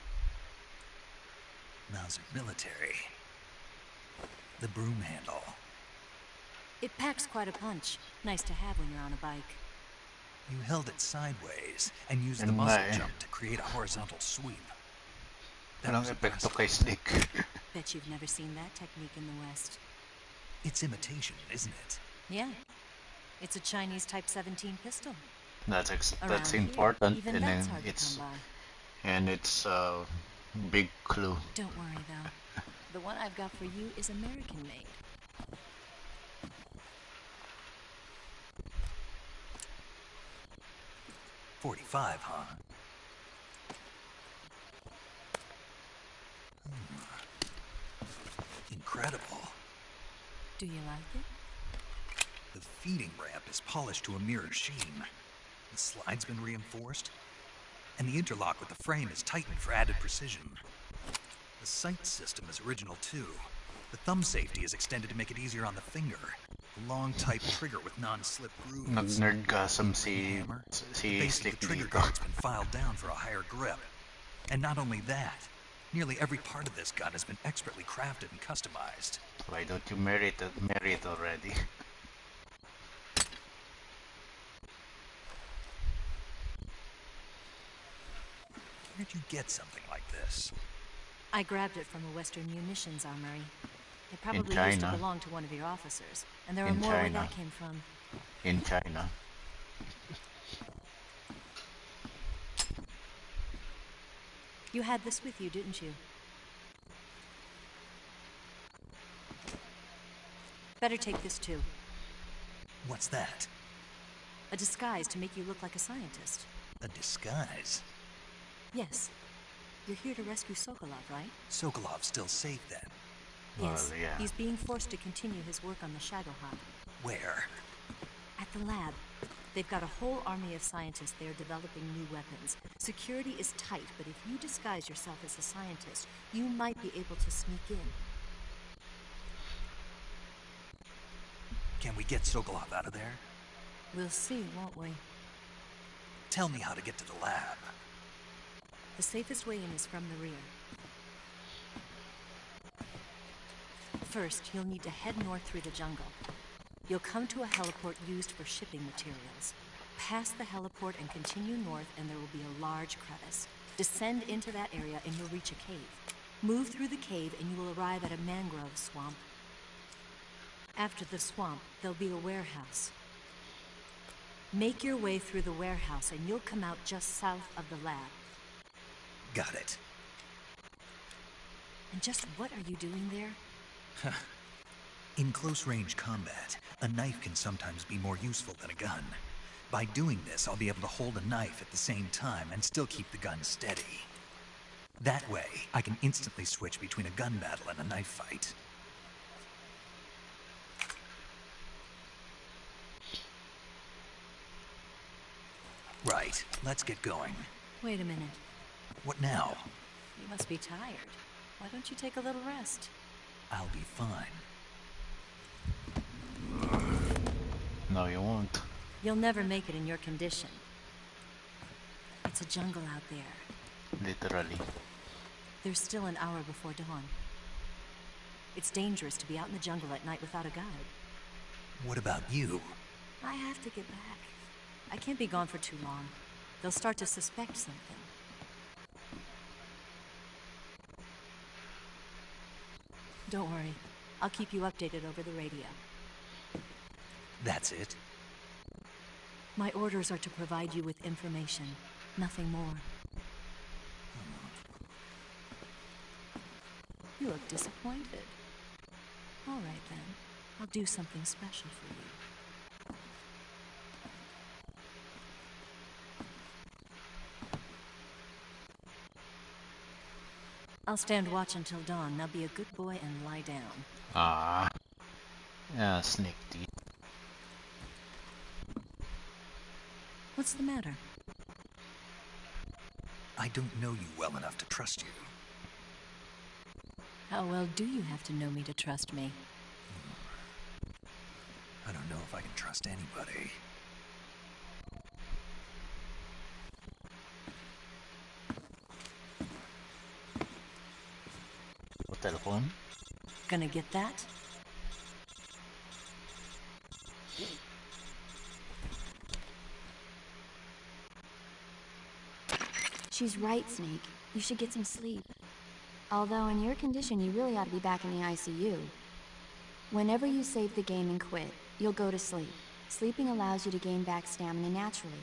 Mauser military. The broom handle. It packs quite a punch. Nice to have when you're on a bike. You held it sideways and used the muzzle jump to create a horizontal sweep. Walang epekto kay Snake. Bet you've never seen that technique in the West. It's imitation, isn't it? Yeah. It's a Chinese Type 17 pistol. That's important, even and that's then hard to come by. it's a big clue. Don't worry, though. The one I've got for you is American-made. .45, huh? Incredible. Do you like it? The feeding ramp is polished to a mirror sheen. The slide's been reinforced, and the interlock with the frame is tightened for added precision. The sight system is original too. The thumb safety is extended to make it easier on the finger. A long type trigger with non-slip grooves. Nag-nerdgasm si Basically, the trigger guard's been filed down for a higher grip. And not only that, nearly every part of this gun has been expertly crafted and customized. Why don't you marry it already? Where'd you get something like this? I grabbed it from a Western munitions armory. It probably used to belong to one of your officers, and there are more where that came from. In China. You had this with you, didn't you? Better take this too. What's that? A disguise to make you look like a scientist. A disguise? Yes. You're here to rescue Sokolov, right? Sokolov's still safe then? Yes. Well, yeah. He's being forced to continue his work on the Shadow-Hut. Where? At the lab. They've got a whole army of scientists there developing new weapons. Security is tight, but if you disguise yourself as a scientist, you might be able to sneak in. Can we get Sokolov out of there? We'll see, won't we? Tell me how to get to the lab. The safest way in is from the rear. First, you'll need to head north through the jungle. You'll come to a heliport used for shipping materials. Pass the heliport and continue north, and there will be a large crevice. Descend into that area and you'll reach a cave. Move through the cave and you will arrive at a mangrove swamp. After the swamp, there'll be a warehouse. Make your way through the warehouse and you'll come out just south of the lab. Got it. And just what are you doing there? In close-range combat, a knife can sometimes be more useful than a gun. By doing this, I'll be able to hold a knife at the same time and still keep the gun steady. That way, I can instantly switch between a gun battle and a knife fight. Right, let's get going. Wait a minute. What now? You must be tired. Why don't you take a little rest? I'll be fine. No, you won't. You'll never make it in your condition. It's a jungle out there. Literally. There's still an hour before dawn. It's dangerous to be out in the jungle at night without a guide. What about you? I have to get back. I can't be gone for too long. They'll start to suspect something. Don't worry. I'll keep you updated over the radio. That's it? My orders are to provide you with information. Nothing more. You look disappointed. All right, then. I'll do something special for you. I'll stand watch until dawn. Now be a good boy and lie down. Ah. Yeah, snake teeth. What's the matter? I don't know you well enough to trust you. How well do you have to know me to trust me? I don't know if I can trust anybody. Telephone? Gonna get that? She's right, Snake. You should get some sleep. Although in your condition, you really ought to be back in the ICU. Whenever you save the game and quit, you'll go to sleep. Sleeping allows you to gain back stamina naturally.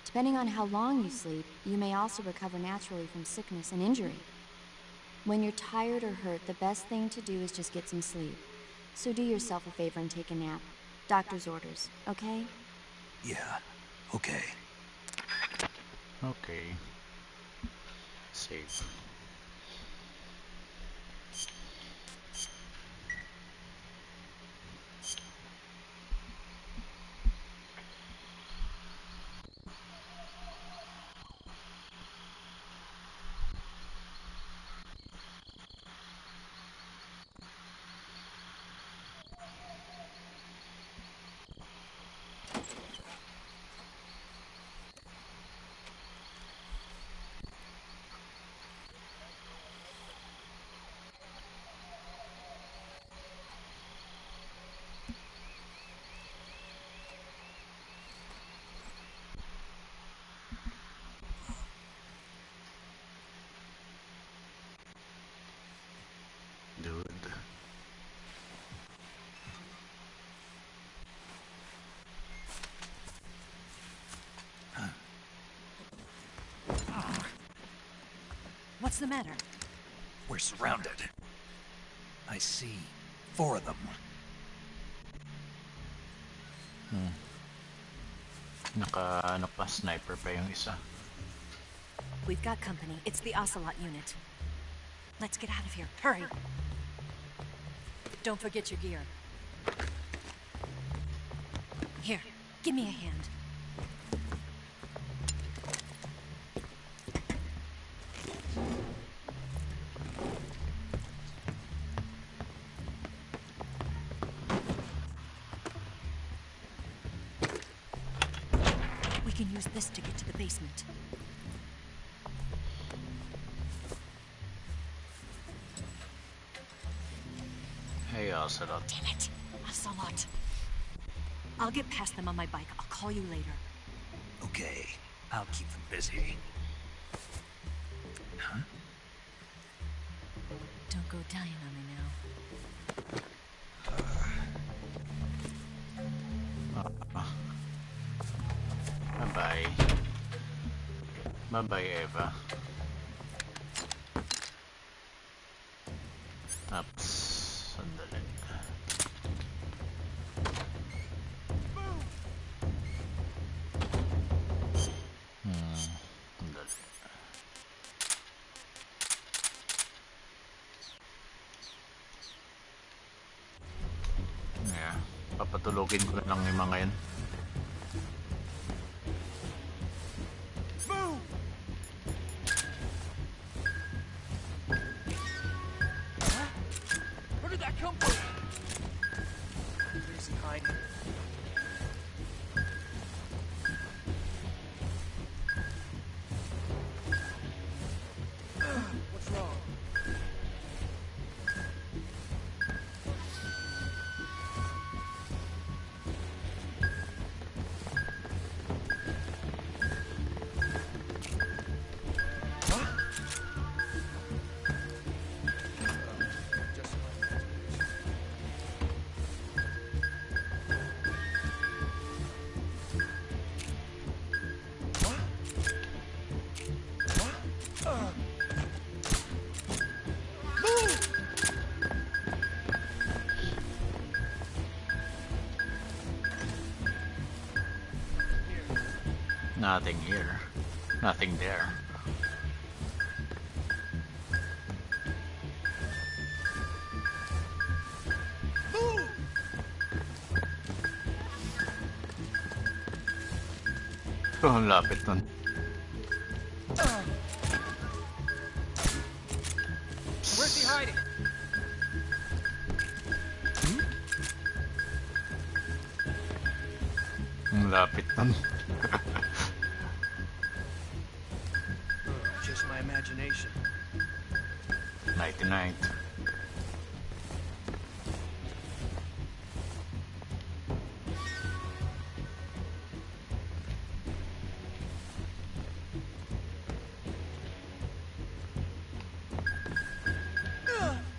Depending on how long you sleep, you may also recover naturally from sickness and injury. When you're tired or hurt, the best thing to do is just get some sleep. So do yourself a favor and take a nap. Doctor's orders, okay? Yeah, okay. Okay. Save. the matter? We're surrounded. I see 4 of them. Naka pa, sniper pa yung isa. We've got company. It's the Ocelot unit. Let's get out of here. Hurry. Don't forget your gear. Here, give me a hand. We can use this to get to the basement. Hey, Ocelot. Damn it! Ocelot. I'll get past them on my bike. I'll call you later. Okay, I'll keep them busy. Huh? Don't go dying on me now. Bye-bye. Bye-bye, Eva. Ups. Sandali. Sandali. Yeah. Papatulogin ko na lang yung mga yan. Where did that come from? Where's he hiding? What's wrong? Nothing here. Nothing there. Oh, ang lapit nun. Where's he hiding? Ang lapit nun. Just my imagination. Nighty night.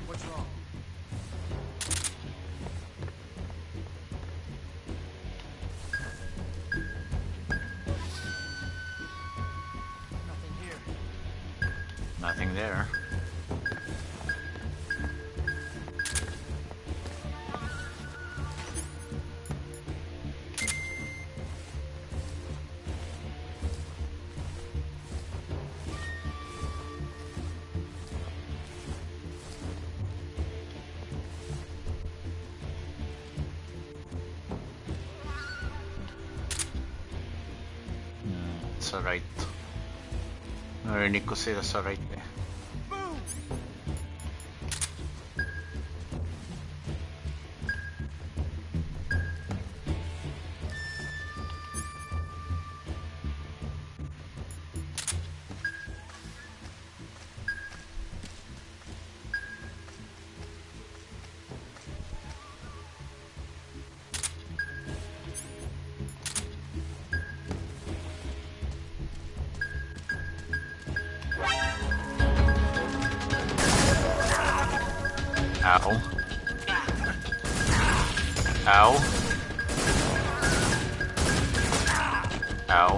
What's wrong? Nothing here. Nothing there. Sa right. Narinig ko sila sa right eh. Ow. Ow. Ow.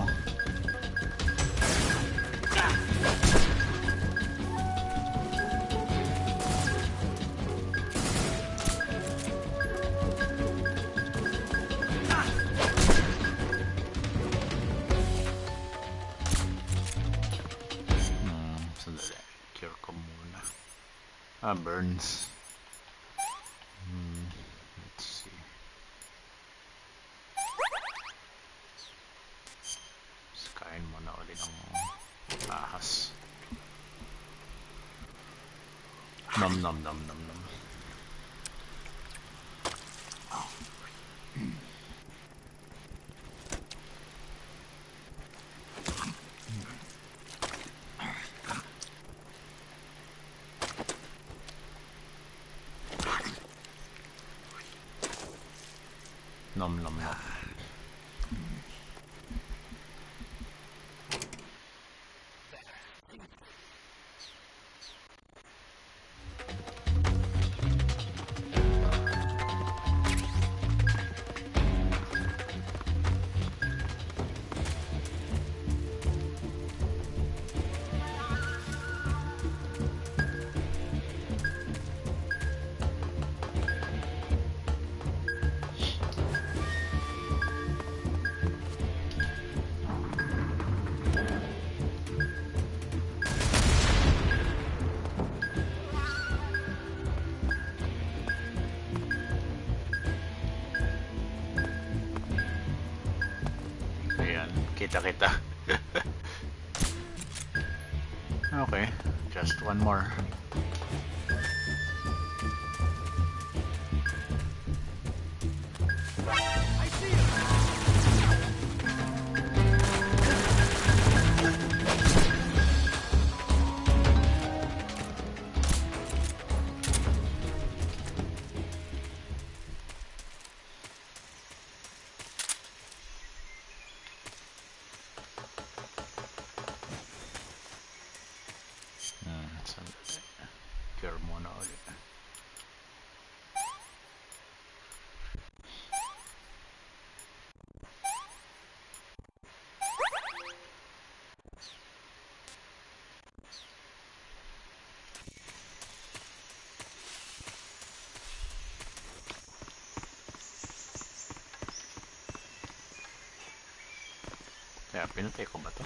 Burns. Let's see. Kain mo na ulit ng ahas. Nom nom nom nom nom. Nom nom nom. Kita. Okay, just one more. I see him. Cure muna ulit. Kaya pinatay ko ba to?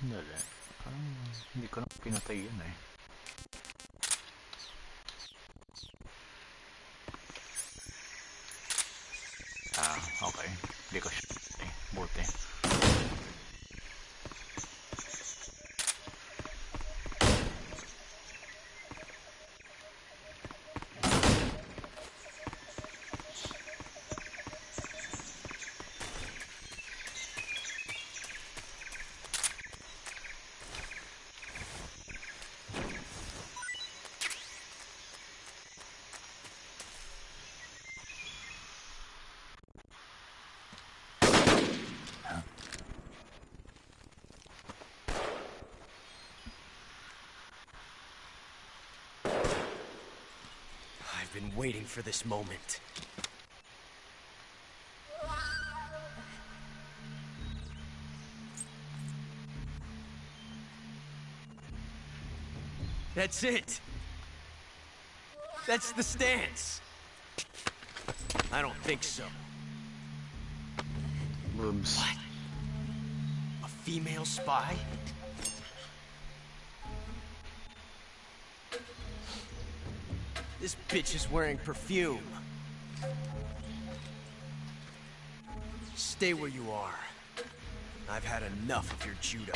Dali. Parang hindi ko na pinatay yun eh. Okay. Hindi ko siya buti. I've been waiting for this moment. That's it. That's the stance. I don't think so. Boobs. What? A female spy? This bitch is wearing perfume. Stay where you are. I've had enough of your judo.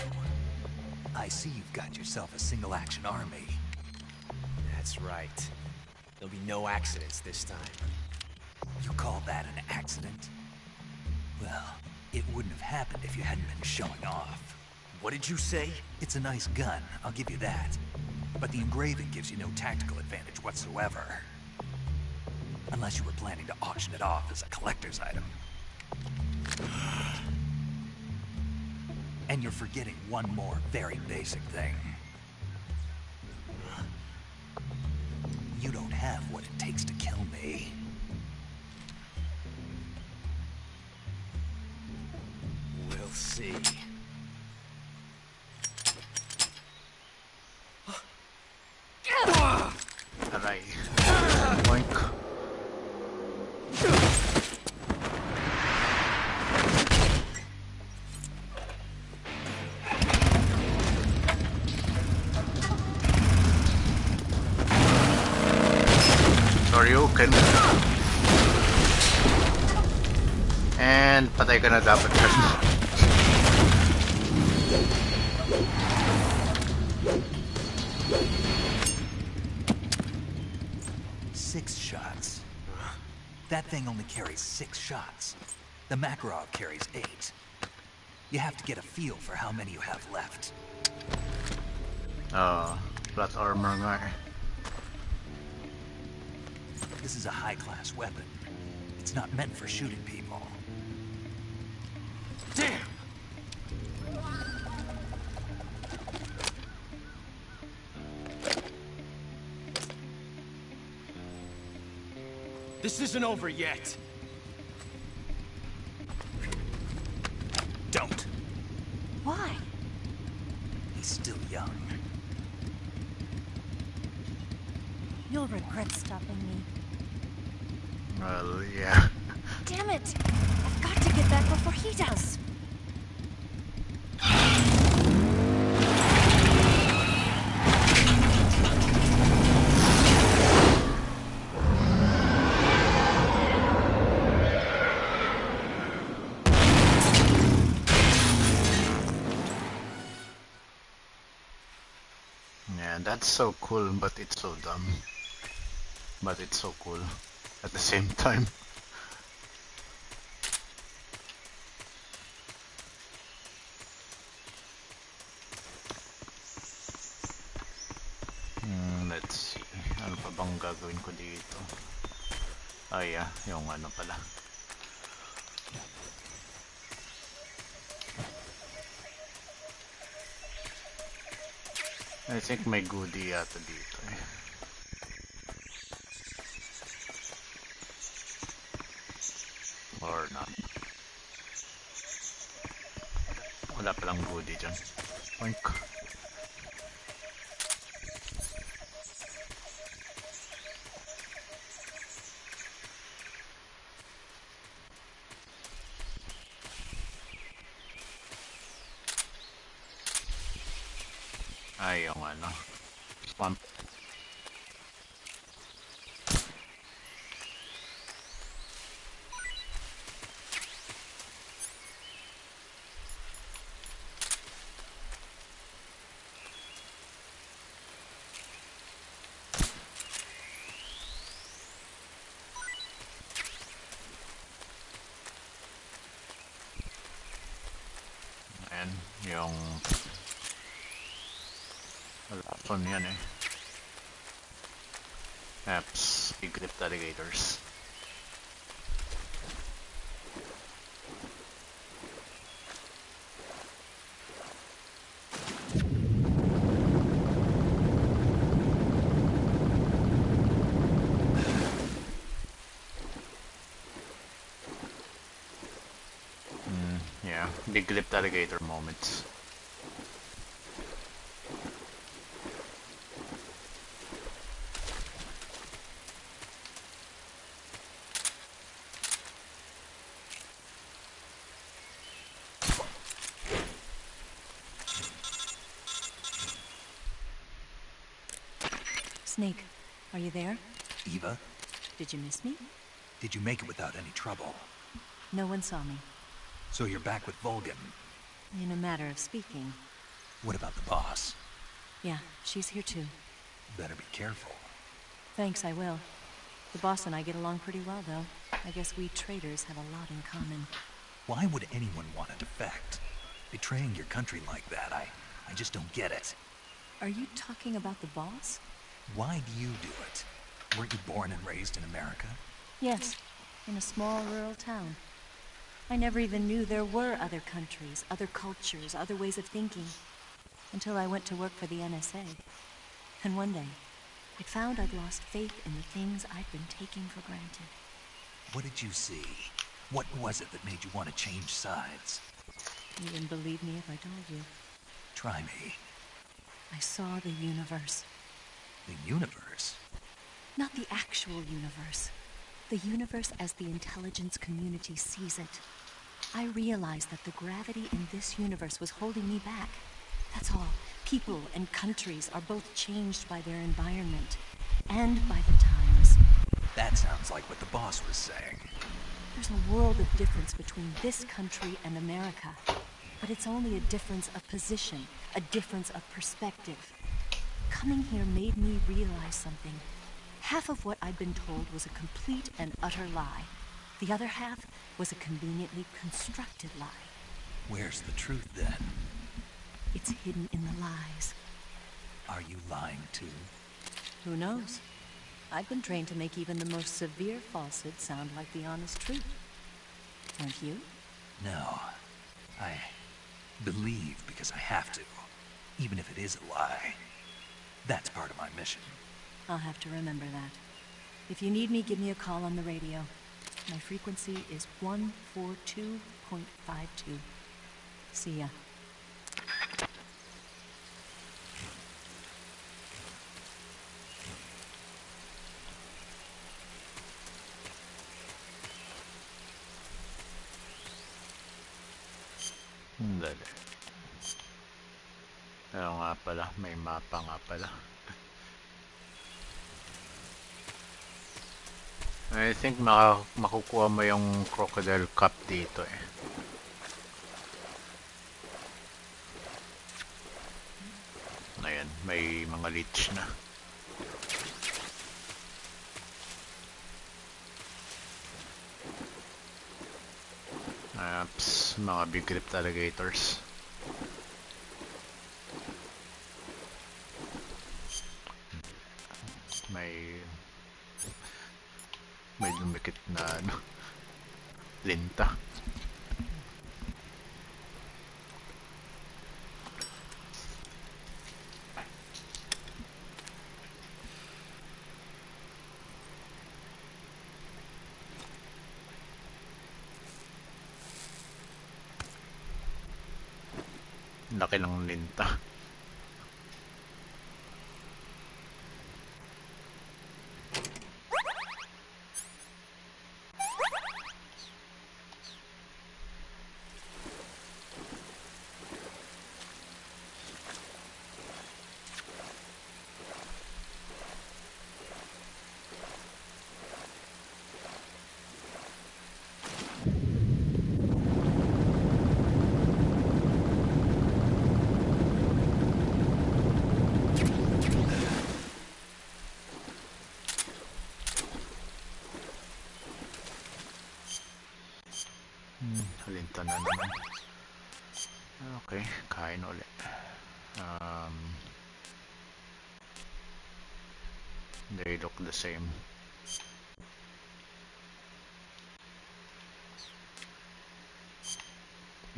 I see you've got yourself a single-action army. That's right. There'll be no accidents this time. You call that an accident? Well, it wouldn't have happened if you hadn't been showing off. What did you say? It's a nice gun, I'll give you that. But the engraving gives you no tactical advantage whatsoever. Unless you were planning to auction it off as a collector's item. And you're forgetting one more very basic thing. You don't have what it takes to kill me. We'll see. Aray. Boink. broken. And patay ka na dapat dyan. 6 shots. That thing only carries 6 shots. The Makarov carries 8. You have to get a feel for how many you have left. Flat armor nga eh. This is a high-class weapon. It's not meant for shooting people. Damn! This isn't over yet. Don't. Why? He's still young. You'll regret stopping me. Well, yeah. Damn it! I've got to get back before he does. Yeah, that's so cool, but it's so dumb. But it's so cool at the same time. Let's see. Ano pa bang gagawin ko dito? Yeah, yung ano pala. I think may goodie yata dito eh. Or not. Wala palang goodie dyan. Oink. Yung ano, swamp. Ayan, yung lapon yan eh. Apps, big-lipped alligators. Yeah, big-lipped alligator moments. Snake, are you there? Eva, Did you miss me? did you make it without any trouble? No one saw me. So you're back with Volgan. In a matter of speaking. What about the boss? Yeah, she's here too. Better be careful. Thanks, I will. The boss and I get along pretty well, though. I guess we traders have a lot in common. Why would anyone want to defect? Betraying your country like that, I just don't get it. Are you talking about the boss? Why do you do it? Weren't you born and raised in America? Yes, in a small rural town. I never even knew there were other countries, other cultures, other ways of thinking. Until I went to work for the NSA. And one day, I found I'd lost faith in the things I'd been taking for granted. What did you see? What was it that made you want to change sides? You wouldn't believe me if I told you. Try me. I saw the universe. The universe? Not the actual universe. The universe as the intelligence community sees it. I realized that the gravity in this universe was holding me back. That's all. People and countries are both changed by their environment and by the times. That sounds like what the boss was saying. There's a world of difference between this country and America. But it's only a difference of position, a difference of perspective. Coming here made me realize something. Half of what I'd been told was a complete and utter lie. The other half was a conveniently constructed lie. Where's the truth, then? It's hidden in the lies. Are you lying, too? Who knows? I've been trained to make even the most severe falsehood sound like the honest truth. Aren't you? No. I believe because I have to, even if it is a lie. That's part of my mission. I'll have to remember that. If you need me, give me a call on the radio. My frequency is 142.52. See ya. Dali. Ano nga pala, may mapa nga pala. I think makukuha mo yung crocodile cup dito eh. Ayan, may mga leech na. Mga big crypt alligators. May lumikit na linta. Laki ng linta. Linta na naman. Okay, kain ulit. They look the same.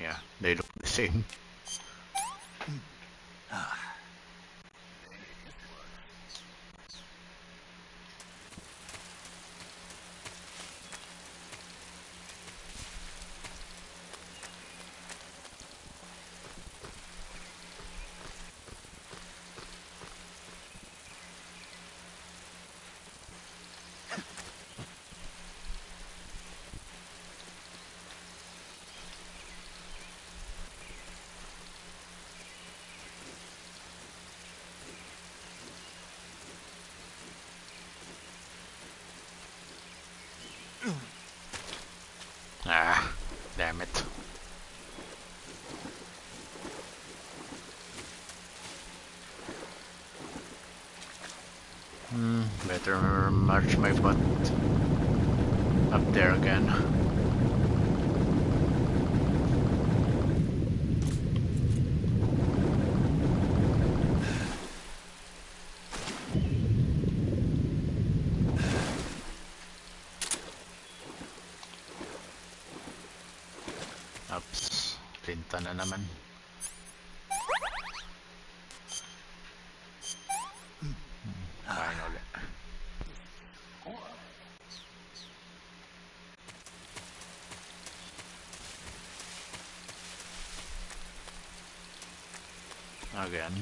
Yeah, they look the same. Damn it. Better march my butt up there again. Ups, linta na naman. Kain ulit. Again.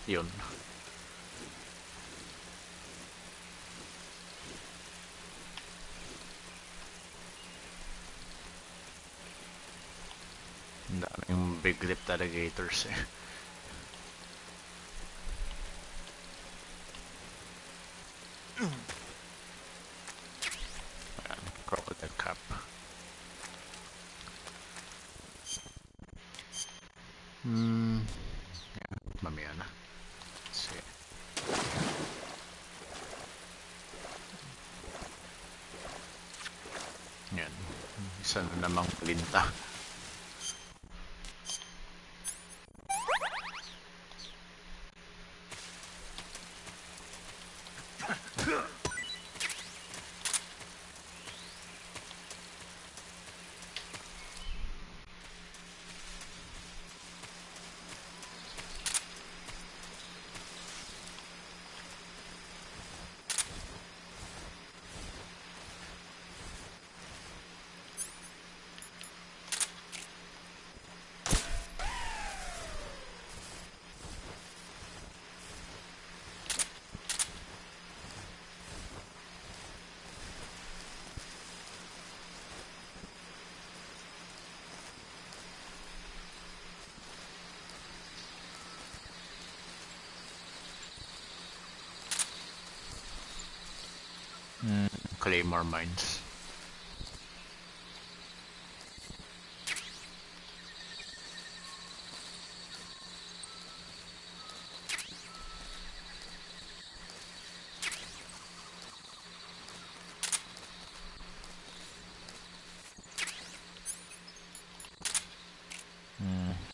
Yun. Ang daming big lipped alligators eh. Ayan, crocodile cap. Yan, mamaya na. Sige. Yan. Isa na namang linta. Claymore mines.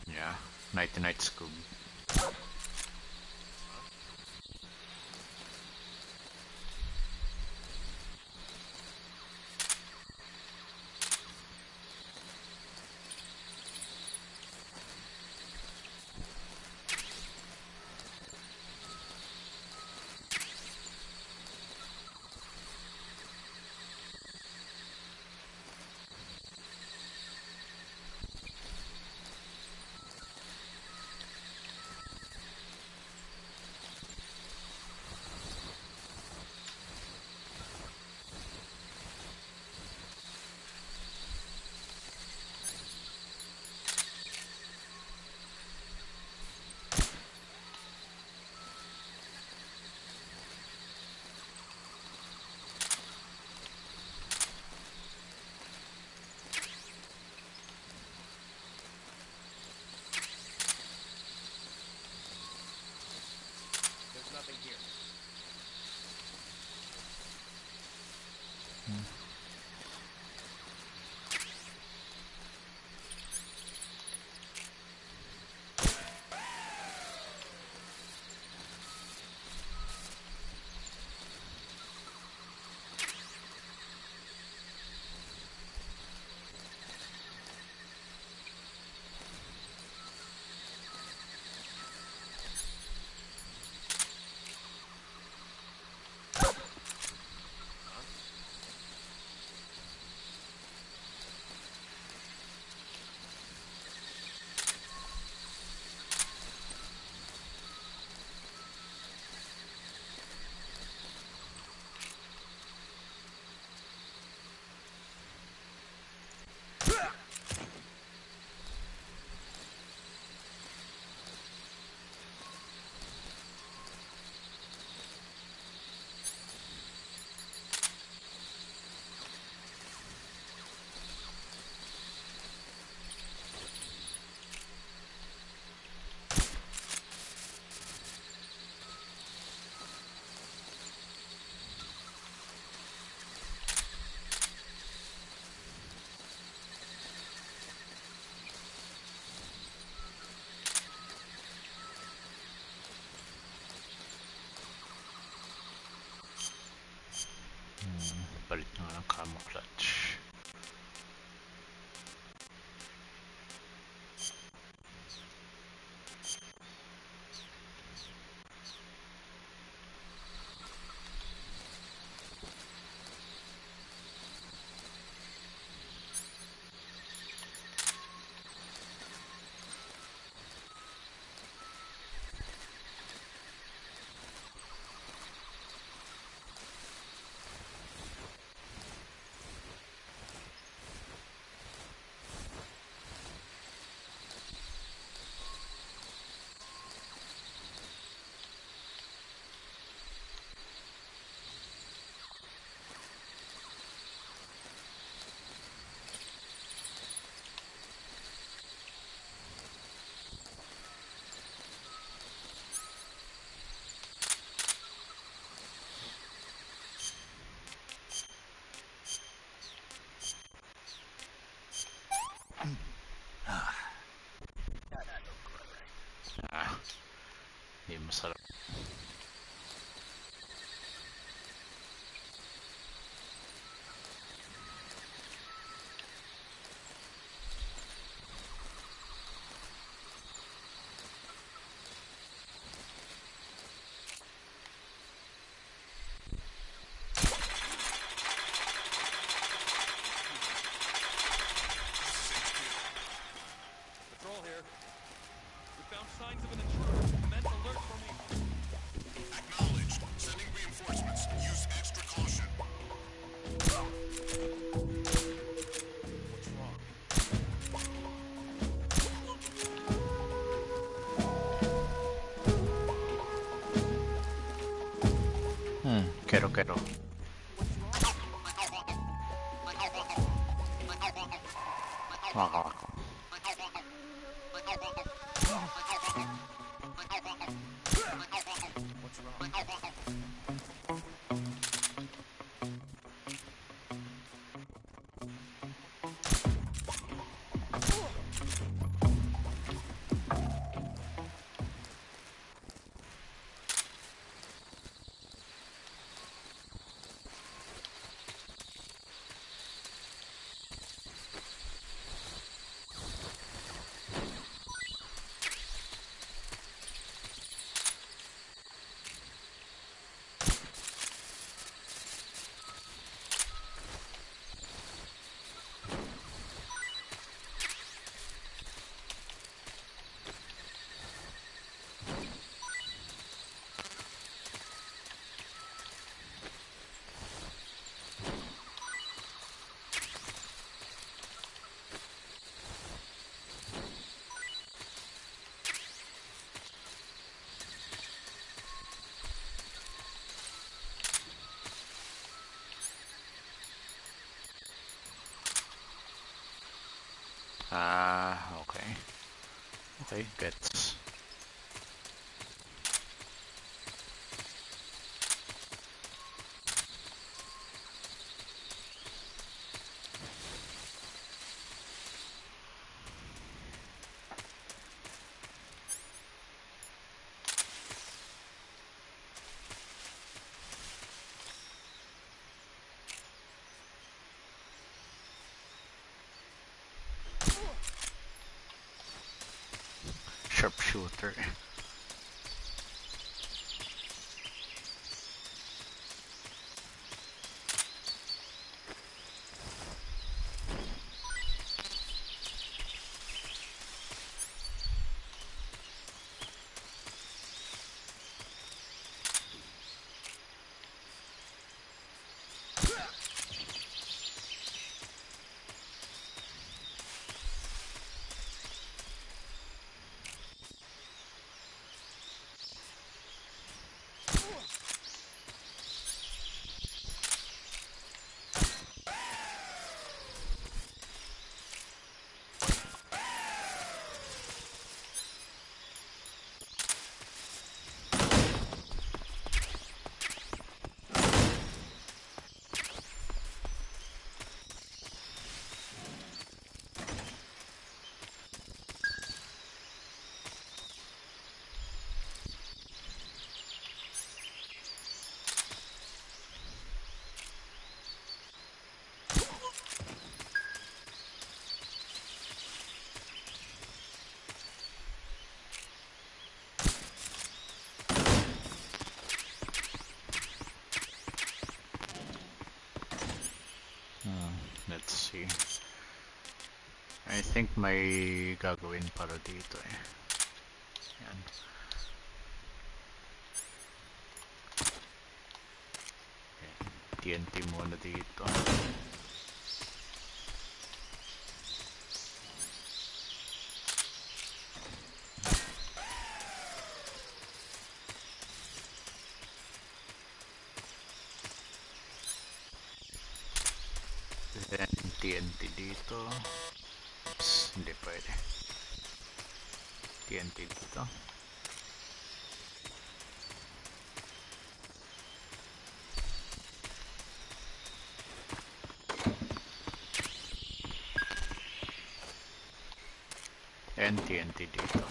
Yeah, night-to-night scoop. There's nothing here. Palit na ng camouflage. Okay. Okay, gets. Sharpshooter. Let's see. I think may gagawin para dito eh. Yan. TNT muna dito. Then TNT dito. Oops, hindi pwede. TNT dito. And TNT dito.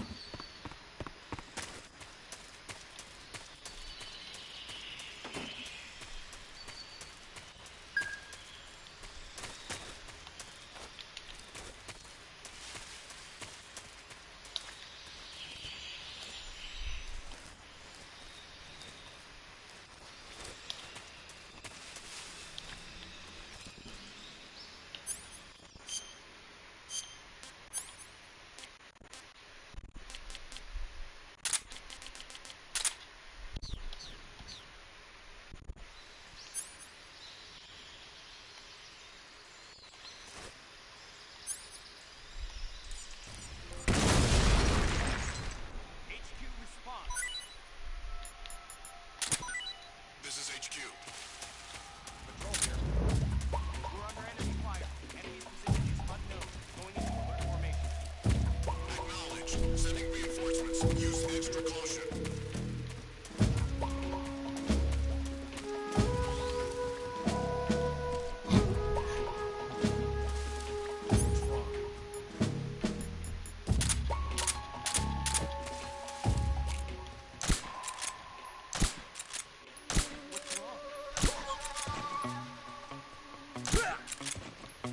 Yo!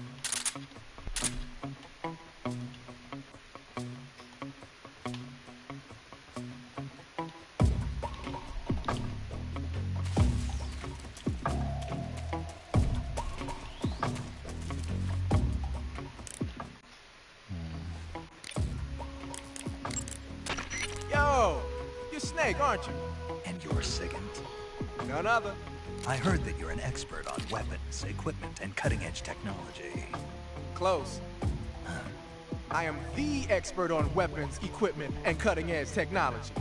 You're Snake, aren't you? And you're Sigint? None other. I heard that you're an expert on weapons, equipment, and cutting-edge technology. Close. I am the expert on weapons, equipment, and cutting-edge technology.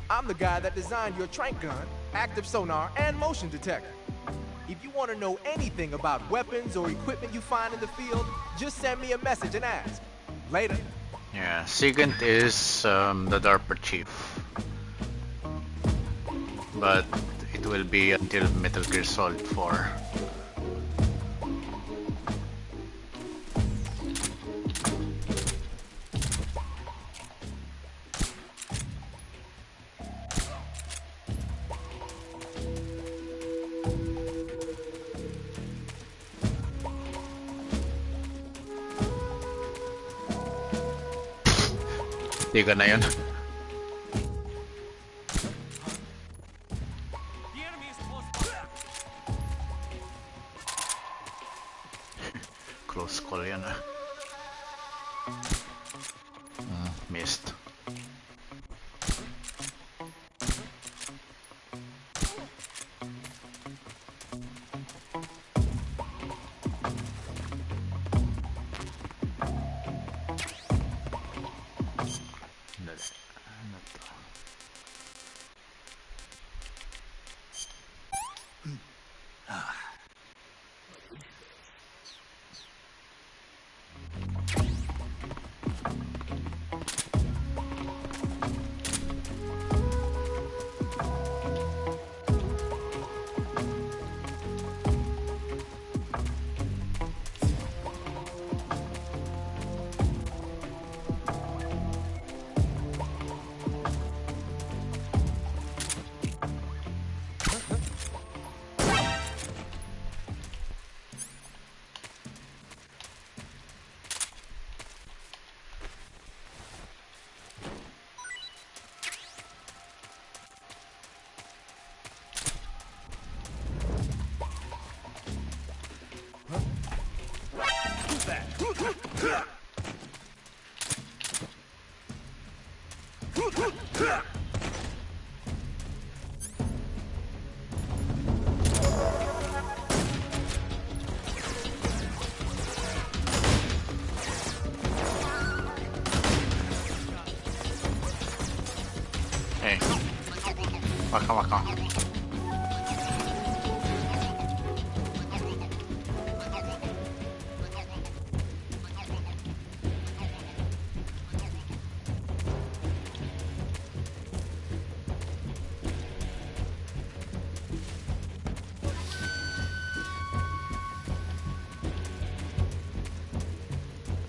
I'm the guy that designed your trank gun, active sonar, and motion detector. If you want to know anything about weapons or equipment you find in the field, just send me a message and ask. Later. Yeah, Sigint is the DARPA chief. But it will be until Metal Gear Solid 4. Tiga na yun. Close call yan ah. Missed. Hey, waka waka.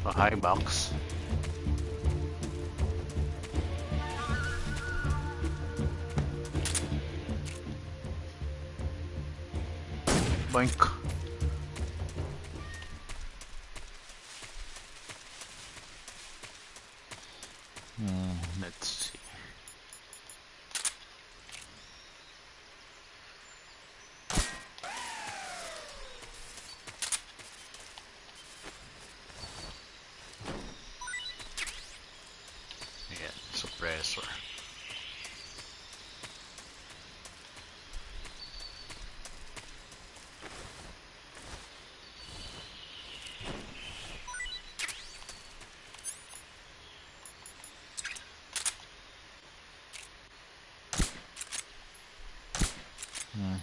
A high box. Boink. Let's see. Yeah, suppressor.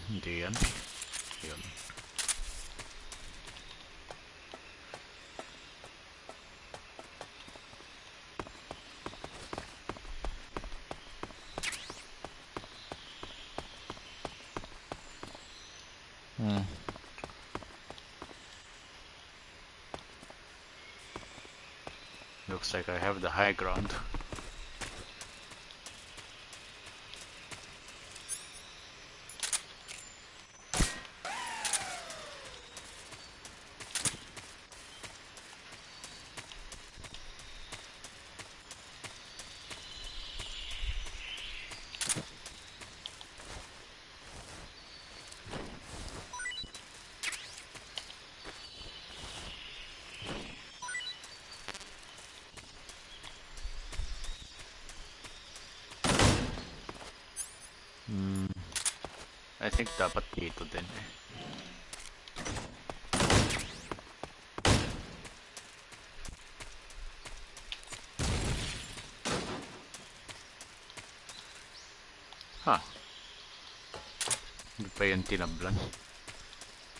Hindi yan. Yun. Looks like I have the high ground. I think dapat dito din eh. Huh. Hindi pa yun tinablan.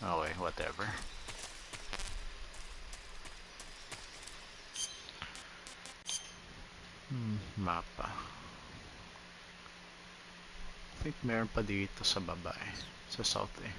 Okay, whatever. Mapa. I think meron pa dito sa baba eh. Sa south eh.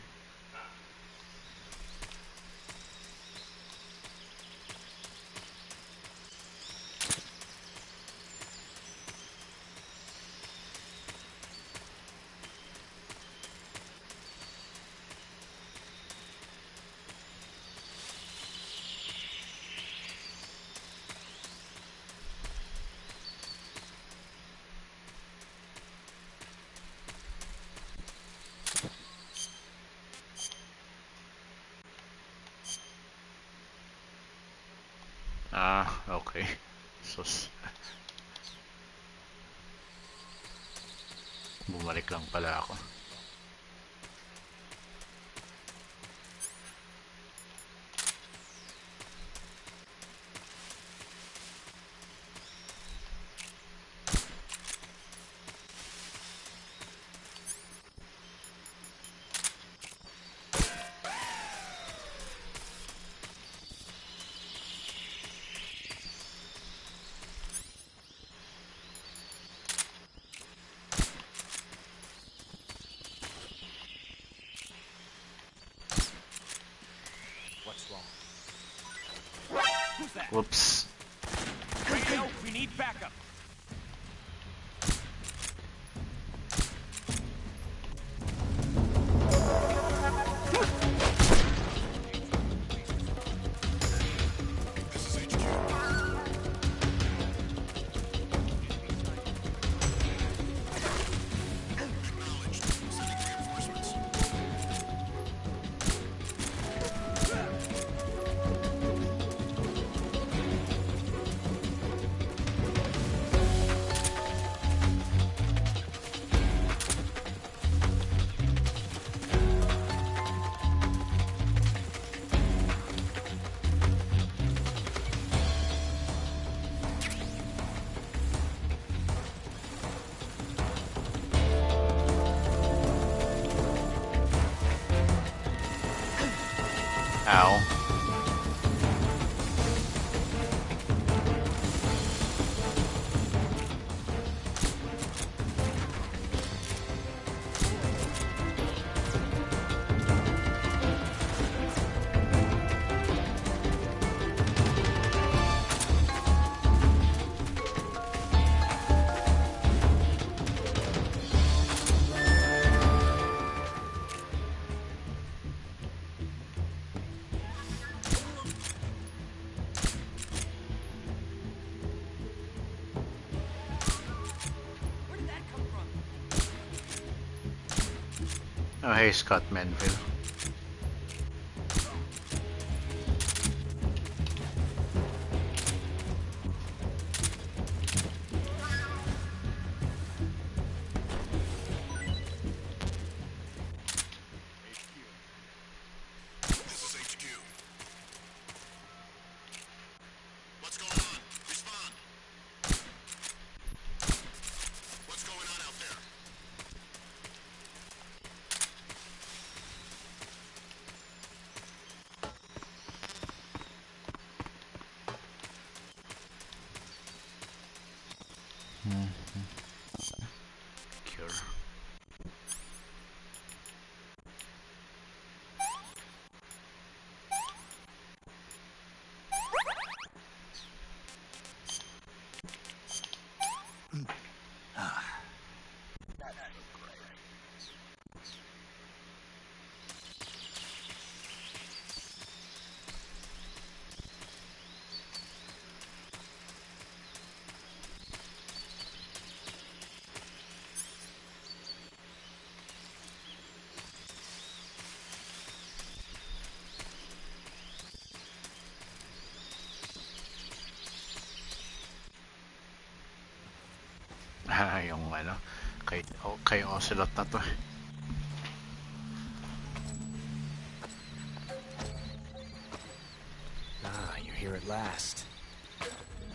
Ah, okay. So, bumalik lang pala ako. Whoops. Radio, we need backup. Ow. Oh, hey, Scott Menville. Cure. Yung ano, kay Ocelot na to. at last.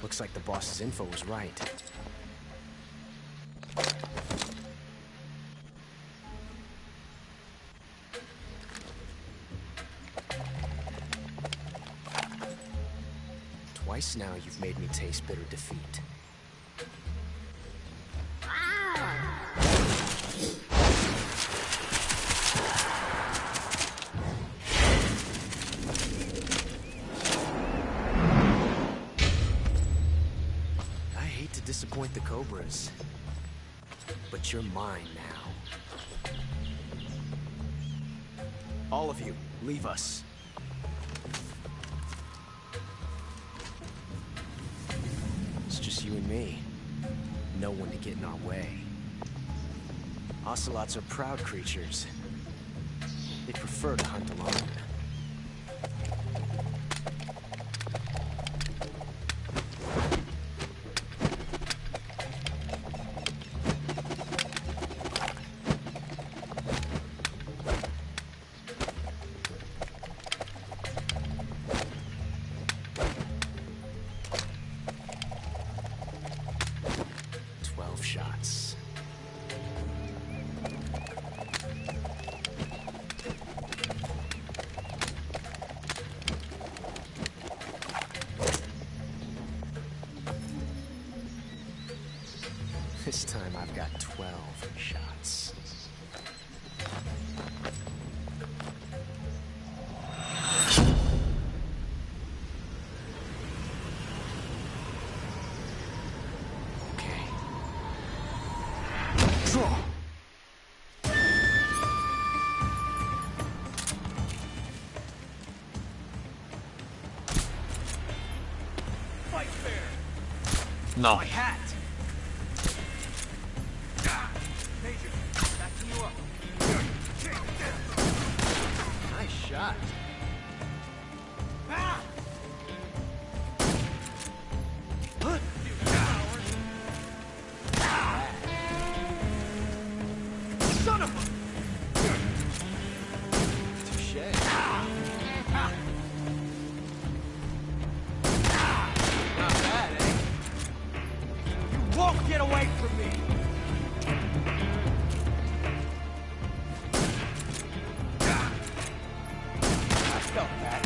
Looks like the boss's info was right. Twice now you've made me taste bitter defeat. Disappoint the Cobras, but you're mine now. All of you, leave us. It's just you and me. No one to get in our way. Ocelots are proud creatures. They prefer to hunt alone. Shots. This time I've got 12 shots. No. My hat. Major, backing you up. Nice shot. Son of a... Touché. Not bad, eh? You won't get away from me! I felt that.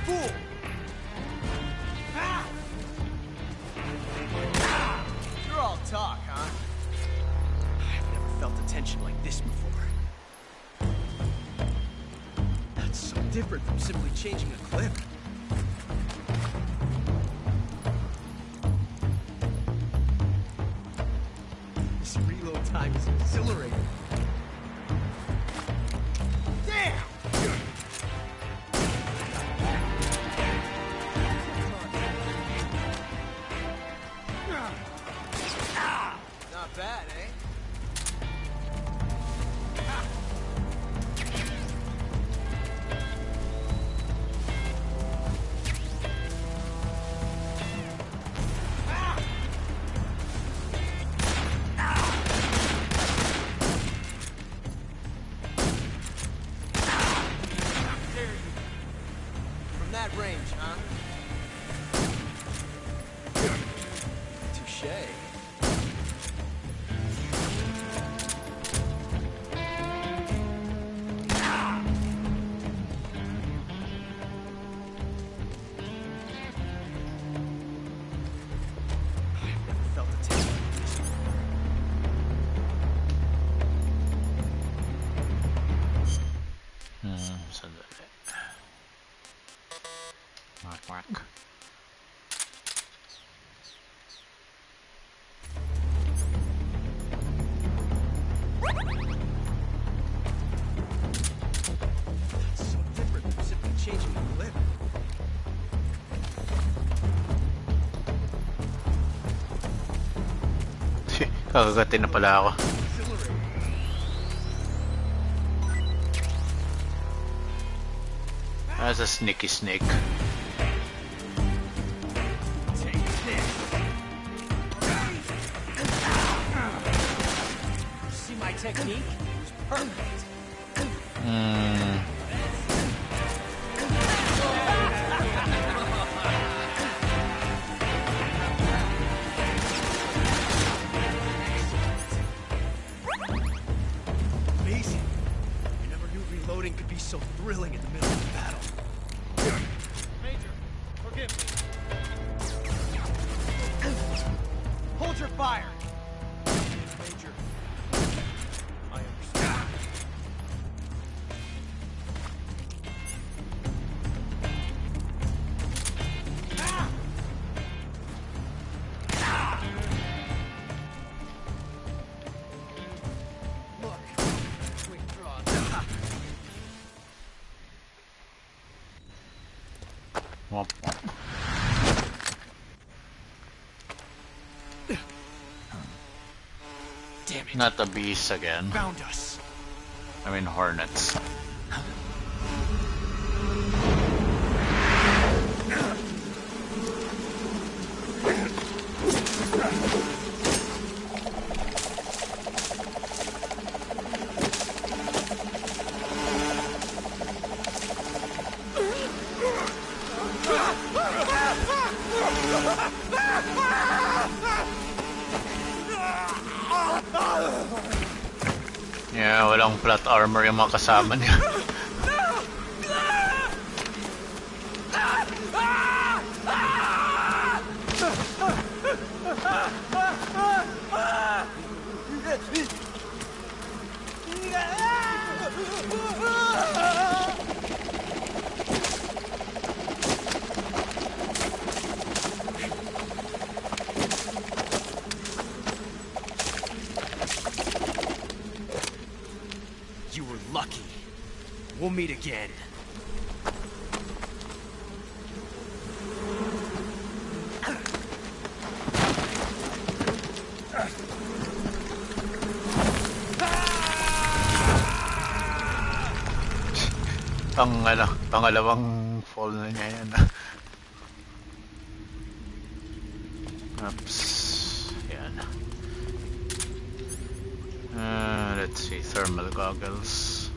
Fool! You're all talk, huh? I've never felt a tension like this before. That's so different from simply changing a clip. This reload time is exhilarating. Damn! Not bad, eh? From that range, huh? Touché. I've never felt a tension like this before. Sandali. Whack. That's so different from simply changing the clip. Kakagatin na pala ako. That's a sneaky snake. Take this. See my technique was perfect. Amazing. I never knew reloading could be so thrilling in the middle of a battle. Major, forgive me. Hold your fire. Major, I understand. Look, quick draws. Womp womp. Damn it. Not the bees again. Found us. I mean hornets. Yeah, walang plot armor yung mga kasama niya. You were lucky. We'll meet again. Pangalawang fall na niya yan. Oops. Yan. Let's see, thermal goggles.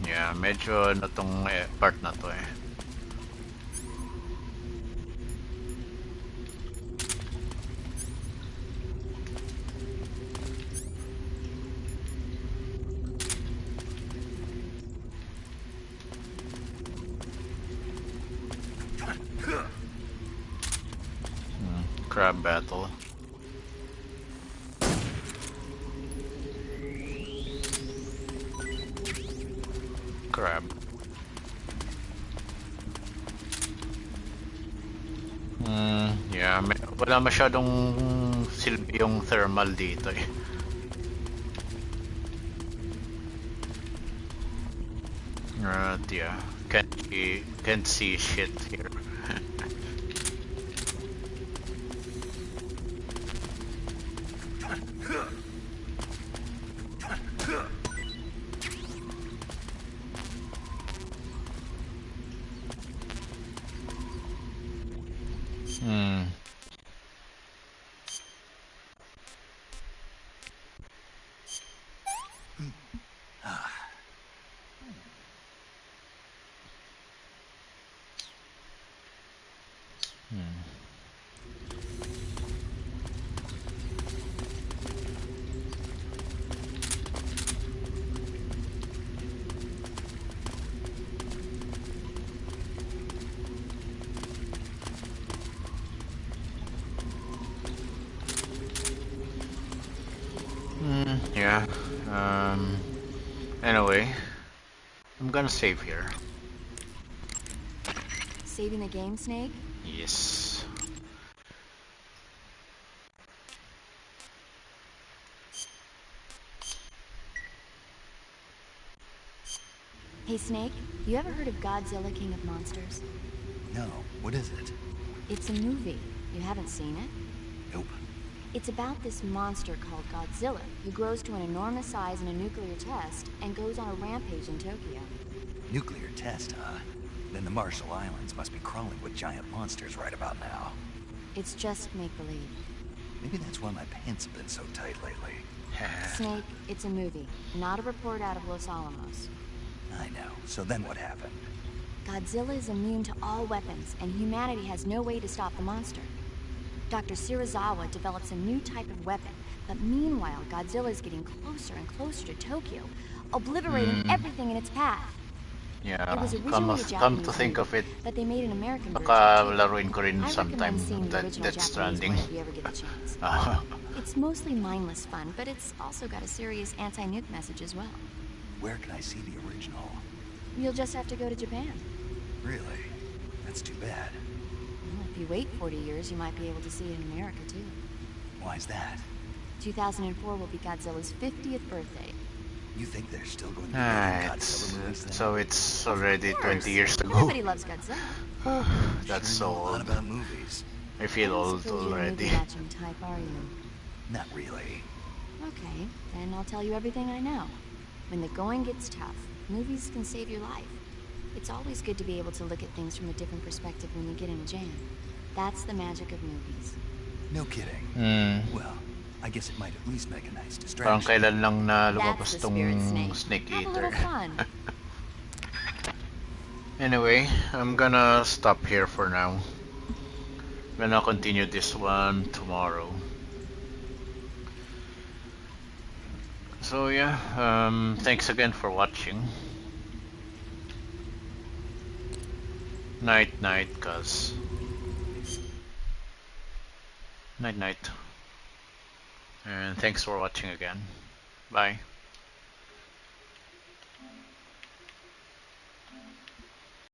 Yeah, medyo na tong part na to eh. Crab battle. Crab. Yeah, wala masyadong silbi yung thermal dito eh. Yeah, can't see shit here. Yeah. Anyway, I'm gonna save here. Saving the game, Snake? Yes. Hey, Snake, you ever heard of Godzilla, King of Monsters? No, what is it? It's a movie. You haven't seen it? Nope. It's about this monster called Godzilla, who grows to an enormous size in a nuclear test and goes on a rampage in Tokyo. Nuclear test, huh? Then the Marshall Islands must be crawling with giant monsters right about now. It's just make-believe. Maybe that's why my pants have been so tight lately. Snake, it's a movie, not a report out of Los Alamos. I know. So then what happened? Godzilla is immune to all weapons, and humanity has no way to stop the monster. Dr. Shirazawa develops a new type of weapon, but meanwhile, Godzilla is getting closer and closer to Tokyo, obliterating everything in its path. Yeah, It was come originally a to Japanese think of it, movie, but they made an American version baka too. laruin ko rin I sometime recommend seeing the original Death Japanese Stranding. one if you ever get the chance. It's mostly mindless fun, but it's also got a serious anti-nuke message as well. Where can I see the original? You'll just have to go to Japan. Really? That's too bad. Well, if you wait 40 years, you might be able to see it in America too. Why's that? 2004 will be Godzilla's 50th birthday. You think they're still going to be making Godzilla movies then? So it's already 20 years ago. Everybody loves Godzilla. That's sure so know a lot old. about movies. I feel I don't old suppose you're a already. movie-watching type, are you? Not really. Okay, then I'll tell you everything I know. When the going gets tough, movies can save your life. It's always good to be able to look at things from a different perspective when you get in a jam. That's the magic of movies. No kidding. Well, I guess it might at least make a nice Parang distraction. kailan lang na That's lumabas the tong spirit, Snake Have a Eater. little fun. Anyway, I'm gonna stop here for now. I'm gonna continue this one tomorrow. So yeah, thanks again for watching. Night, cuz. Night. And thanks for watching again. Bye.